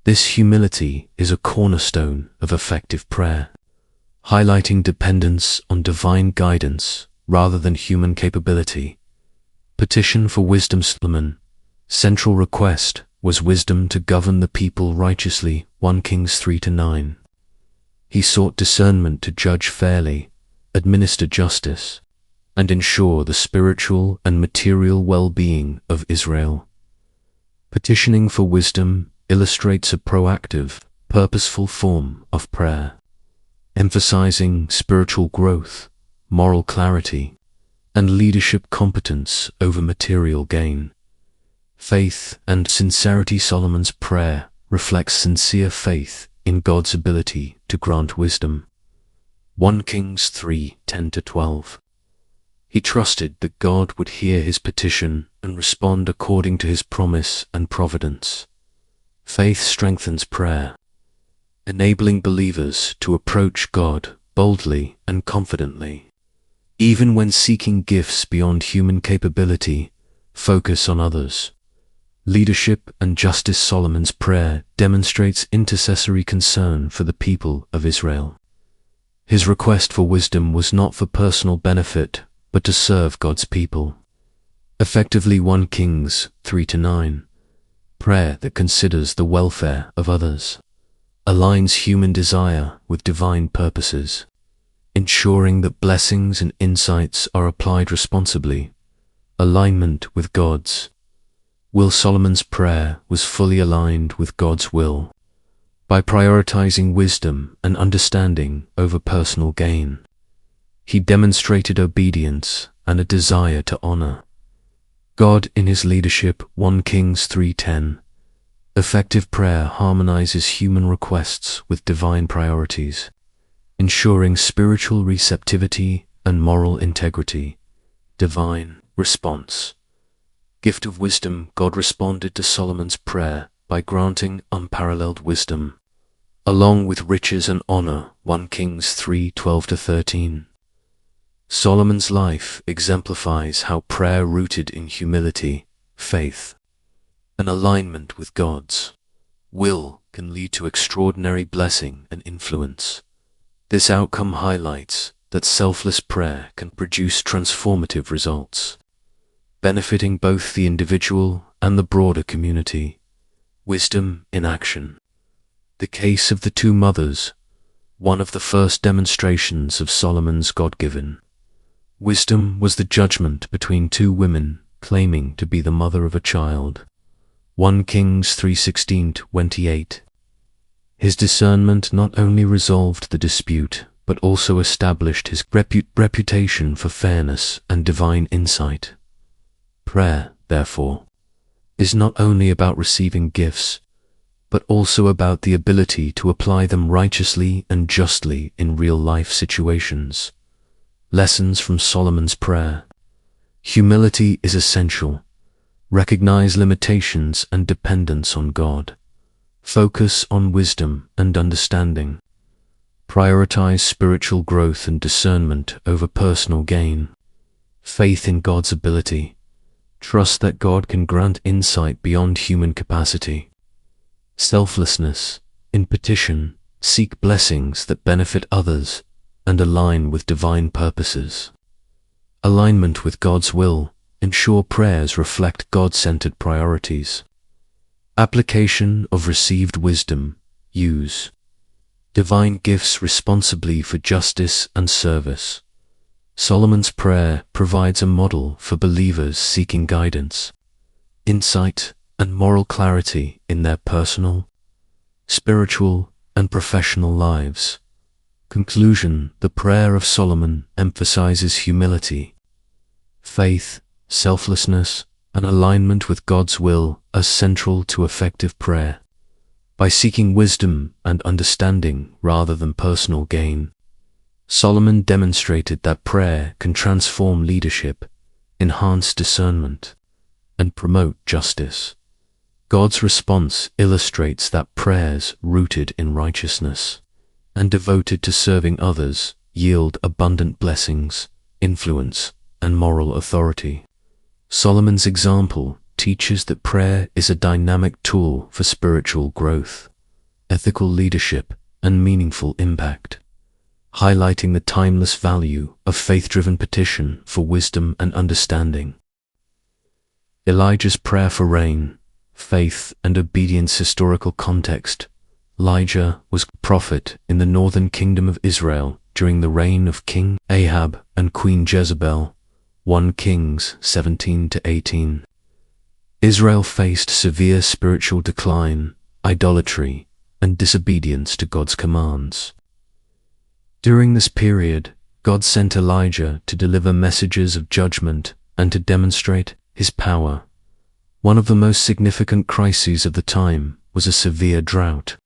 This humility is a cornerstone of effective prayer, highlighting dependence on divine guidance rather than human capability. Petition for wisdom. Solomon's central request was wisdom to govern the people righteously. 1 Kings 3-9. He sought discernment to judge fairly, administer justice, and ensure the spiritual and material well-being of Israel. Petitioning for wisdom illustrates a proactive, purposeful form of prayer, emphasizing spiritual growth, moral clarity, and leadership competence over material gain. Faith and sincerity. Solomon's prayer reflects sincere faith in God's ability to grant wisdom. 1 Kings 3:10-12. He trusted that God would hear his petition and respond according to his promise and providence. Faith strengthens prayer, enabling believers to approach God boldly and confidently. Even when seeking gifts beyond human capability, focus on others. Leadership and justice. Solomon's prayer demonstrates intercessory concern for the people of Israel. His request for wisdom was not for personal benefit, but to serve God's people. Effectively 1 Kings 3-9. Prayer that considers the welfare of others aligns human desire with divine purposes, ensuring that blessings and insights are applied responsibly. Alignment with God's will. Solomon's prayer was fully aligned with God's will by prioritizing wisdom and understanding over personal gain. He demonstrated obedience and a desire to honor God in his leadership. 1 Kings 3:10. Effective prayer harmonizes human requests with divine priorities, ensuring spiritual receptivity and moral integrity. Divine response. Gift of wisdom. God responded to Solomon's prayer by granting unparalleled wisdom, along with riches and honor. 1 Kings 3:12-13. Solomon's life exemplifies how prayer rooted in humility, faith, and alignment with God's will can lead to extraordinary blessing and influence. This outcome highlights that selfless prayer can produce transformative results, benefiting both the individual and the broader community. Wisdom in action. The case of the two mothers, one of the first demonstrations of Solomon's God-given wisdom, was the judgment between two women claiming to be the mother of a child. 1 Kings 3:16-28. His discernment not only resolved the dispute, but also established his reputation for fairness and divine insight. Prayer, therefore, is not only about receiving gifts, but also about the ability to apply them righteously and justly in real-life situations. Lessons from Solomon's prayer. Humility is essential. Recognize limitations and dependence on God. Focus on wisdom and understanding. Prioritize spiritual growth and discernment over personal gain. Faith in God's ability. Trust that God can grant insight beyond human capacity. Selflessness. In petition, seek blessings that benefit others and align with divine purposes. Alignment with God's will. Ensure prayers reflect God-centered priorities. Application of received wisdom. Use divine gifts responsibly for justice and service. Solomon's prayer provides a model for believers seeking guidance, insight, and moral clarity in their personal, spiritual, and professional lives. Conclusion. The prayer of Solomon emphasizes humility, faith, selflessness, and alignment with God's will as central to effective prayer. By seeking wisdom and understanding rather than personal gain, Solomon demonstrated that prayer can transform leadership, enhance discernment, and promote justice. God's response illustrates that prayers rooted in righteousness and devoted to serving others yield abundant blessings, influence, and moral authority. Solomon's example teaches that prayer is a dynamic tool for spiritual growth, ethical leadership, and meaningful impact, highlighting the timeless value of faith-driven petition for wisdom and understanding. Elijah's prayer for rain, faith, and obedience. Historical context. Elijah was a prophet in the northern kingdom of Israel during the reign of King Ahab and Queen Jezebel. 1 Kings 17-18. Israel faced severe spiritual decline idolatry, and disobedience to God's commands. During this period, God sent Elijah to deliver messages of judgment and to demonstrate his power. One of the most significant crises of the time was a severe drought,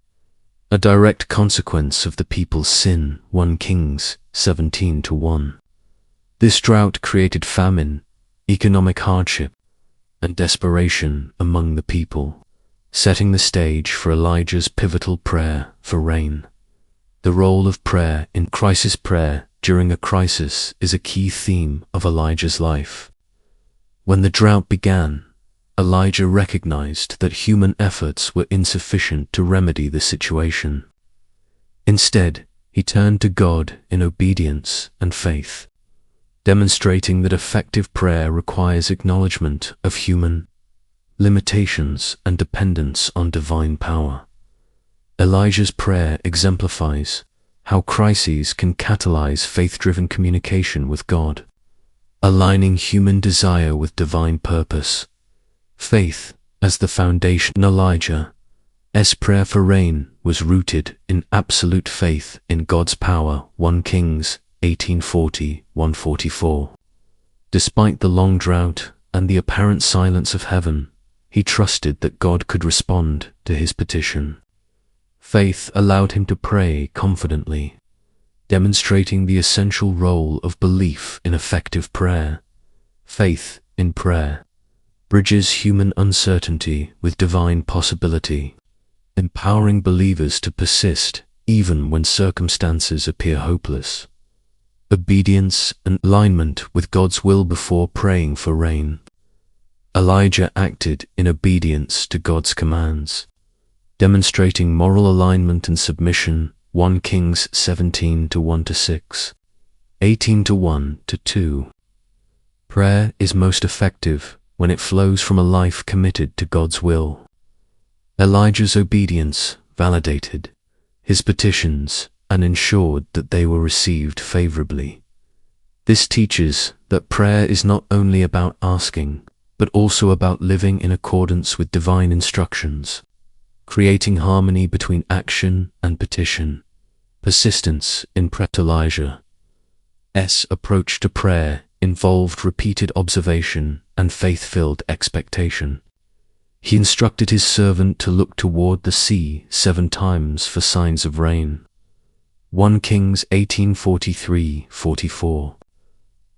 a direct consequence of the people's sin, 1 Kings 17:1. This drought created famine, economic hardship, and desperation among the people, setting the stage for Elijah's pivotal prayer for rain. The role of prayer in crisis prayer during a crisis is a key theme of Elijah's life. When the drought began, Elijah recognized that human efforts were insufficient to remedy the situation. Instead, he turned to God in obedience and faith, demonstrating that effective prayer requires acknowledgement of human limitations and dependence on divine power. Elijah's prayer exemplifies how crises can catalyze faith-driven communication with God, aligning human desire with divine purpose. Faith as the foundation. Elijah's prayer for rain was rooted in absolute faith in God's power, 1 Kings 18:40-144. Despite the long drought and the apparent silence of heaven, he trusted that God could respond to his petition. Faith allowed him to pray confidently, demonstrating the essential role of belief in effective prayer. Faith in prayer bridges human uncertainty with divine possibility, empowering believers to persist even when circumstances appear hopeless. Obedience and alignment with God's will before praying for rain. Elijah acted in obedience to God's commands, demonstrating moral alignment and submission, 1 Kings 17:1-6, 18:1-2. Prayer is most effective when it flows from a life committed to God's will. Elijah's obedience validated his petitions and ensured that they were received favorably. This teaches that prayer is not only about asking, but also about living in accordance with divine instructions, creating harmony between action and petition. Persistence in prayer. Elijah's approach to prayer involved repeated observation and faith-filled expectation. He instructed his servant to look toward the sea 7 times for signs of rain. 1 Kings 18:43-44.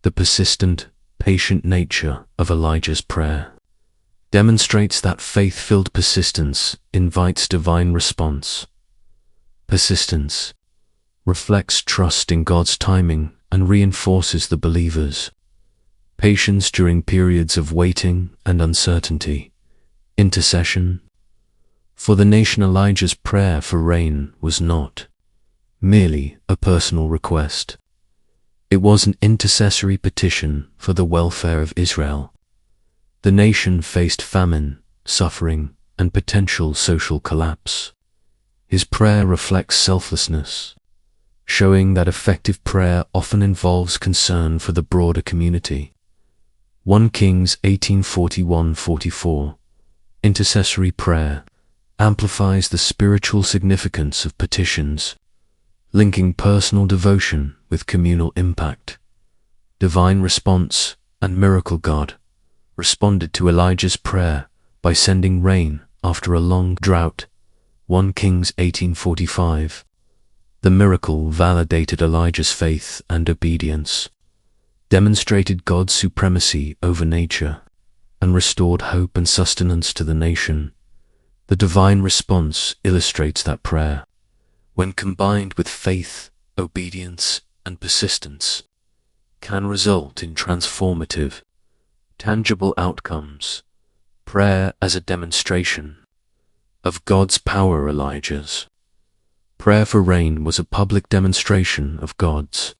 The persistent, patient nature of Elijah's prayer demonstrates that faith-filled persistence invites divine response. Persistence reflects trust in God's timing and reinforces the believer's patience during periods of waiting and uncertainty. Intercession. For the nation, Elijah's prayer for rain was not merely a personal request. It was an intercessory petition for the welfare of Israel. The nation faced famine, suffering, and potential social collapse. His prayer reflects selflessness, showing that effective prayer often involves concern for the broader community. 1 Kings 18:41-44. Intercessory prayer amplifies the spiritual significance of petitions, linking personal devotion with communal impact. Divine response and miracle. God responded to Elijah's prayer by sending rain after a long drought. 1 Kings 18:45. The miracle validated Elijah's faith and obedience, demonstrated God's supremacy over nature, and restored hope and sustenance to the nation. The divine response illustrates that prayer, when combined with faith, obedience, and persistence, can result in transformative, tangible outcomes. Prayer as a demonstration of God's power. Elijah's prayer for rain was a public demonstration of God's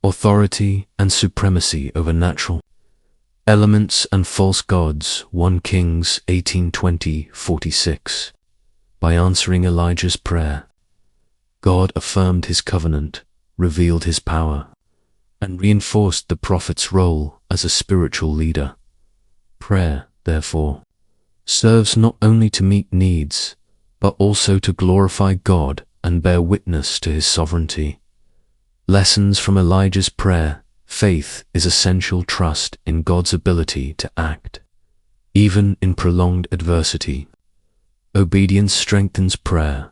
authority and supremacy over natural elements and false gods. 1 Kings 18:20-46. By answering Elijah's prayer, God affirmed his covenant, revealed his power, and reinforced the prophet's role as a spiritual leader. Prayer, therefore, serves not only to meet needs, but also to glorify God and bear witness to his sovereignty. Lessons from Elijah's prayer: faith is essential trust in God's ability to act, even in prolonged adversity. Obedience strengthens prayer.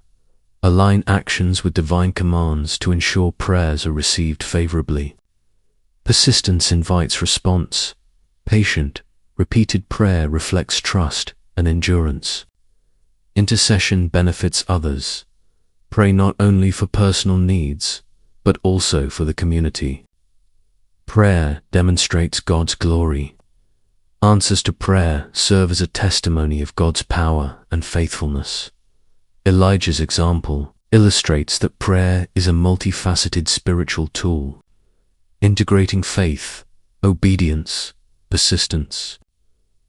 Align actions with divine commands to ensure prayers are received favorably. Persistence invites response. Patient, repeated prayer reflects trust and endurance. Intercession benefits others. Pray not only for personal needs, but also for the community. Prayer demonstrates God's glory. Answers to prayer serve as a testimony of God's power and faithfulness. Elijah's example illustrates that prayer is a multifaceted spiritual tool, integrating faith, obedience, persistence,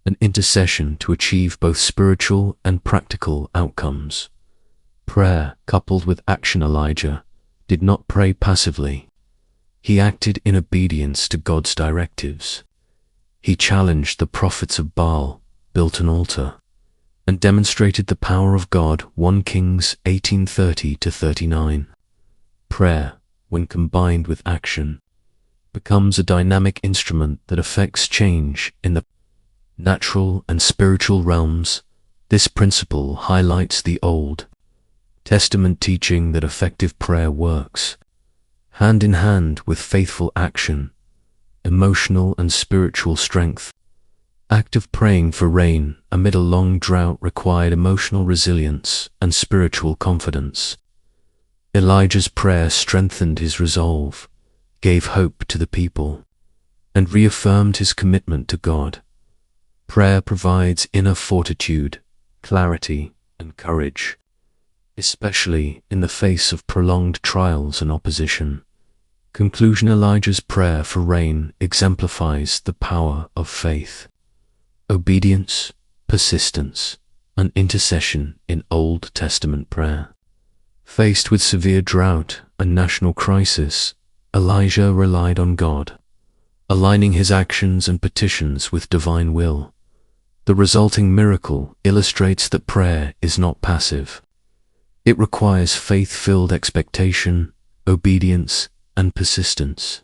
and intercession to achieve both spiritual and practical outcomes. Prayer coupled with action. Elijah did not pray passively. He acted in obedience to God's directives. He challenged the prophets of Baal, built an altar, and demonstrated the power of God. 1 Kings 18:30-39. Prayer, when combined with action, becomes a dynamic instrument that affects change in the natural and spiritual realms. This principle highlights the Old Testament teaching that effective prayer works hand in hand with faithful action, emotional and spiritual strength. Active praying for rain amid a long drought required emotional resilience and spiritual confidence. Elijah's prayer strengthened his resolve, gave hope to the people, and reaffirmed his commitment to God. Prayer provides inner fortitude, clarity, and courage, especially in the face of prolonged trials and opposition. Conclusion: Elijah's prayer for rain exemplifies the power of faith, obedience, persistence, and intercession in Old Testament prayer. Faced with severe drought and national crisis, Elijah relied on God, aligning his actions and petitions with divine will. The resulting miracle illustrates that prayer is not passive. It requires faith-filled expectation, obedience, and persistence.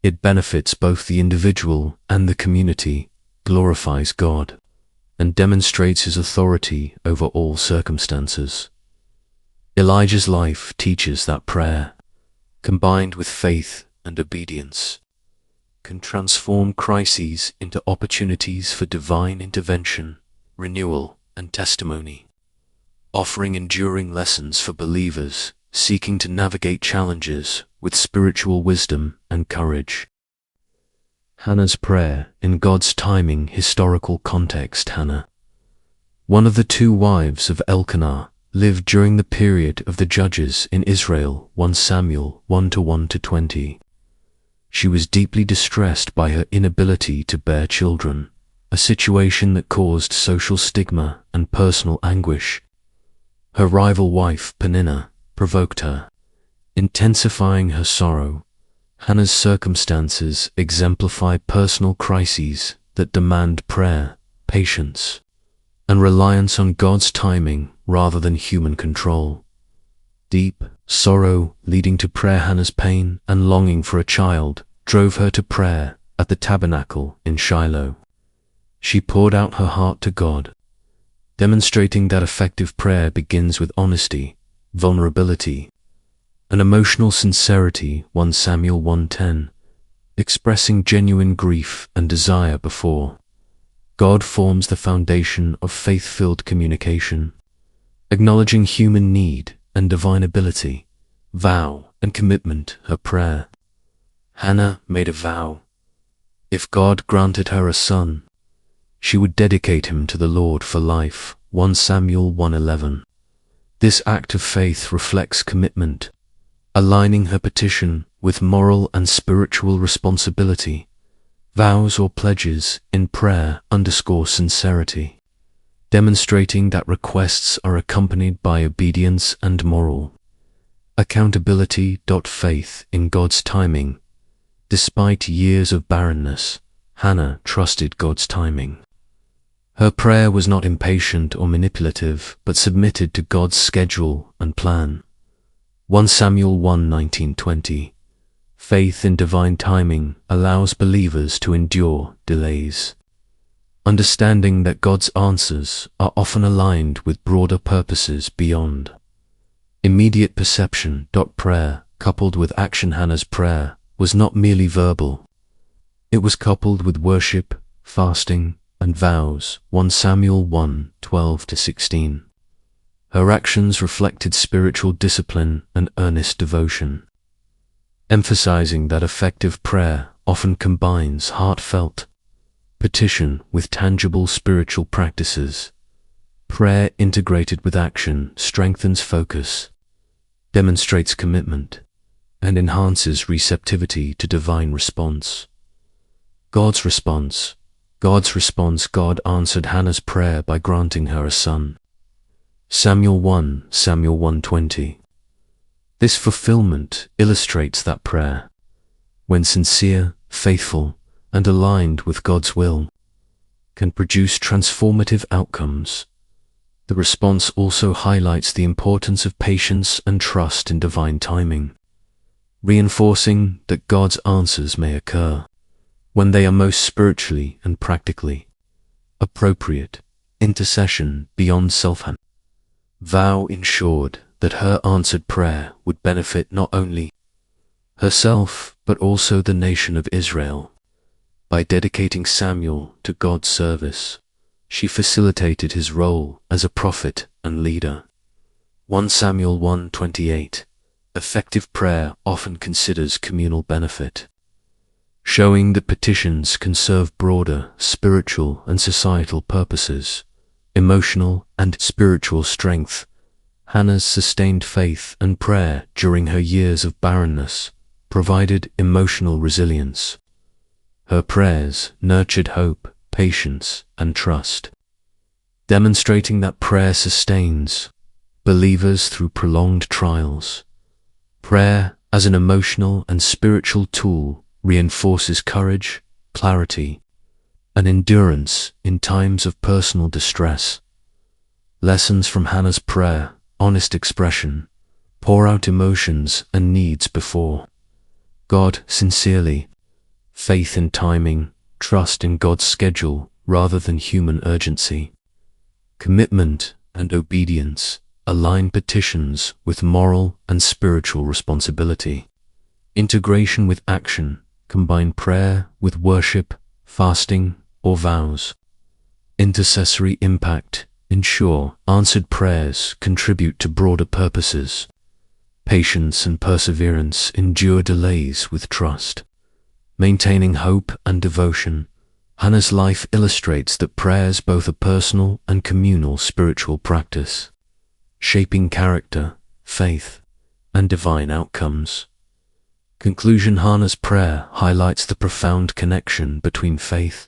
It benefits both the individual and the community, glorifies God, and demonstrates his authority over all circumstances. Elijah's life teaches that prayer, combined with faith and obedience, can transform crises into opportunities for divine intervention, renewal, and testimony, offering enduring lessons for believers seeking to navigate challenges with spiritual wisdom and courage. Hannah's prayer in God's timing. Historical context: Hannah, one of the two wives of Elkanah, lived during the period of the Judges in Israel. 1 Samuel 1:1-20. She was deeply distressed by her inability to bear children, a situation that caused social stigma and personal anguish. Her rival wife, Peninnah, provoked her, intensifying her sorrow. Hannah's circumstances exemplify personal crises that demand prayer, patience, and reliance on God's timing rather than human control. Deep sorrow leading to prayer. Hannah's pain and longing for a child drove her to prayer at the tabernacle in Shiloh. She poured out her heart to God, demonstrating that effective prayer begins with honesty, vulnerability, and emotional sincerity. 1 Samuel 1:10, expressing genuine grief and desire before God forms the foundation of faith-filled communication, acknowledging human need and divine ability, vow, and commitment. Her prayer. Hannah made a vow. If God granted her a son, she would dedicate him to the Lord for life. 1 Samuel 1:11. This act of faith reflects commitment, aligning her petition with moral and spiritual responsibility. Vows or pledges in prayer underscore sincerity, demonstrating that requests are accompanied by obedience and moral accountability. Faith in God's timing. Despite years of barrenness, Hannah trusted God's timing. Her prayer was not impatient or manipulative, but submitted to God's schedule and plan. 1 Samuel 1:19-20. Faith in divine timing allows believers to endure delays. Understanding that God's answers are often aligned with broader purposes beyond. Immediate perception. Prayer, coupled with action. Hannah's prayer was not merely verbal. It was coupled with worship, fasting, and vows. 1 Samuel 1:12-16. Her actions reflected spiritual discipline and earnest devotion, emphasizing that effective prayer often combines heartfelt petition with tangible spiritual practices. Prayer integrated with action strengthens focus, demonstrates commitment, and enhances receptivity to divine response. God's response. God answered Hannah's prayer by granting her a son. Samuel 1:20. This fulfillment illustrates that prayer, when sincere, faithful, and aligned with God's will, can produce transformative outcomes. The response also highlights the importance of patience and trust in divine timing, reinforcing that God's answers may occur when they are most spiritually and practically appropriate. Intercession beyond self-hand. Vow ensured that her answered prayer would benefit not only herself but also the nation of Israel. By dedicating Samuel to God's service, she facilitated his role as a prophet and leader. 1 Samuel 1:28. Effective prayer often considers communal benefit, showing that petitions can serve broader spiritual and societal purposes. Emotional and spiritual strength. Hannah's sustained faith and prayer during her years of barrenness provided emotional resilience. Her prayers nurtured hope, patience, and trust, demonstrating that prayer sustains believers through prolonged trials. Prayer as an emotional and spiritual tool reinforces courage, clarity, and endurance in times of personal distress. Lessons from Hannah's prayer. Honest expression. Pour out emotions and needs before God sincerely. Faith in timing. Trust in God's schedule rather than human urgency. Commitment and obedience. Align petitions with moral and spiritual responsibility. Integration with action. Combine prayer with worship, fasting, or vows. Intercessory impact. Ensure answered prayers contribute to broader purposes. Patience and perseverance. Endure delays with trust, maintaining hope and devotion. Hannah's life illustrates that prayer is both a personal and communal spiritual practice, shaping character, faith, and divine outcomes. Conclusion. Hannah's prayer highlights the profound connection between faith,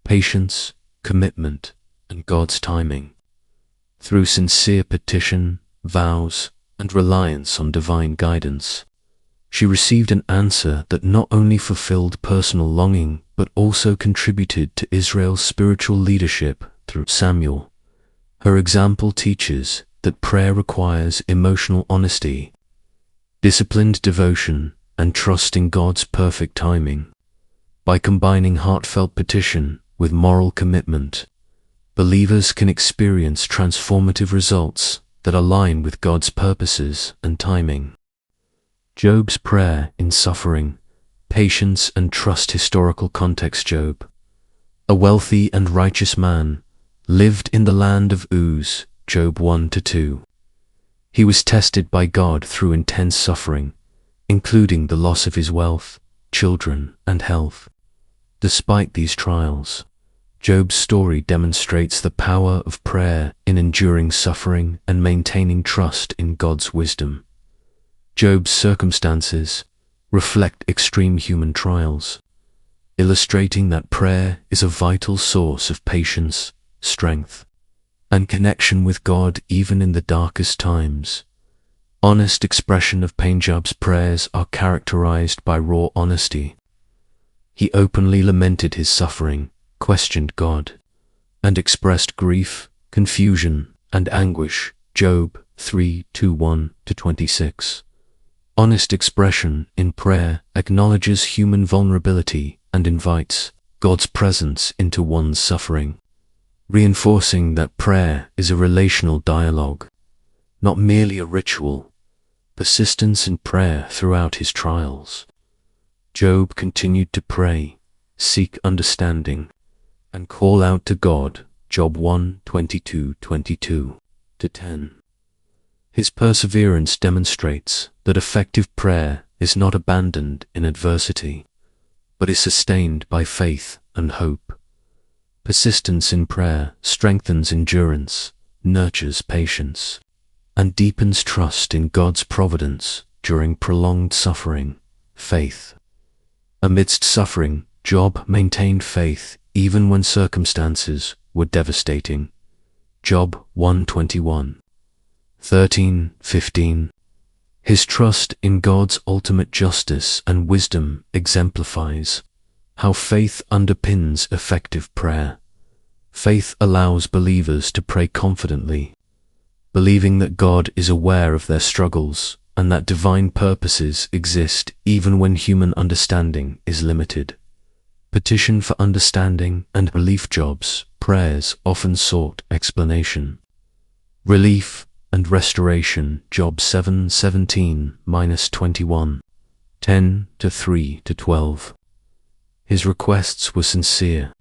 patience, commitment, and God's timing. Through sincere petition, vows, and reliance on divine guidance, she received an answer that not only fulfilled personal longing but also contributed to Israel's spiritual leadership through Samuel. Her example teaches that prayer requires emotional honesty, disciplined devotion, and trust in God's perfect timing. By combining heartfelt petition with moral commitment, believers can experience transformative results that align with God's purposes and timing. Job's prayer in suffering, patience, and trust. Historical context. Job, a wealthy and righteous man, lived in the land of Uz. Job 1-2. He was tested by God through intense suffering, including the loss of his wealth, children, and health. Despite these trials, Job's story demonstrates the power of prayer in enduring suffering and maintaining trust in God's wisdom. Job's circumstances reflect extreme human trials, illustrating that prayer is a vital source of patience, strength, and connection with God even in the darkest times. Honest expression of pain. Job's prayers are characterized by raw honesty. He openly lamented his suffering, questioned God, and expressed grief, confusion, and anguish. Job 3:1-26. Honest expression in prayer acknowledges human vulnerability and invites God's presence into one's suffering, reinforcing that prayer is a relational dialogue, not merely a ritual. Persistence in prayer throughout his trials. Job continued to pray, seek understanding, and call out to God. Job 1:22-10. His perseverance demonstrates that effective prayer is not abandoned in adversity, but is sustained by faith and hope. Persistence in prayer strengthens endurance, nurtures patience, and deepens trust in God's providence during prolonged suffering. Faith. Amidst suffering, Job maintained faith even when circumstances were devastating. Job 1:21-13-15. His trust in God's ultimate justice and wisdom exemplifies how faith underpins effective prayer. Faith allows believers to pray confidently, believing that God is aware of their struggles and that divine purposes exist even when human understanding is limited. Petition for understanding and relief. Job's prayers often sought explanation, relief, and restoration. Job 7:17-21, 10-3-12. His requests were sincere,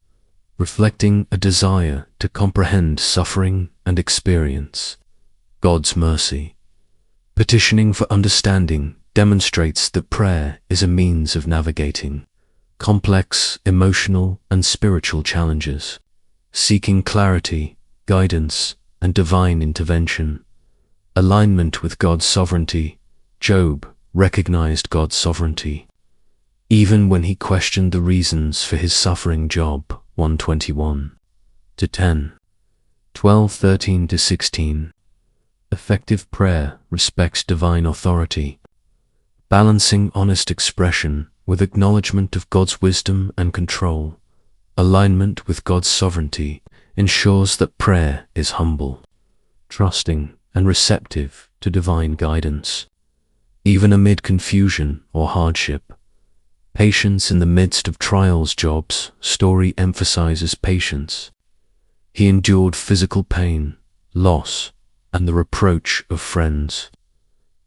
reflecting a desire to comprehend suffering and experience God's mercy. Petitioning for understanding demonstrates that prayer is a means of navigating complex emotional and spiritual challenges, seeking clarity, guidance, and divine intervention. Alignment with God's sovereignty. Job recognized God's sovereignty, even when he questioned the reasons for his suffering. Job 1:21-10, 12:13-16. Effective prayer respects divine authority, balancing honest expression with acknowledgement of God's wisdom and control. Alignment with God's sovereignty ensures that prayer is humble, trusting, and receptive to divine guidance. Even amid confusion or hardship, patience in the midst of trials. Job's story emphasizes patience. He endured physical pain, loss, and the reproach of friends,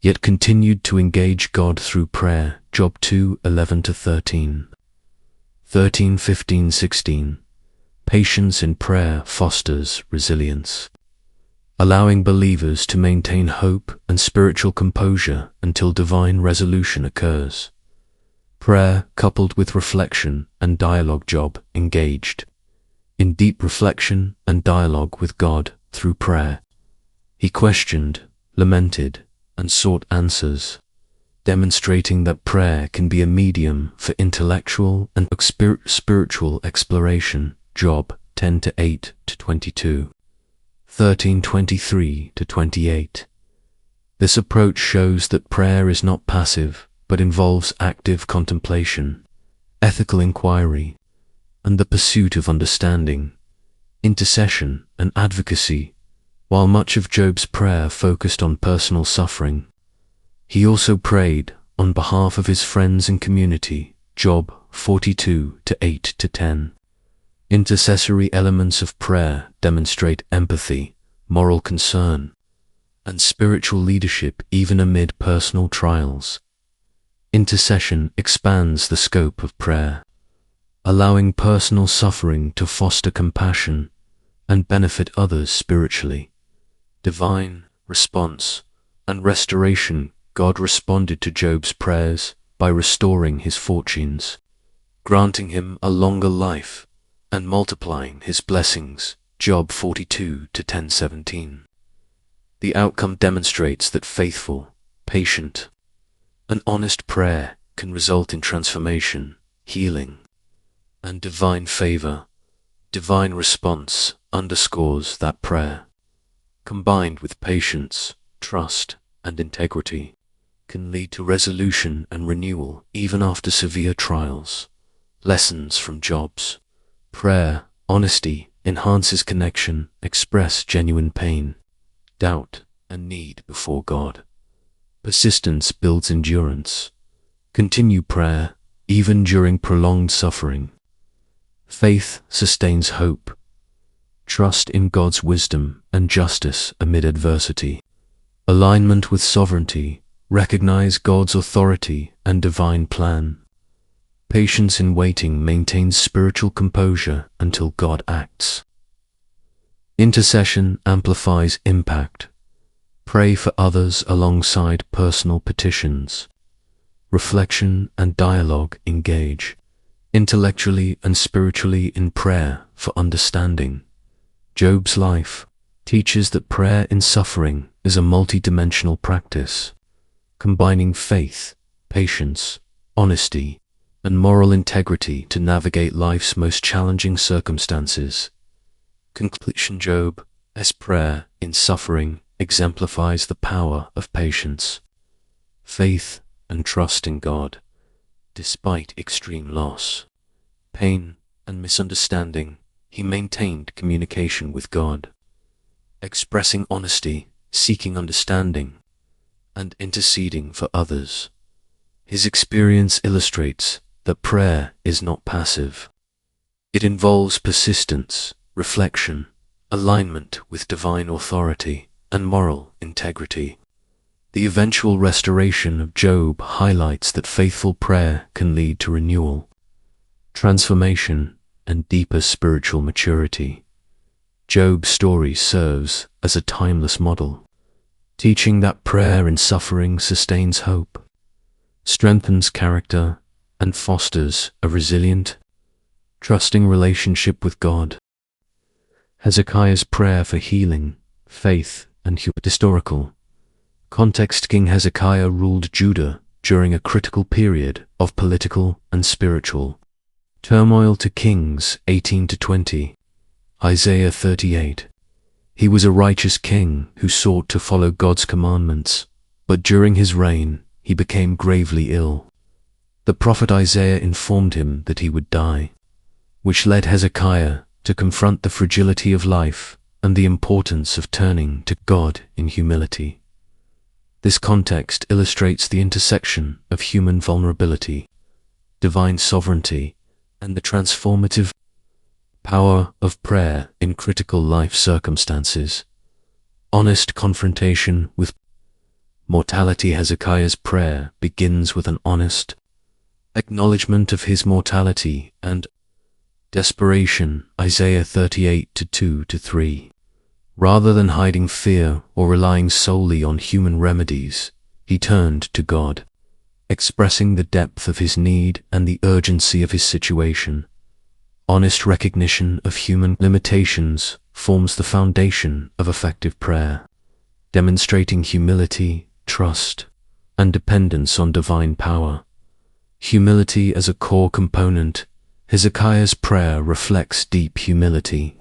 yet continued to engage God through prayer. Job 2:11-13, 13:15-16. Patience in prayer fosters resilience, allowing believers to maintain hope and spiritual composure until divine resolution occurs. Prayer coupled with reflection and dialogue. Job engaged in deep reflection and dialogue with God through prayer. He questioned, lamented, and sought answers, demonstrating that prayer can be a medium for intellectual and spiritual exploration. Job 10:8-22, 13:23-28. This approach shows that prayer is not passive, but involves active contemplation, ethical inquiry, and the pursuit of understanding. Intercession and advocacy. While much of Job's prayer focused on personal suffering, he also prayed on behalf of his friends and community. Job 42:8-10. Intercessory elements of prayer demonstrate empathy, moral concern, and spiritual leadership even amid personal trials. Intercession expands the scope of prayer, allowing personal suffering to foster compassion and benefit others spiritually. Divine response and restoration. God responded to Job's prayers by restoring his fortunes, granting him a longer life, and multiplying his blessings. Job 42:10-17. The outcome demonstrates that faithful, patient, and honest prayer can result in transformation, healing, and divine favor. Divine response underscores that prayer, combined with patience, trust, and integrity, can lead to resolution and renewal even after severe trials. Lessons from Job's prayer, honesty, enhances connection, express genuine pain, doubt, and need before God. Persistence builds endurance. Continue prayer, even during prolonged suffering. Faith sustains hope. Trust in God's wisdom and justice amid adversity. Alignment with sovereignty. Recognize God's authority and divine plan. Patience in waiting maintains spiritual composure until God acts. Intercession amplifies impact. Pray for others alongside personal petitions. Reflection and dialogue engage, intellectually and spiritually in prayer for understanding. Job's life teaches that prayer in suffering is a multidimensional practice, combining faith, patience, honesty, and moral integrity to navigate life's most challenging circumstances. Conclusion: Job's prayer in suffering exemplifies the power of patience, faith, and trust in God. Despite extreme loss, pain, and misunderstanding, he maintained communication with God, expressing honesty, seeking understanding, and interceding for others. His experience illustrates that prayer is not passive. It involves persistence, reflection, alignment with divine authority, and moral integrity. The eventual restoration of Job highlights that faithful prayer can lead to renewal, transformation, and deeper spiritual maturity. Job's story serves as a timeless model, teaching that prayer in suffering sustains hope, strengthens character, and fosters a resilient, trusting relationship with God. Hezekiah's prayer for healing, faith, and historical context. King Hezekiah ruled Judah during a critical period of political and spiritual turmoil. To Kings 18-20, Isaiah 38. He was a righteous king who sought to follow God's commandments, but during his reign he became gravely ill. The prophet Isaiah informed him that he would die, which led Hezekiah to confront the fragility of life and the importance of turning to God in humility. This context illustrates the intersection of human vulnerability, divine sovereignty, and the transformative power of prayer in critical life circumstances. Honest confrontation with mortality. Hezekiah's prayer begins with an honest acknowledgement of his mortality and desperation. Isaiah 38:2-3. Rather than hiding fear or relying solely on human remedies, he turned to God, expressing the depth of his need and the urgency of his situation. Honest recognition of human limitations forms the foundation of effective prayer, demonstrating humility, trust, and dependence on divine power. Humility as a core component. Hezekiah's prayer reflects deep humility.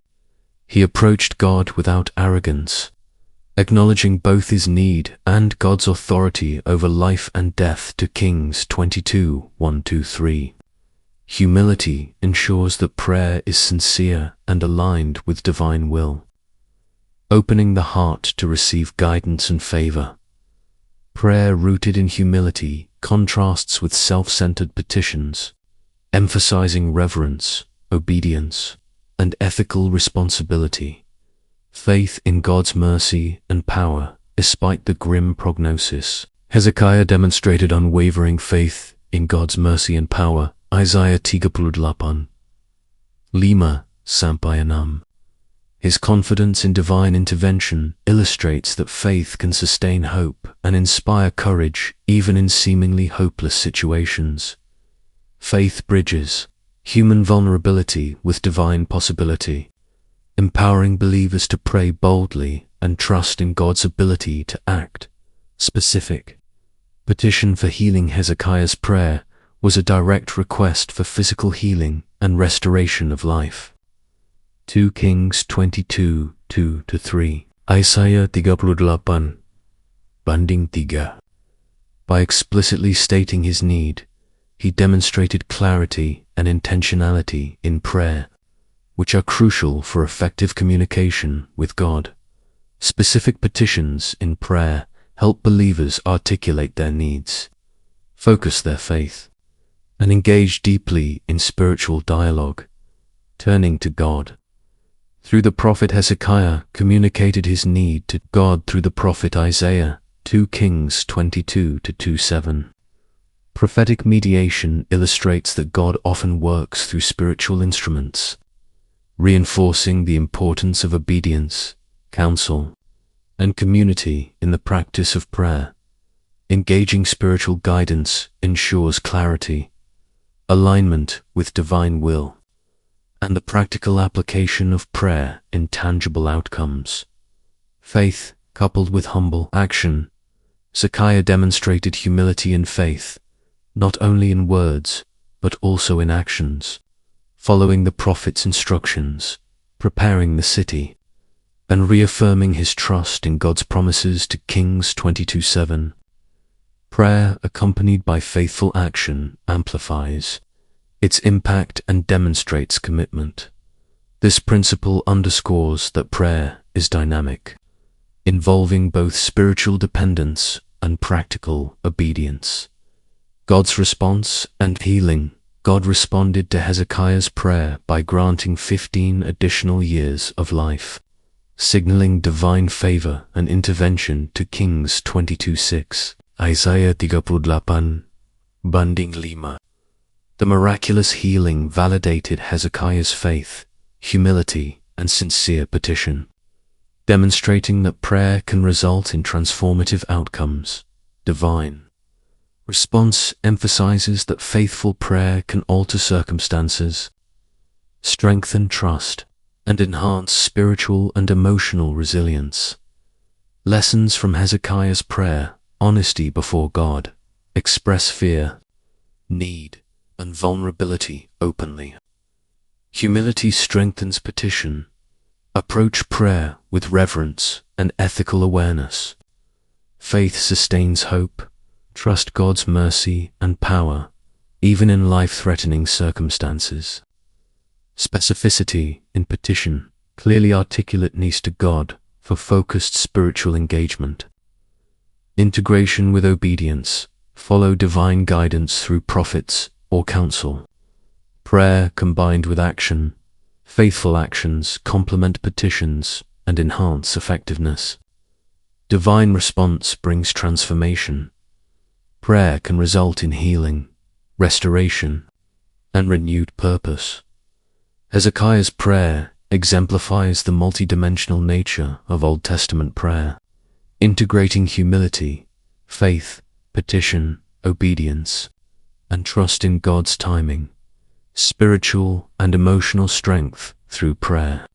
He approached God without arrogance, acknowledging both his need and God's authority over life and death. To Kings 22:1-3. Humility ensures that prayer is sincere and aligned with divine will, opening the heart to receive guidance and favor. Prayer rooted in humility contrasts with self-centered petitions, emphasizing reverence, obedience, and ethical responsibility. Faith in God's mercy and power, despite the grim prognosis. Hezekiah demonstrated unwavering faith in God's mercy and power. Isaiah 38. 5-6. His confidence in divine intervention illustrates that faith can sustain hope and inspire courage even in seemingly hopeless situations. Faith bridges human vulnerability with divine possibility, empowering believers to pray boldly and trust in God's ability to act. Specific petition for healing. Hezekiah's prayer was a direct request for physical healing and restoration of life. 2 Kings 22:2-3. Isaiah 38:3. By explicitly stating his need, he demonstrated clarity and intentionality in prayer, which are crucial for effective communication with God. Specific petitions in prayer help believers articulate their needs, focus their faith, and engage deeply in spiritual dialogue, turning to God. Through the prophet Hezekiah communicated his need to God through the prophet Isaiah, 2 Kings 22-27. Prophetic mediation illustrates that God often works through spiritual instruments, reinforcing the importance of obedience, counsel, and community in the practice of prayer. Engaging spiritual guidance ensures clarity, alignment with divine will, and the practical application of prayer in tangible outcomes. Faith coupled with humble action. Hezekiah demonstrated humility and faith, not only in words, but also in actions, following the prophet's instructions, preparing the city, and reaffirming his trust in God's promises to Kings 22:7. Prayer accompanied by faithful action amplifies its impact and demonstrates commitment. This principle underscores that prayer is dynamic, involving both spiritual dependence and practical obedience. God's response and healing. God responded to Hezekiah's prayer by granting 15 additional years of life, signaling divine favor and intervention to Kings 22:6. Isaiah 38, banding 5. The miraculous healing validated Hezekiah's faith, humility, and sincere petition, demonstrating that prayer can result in transformative outcomes. Divine response emphasizes that faithful prayer can alter circumstances, strengthen trust, and enhance spiritual and emotional resilience. Lessons from Hezekiah's prayer: honesty before God, express fear, need, and vulnerability openly. Humility strengthens petition. Approach prayer with reverence and ethical awareness. Faith sustains hope. Trust God's mercy and power, even in life-threatening circumstances. Specificity in petition. Clearly articulate needs to God for focused spiritual engagement. Integration with obedience. Follow divine guidance through prophets or counsel. Prayer combined with action. Faithful actions complement petitions and enhance effectiveness. Divine response brings transformation. Prayer can result in healing, restoration, and renewed purpose. Hezekiah's prayer exemplifies the multidimensional nature of Old Testament prayer, integrating humility, faith, petition, obedience, and trust in God's timing, spiritual and emotional strength through prayer.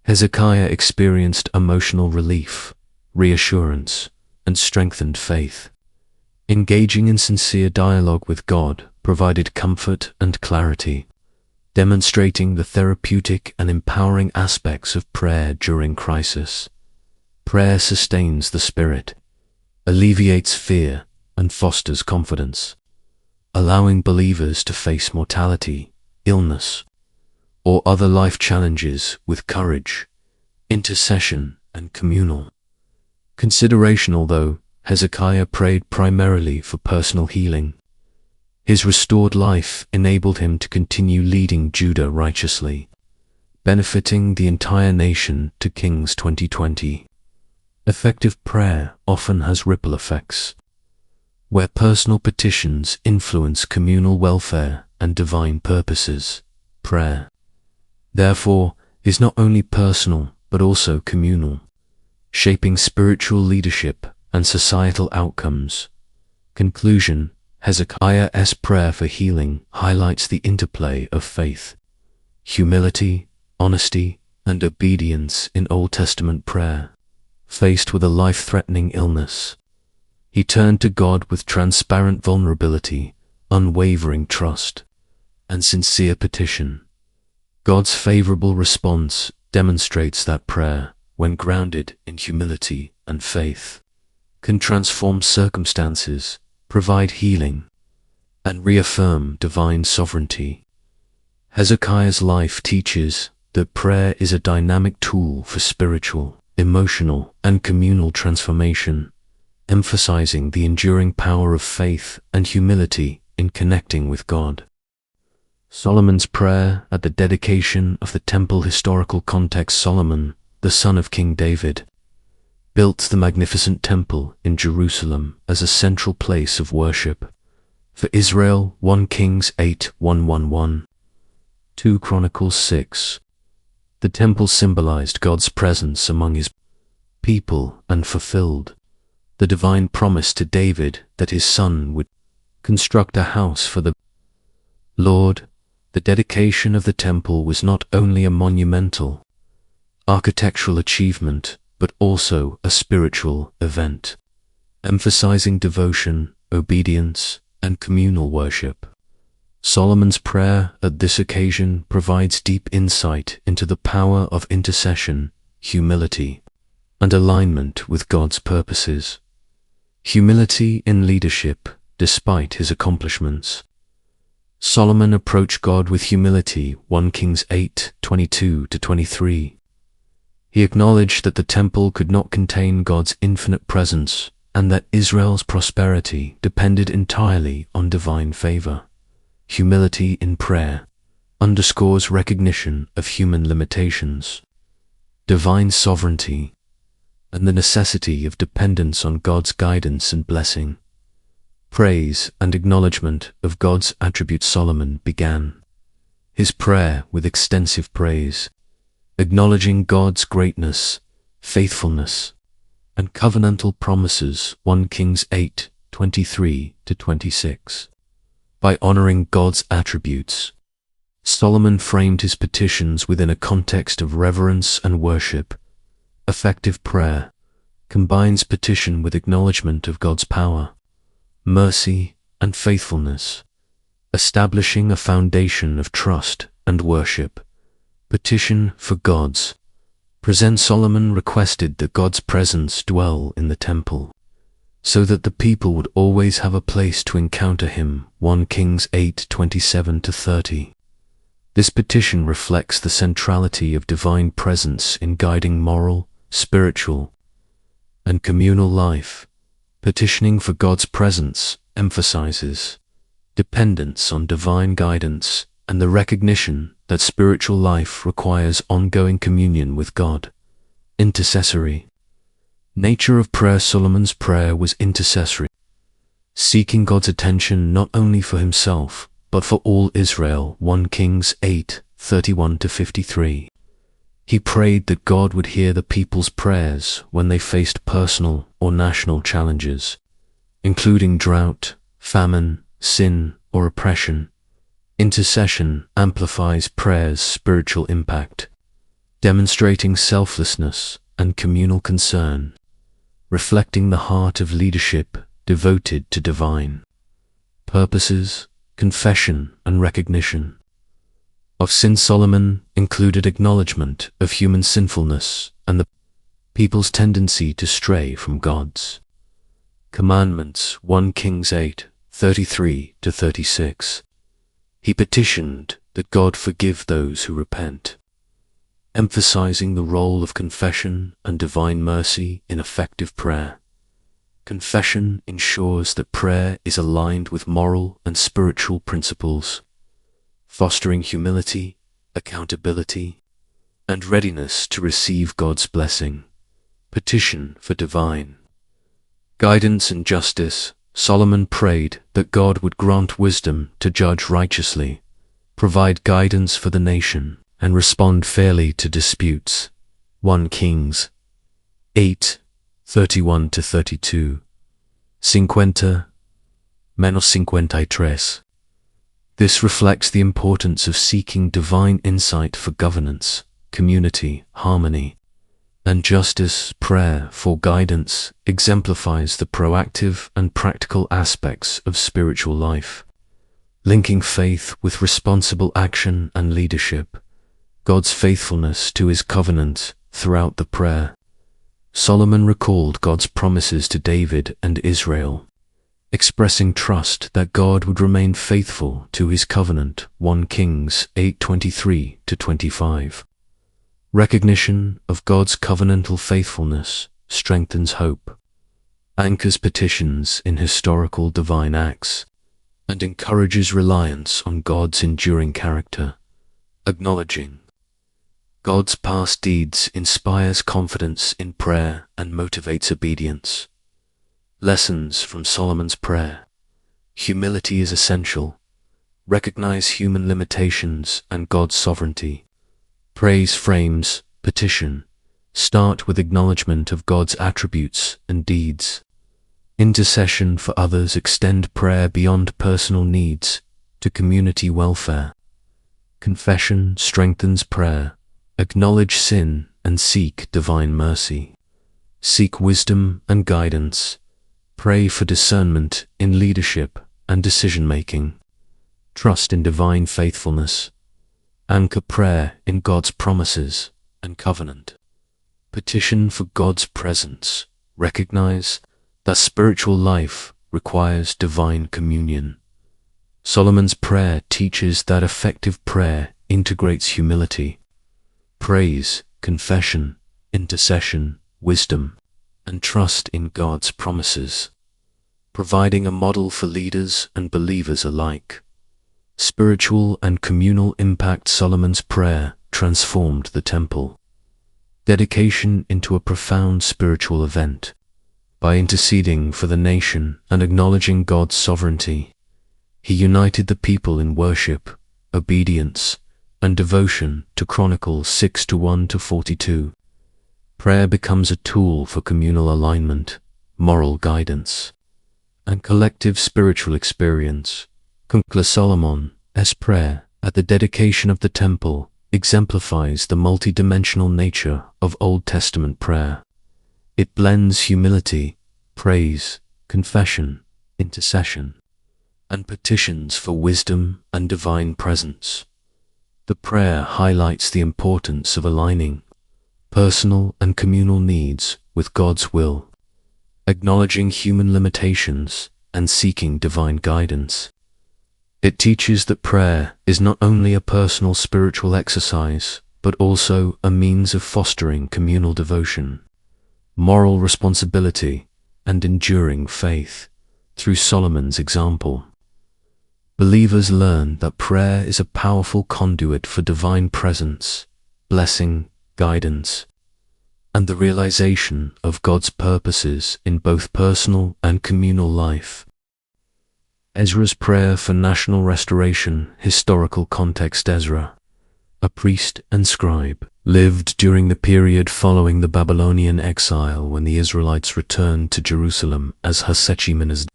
Hezekiah experienced emotional relief, reassurance, and strengthened faith. Engaging in sincere dialogue with God provided comfort and clarity, demonstrating the therapeutic and empowering aspects of prayer during crisis. Prayer sustains the spirit, alleviates fear, and fosters confidence, allowing believers to face mortality, illness, or other life challenges with courage, intercession, and communal consideration. Although Hezekiah prayed primarily for personal healing, his restored life enabled him to continue leading Judah righteously, benefiting the entire nation to Kings 2020. Effective prayer often has ripple effects, where personal petitions influence communal welfare and divine purposes. Prayer, therefore, is not only personal but also communal, shaping spiritual leadership and societal outcomes. Conclusion: Hezekiah's prayer for healing highlights the interplay of faith, humility, honesty, and obedience in Old Testament prayer. Faced with a life-threatening illness, he turned to God with transparent vulnerability, unwavering trust, and sincere petition. God's favorable response demonstrates that prayer, when grounded in humility and faith, can transform circumstances, provide healing, and reaffirm divine sovereignty. Hezekiah's life teaches that prayer is a dynamic tool for spiritual, emotional, and communal transformation, emphasizing the enduring power of faith and humility in connecting with God. Solomon's prayer at the dedication of the temple. Historical context: Solomon, the son of King David, built the magnificent temple in Jerusalem as a central place of worship for Israel. 1 Kings 8:111, 2 Chronicles 6. The temple symbolized God's presence among his people and fulfilled the divine promise to David that his son would construct a house for the Lord. The dedication of the temple was not only a monumental architectural achievement, but also a spiritual event, emphasizing devotion, obedience, and communal worship. Solomon's prayer at this occasion provides deep insight into the power of intercession, humility, and alignment with God's purposes. Humility in leadership, despite his accomplishments. Solomon approached God with humility. 1 Kings 8:22-23. He acknowledged that the temple could not contain God's infinite presence and that Israel's prosperity depended entirely on divine favor. Humility in prayer underscores recognition of human limitations, divine sovereignty, and the necessity of dependence on God's guidance and blessing. Praise and acknowledgement of God's attributes. Solomon began his prayer with extensive praise, acknowledging God's greatness, faithfulness, and covenantal promises. 1 Kings 8:23-26. By honoring God's attributes, Solomon framed his petitions within a context of reverence and worship. Effective prayer combines petition with acknowledgement of God's power, mercy, and faithfulness, establishing a foundation of trust and worship. Petition for God's presence. Solomon requested that God's presence dwell in the temple, so that the people would always have a place to encounter him. 1 Kings 8:27-30. This petition reflects the centrality of divine presence in guiding moral, spiritual, and communal life. Petitioning for God's presence emphasizes dependence on divine guidance and the recognition that spiritual life requires ongoing communion with God. Intercessory nature of prayer. Solomon's prayer was intercessory, seeking God's attention not only for himself, but for all Israel. 1 Kings 8:31-53. He prayed that God would hear the people's prayers when they faced personal or national challenges, including drought, famine, sin, or oppression. Intercession amplifies prayer's spiritual impact, demonstrating selflessness and communal concern, reflecting the heart of leadership devoted to divine purposes. Confession and recognition of sin. Solomon included acknowledgement of human sinfulness and the people's tendency to stray from God's commandments. 1 Kings 8:33-36. He petitioned that God forgive those who repent, emphasizing the role of confession and divine mercy in effective prayer. Confession ensures that prayer is aligned with moral and spiritual principles, fostering humility, accountability, and readiness to receive God's blessing. Petition for divine guidance and justice. Solomon prayed that God would grant wisdom to judge righteously, provide guidance for the nation, and respond fairly to disputes. 1 Kings 8:31-32. 50-53. This reflects the importance of seeking divine insight for governance, community, harmony, and justice. Prayer for guidance exemplifies the proactive and practical aspects of spiritual life, linking faith with responsible action and leadership. God's faithfulness to his covenant throughout the prayer. Solomon recalled God's promises to David and Israel, expressing trust that God would remain faithful to his covenant. 1 Kings 8:23-25. Recognition of God's covenantal faithfulness strengthens hope, anchors petitions in historical divine acts, and encourages reliance on God's enduring character. Acknowledging God's past deeds inspires confidence in prayer and motivates obedience. Lessons from Solomon's prayer. Humility is essential. Recognize human limitations and God's sovereignty. Praise frames petition. Start with acknowledgement of God's attributes and deeds. Intercession for others. Extend prayer beyond personal needs to community welfare. Confession strengthens prayer. Acknowledge sin and seek divine mercy. Seek wisdom and guidance. Pray for discernment in leadership and decision-making. Trust in divine faithfulness. Anchor prayer in God's promises and covenant. Petition for God's presence. Recognize that spiritual life requires divine communion. Solomon's prayer teaches that effective prayer integrates humility, praise, confession, intercession, wisdom, and trust in God's promises, providing a model for leaders and believers alike. Spiritual and communal impact. Solomon's prayer transformed the temple. Dedication into a profound spiritual event. By interceding for the nation and acknowledging God's sovereignty, he united the people in worship, obedience, and devotion to Chronicles 6:1-42. Prayer becomes a tool for communal alignment, moral guidance, and collective spiritual experience. Solomon's prayer at the dedication of the temple exemplifies the multidimensional nature of Old Testament prayer. It blends humility, praise, confession, intercession, and petitions for wisdom and divine presence. The prayer highlights the importance of aligning personal and communal needs with God's will, acknowledging human limitations and seeking divine guidance. It teaches that prayer is not only a personal spiritual exercise, but also a means of fostering communal devotion, moral responsibility, and enduring faith. Through Solomon's example, believers learn that prayer is a powerful conduit for divine presence, blessing, guidance, and the realization of God's purposes in both personal and communal life. Ezra's prayer for national restoration. Historical context. Ezra, a priest and scribe, lived during the period following the Babylonian exile when the Israelites returned to Jerusalem as Hasechimene.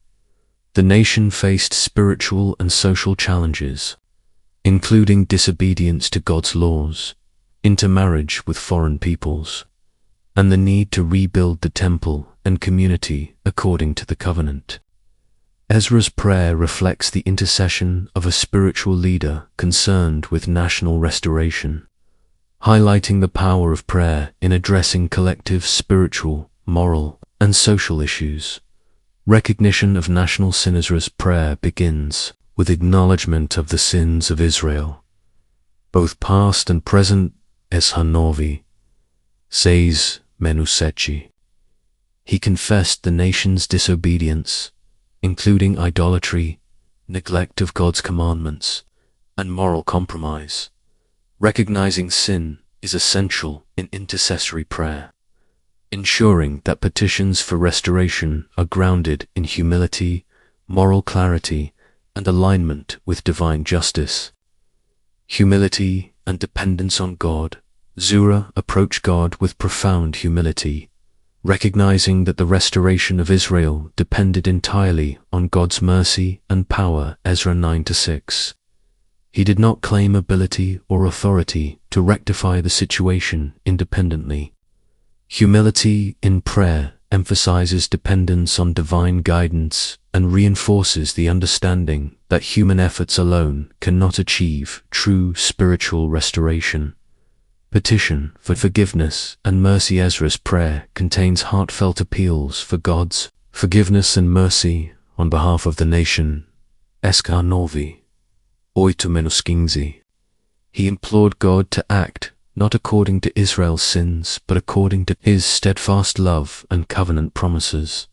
The nation faced spiritual and social challenges, including disobedience to God's laws, intermarriage with foreign peoples, and the need to rebuild the temple and community according to the covenant. Ezra's prayer reflects the intercession of a spiritual leader concerned with national restoration, highlighting the power of prayer in addressing collective spiritual, moral, and social issues. Recognition of national sin. Ezra's prayer begins with acknowledgement of the sins of Israel, both past and present. Hanovi says Menusechi. He confessed the nation's disobedience, including idolatry, neglect of God's commandments, and moral compromise. Recognizing sin is essential in intercessory prayer, ensuring that petitions for restoration are grounded in humility, moral clarity, and alignment with divine justice. Humility and dependence on God. Zurah approached God with profound humility, recognizing that the restoration of Israel depended entirely on God's mercy and power. Ezra 9-6. He did not claim ability or authority to rectify the situation independently. Humility in prayer emphasizes dependence on divine guidance and reinforces the understanding that human efforts alone cannot achieve true spiritual restoration. Petition for forgiveness and mercy. Ezra's prayer contains heartfelt appeals for God's forgiveness and mercy on behalf of the nation. Eskarnovi, Oitomenoskinzi. He implored God to act not according to Israel's sins, but according to his steadfast love and covenant promises.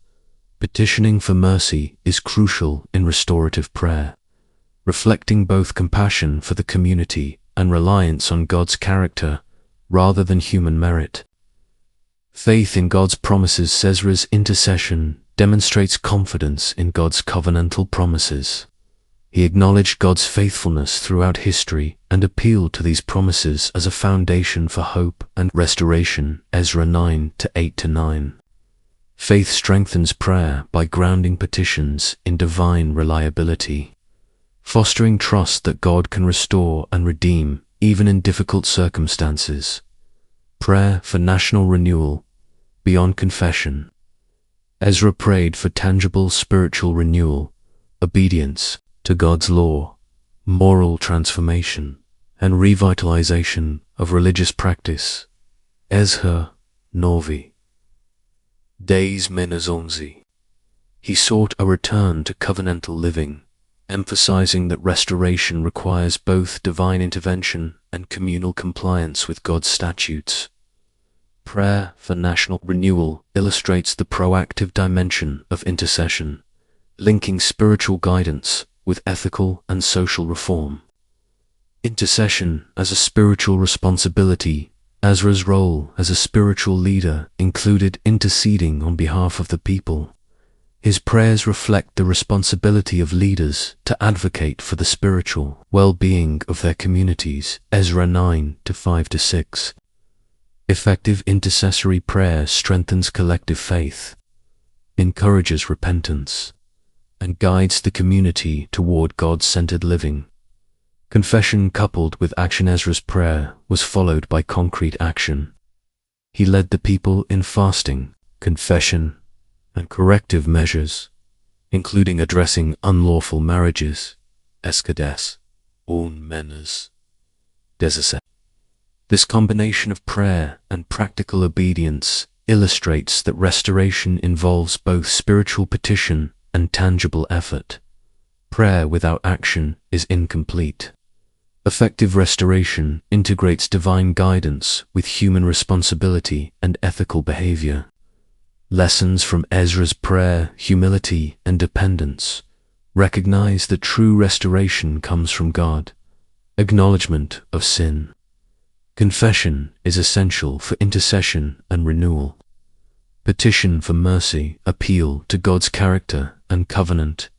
Petitioning for mercy is crucial in restorative prayer, reflecting both compassion for the community and reliance on God's character rather than human merit. Faith in God's promises. Ezra's intercession demonstrates confidence in God's covenantal promises. He acknowledged God's faithfulness throughout history and appealed to these promises as a foundation for hope and restoration. Ezra 9:8-9. Faith strengthens prayer by grounding petitions in divine reliability, fostering trust that God can restore and redeem even in difficult circumstances. Prayer for national renewal beyond confession. Ezra prayed for tangible spiritual renewal, obedience to God's law, moral transformation, and revitalization of religious practice. Ezra Novi. Days Menazonzi. He sought a return to covenantal living, emphasizing that restoration requires both divine intervention and communal compliance with God's statutes. Prayer for national renewal illustrates the proactive dimension of intercession, linking spiritual guidance with ethical and social reform. Intercession as a spiritual responsibility. Ezra's role as a spiritual leader included interceding on behalf of the people. His prayers reflect the responsibility of leaders to advocate for the spiritual well-being of their communities. Ezra 9:5-6. Effective intercessory prayer strengthens collective faith, encourages repentance, and guides the community toward God-centered living. Confession coupled with action. Ezra's prayer was followed by concrete action. He led the people in fasting, confession, and corrective measures, including addressing unlawful marriages, escades, un menas, desase. This combination of prayer and practical obedience illustrates that restoration involves both spiritual petition and tangible effort. Prayer without action is incomplete. Effective restoration integrates divine guidance with human responsibility and ethical behavior. Lessons from Ezra's prayer, humility, and dependence. Recognize that true restoration comes from God. Acknowledgement of sin. Confession is essential for intercession and renewal. Petition for mercy, appeal to God's character and covenant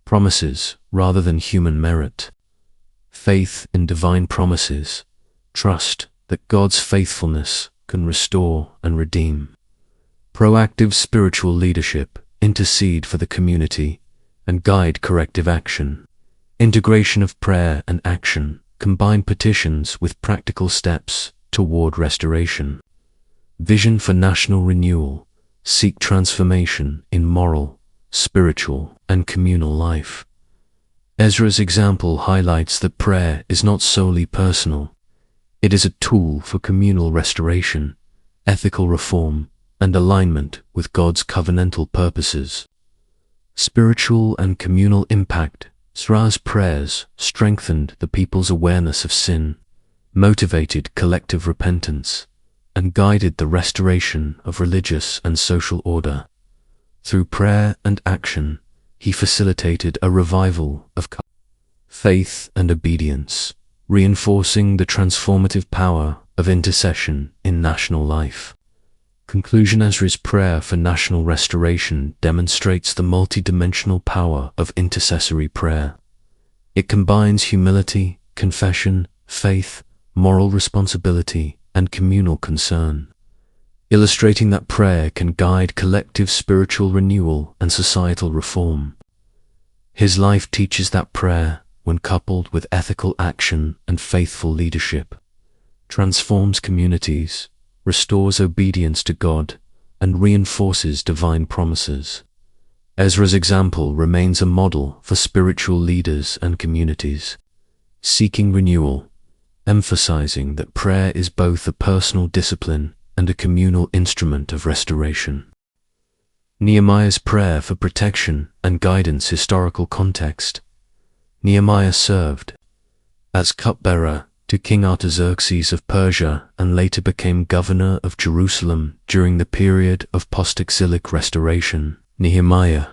promises rather than human merit. Faith in divine promises, trust that God's faithfulness can restore and redeem. Proactive spiritual leadership, intercede for the community, and guide corrective action. Integration of prayer and action, combine petitions with practical steps toward restoration. Vision for national renewal, seek transformation in moral, spiritual, and communal life. Ezra's example highlights that prayer is not solely personal. It is a tool for communal restoration, ethical reform, and alignment with God's covenantal purposes. Spiritual and communal impact. Ezra's prayers strengthened the people's awareness of sin, motivated collective repentance, and guided the restoration of religious and social order. Through prayer and action, he facilitated a revival of faith and obedience, reinforcing the transformative power of intercession in national life. Conclusion. Ezra's prayer for national restoration demonstrates the multidimensional power of intercessory prayer. It combines humility, confession, faith, moral responsibility, and communal concern, illustrating that prayer can guide collective spiritual renewal and societal reform. His life teaches that prayer, when coupled with ethical action and faithful leadership, transforms communities, restores obedience to God, and reinforces divine promises. Ezra's example remains a model for spiritual leaders and communities, seeking renewal, emphasizing that prayer is both a personal discipline and a communal instrument of restoration. Nehemiah's prayer for protection and guidance. Historical context. Nehemiah served as cupbearer to King Artaxerxes of Persia and later became governor of Jerusalem during the period of post-exilic restoration. Nehemiah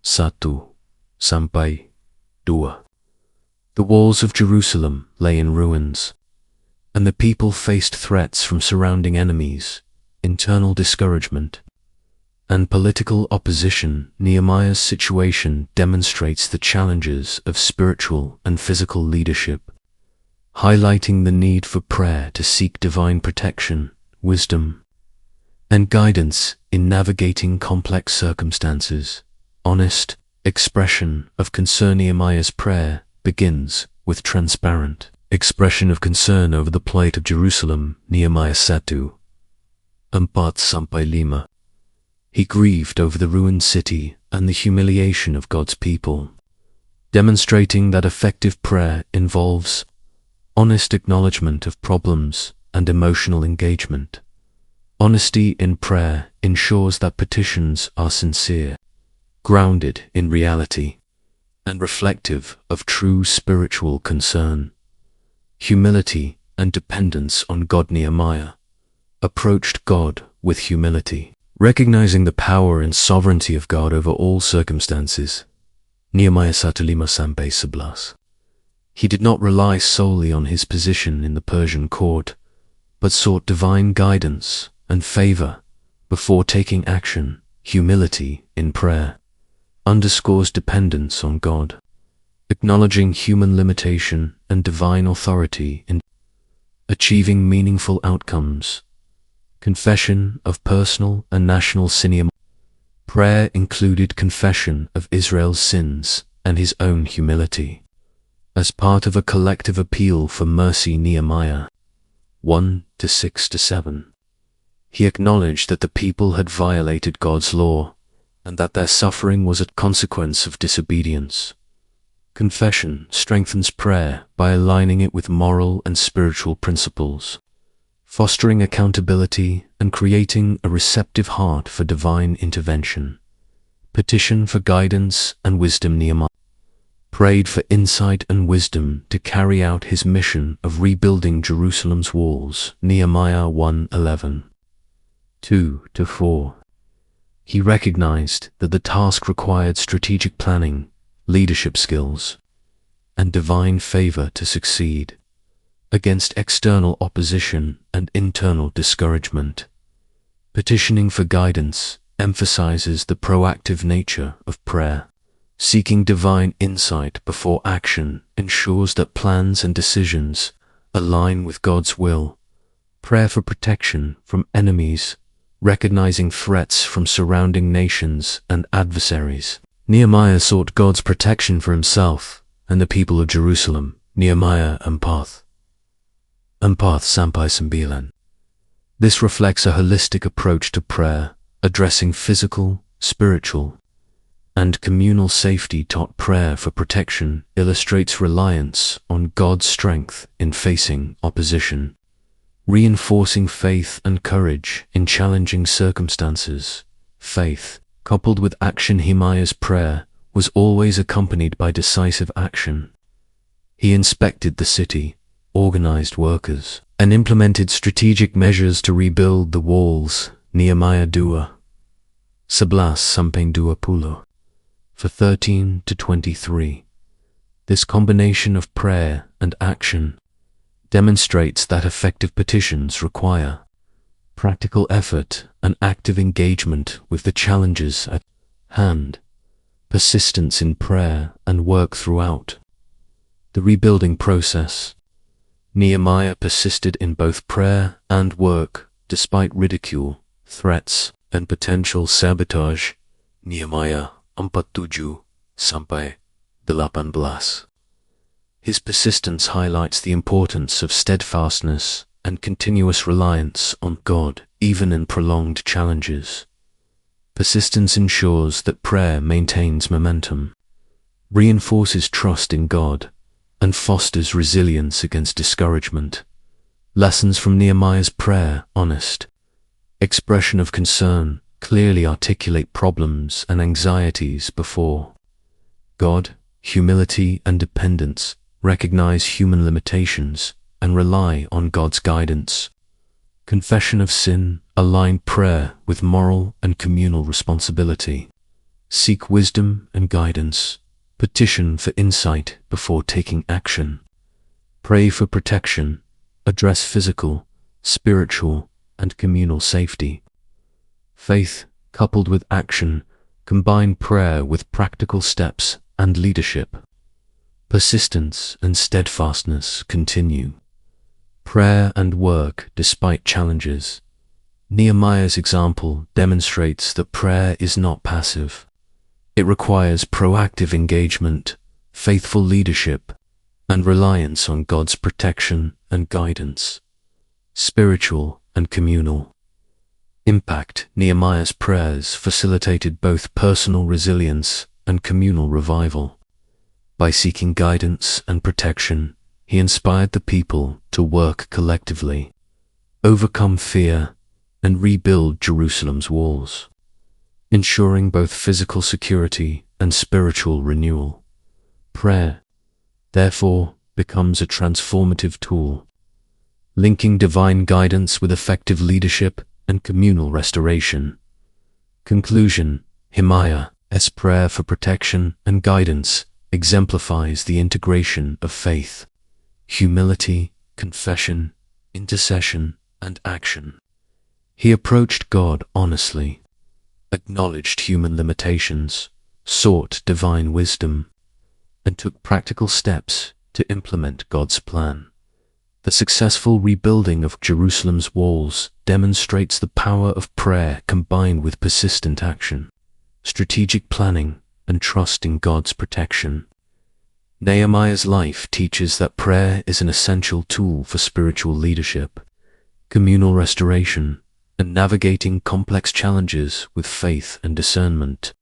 1 sampai 2. The walls of Jerusalem lay in ruins, and the people faced threats from surrounding enemies, internal discouragement, and political opposition. Nehemiah's situation demonstrates the challenges of spiritual and physical leadership, highlighting the need for prayer to seek divine protection, wisdom, and guidance in navigating complex circumstances. Honest expression of concern. Nehemiah's prayer begins with transparent expression of concern over the plight of Jerusalem. Nehemiah 1 4 5. He grieved over the ruined city and the humiliation of God's people, demonstrating that effective prayer involves honest acknowledgement of problems and emotional engagement. Honesty in prayer ensures that petitions are sincere, grounded in reality, and reflective of true spiritual concern. Humility and dependence on God. Nehemiah approached God with humility, recognizing the power and sovereignty of God over all circumstances. Nehemiah 1:5-11. He did not rely solely on his position in the Persian court, but sought divine guidance and favor before taking action. Humility in prayer underscores dependence on God, acknowledging human limitation and divine authority in achieving meaningful outcomes. Confession of personal and national sin. Prayer included confession of Israel's sins and his own humility, as part of a collective appeal for mercy. Nehemiah 1:6-7. He acknowledged that the people had violated God's law and that their suffering was a consequence of disobedience. Confession strengthens prayer by aligning it with moral and spiritual principles, fostering accountability and creating a receptive heart for divine intervention. Petition for guidance and wisdom. Nehemiah prayed for insight and wisdom to carry out his mission of rebuilding Jerusalem's walls. Nehemiah 1:11. 2-4. He recognized that the task required strategic planning, leadership skills, and divine favor to succeed against external opposition and internal discouragement. Petitioning for guidance emphasizes the proactive nature of prayer. Seeking divine insight before action ensures that plans and decisions align with God's will. Prayer for protection from enemies, recognizing threats from surrounding nations and adversaries. Nehemiah sought God's protection for himself and the people of Jerusalem. Nehemiah 4:4-9. This reflects a holistic approach to prayer, addressing physical, spiritual, and communal safety. Taught prayer for protection illustrates reliance on God's strength in facing opposition, reinforcing faith and courage in challenging circumstances. Faith, coupled with action. Nehemiah's prayer was always accompanied by decisive action. He inspected the city, organized workers, and implemented strategic measures to rebuild the walls. Nehemiah 2:11-20 for 13-23. This combination of prayer and action demonstrates that effective petitions require practical effort and active engagement with the challenges at hand, persistence in prayer and work throughout the rebuilding process. Nehemiah persisted in both prayer and work despite ridicule, threats, and potential sabotage. Nehemiah 4:7-18. His persistence highlights the importance of steadfastness and continuous reliance on God, even in prolonged challenges. Persistence ensures that prayer maintains momentum, reinforces trust in God, and fosters resilience against discouragement. Lessons from Nehemiah's prayer. Honest expression of concern, clearly articulate problems and anxieties before God. Humility and dependence, recognize human limitations, and rely on God's guidance. Confession of sin aligned prayer with moral and communal responsibility. Seek wisdom and guidance. Petition for insight before taking action. Pray for protection. Address physical, spiritual, and communal safety. Faith, coupled with action, combine prayer with practical steps and leadership. Persistence and steadfastness continue. Prayer and work despite challenges. Nehemiah's example demonstrates that prayer is not passive. It requires proactive engagement, faithful leadership, and reliance on God's protection and guidance. Spiritual and communal. Impact. Nehemiah's prayers facilitated both personal resilience and communal revival. By seeking guidance and protection, he inspired the people to work collectively, overcome fear, and rebuild Jerusalem's walls, ensuring both physical security and spiritual renewal. Prayer, therefore, becomes a transformative tool, linking divine guidance with effective leadership and communal restoration. Conclusion. Nehemiah's prayer for protection and guidance exemplifies the integration of faith, humility, confession, intercession, and action. He approached God honestly, acknowledged human limitations, sought divine wisdom, and took practical steps to implement God's plan. The successful rebuilding of Jerusalem's walls demonstrates the power of prayer combined with persistent action, strategic planning, and trust in God's protection. Nehemiah's life teaches that prayer is an essential tool for spiritual leadership, communal restoration, and navigating complex challenges with faith and discernment.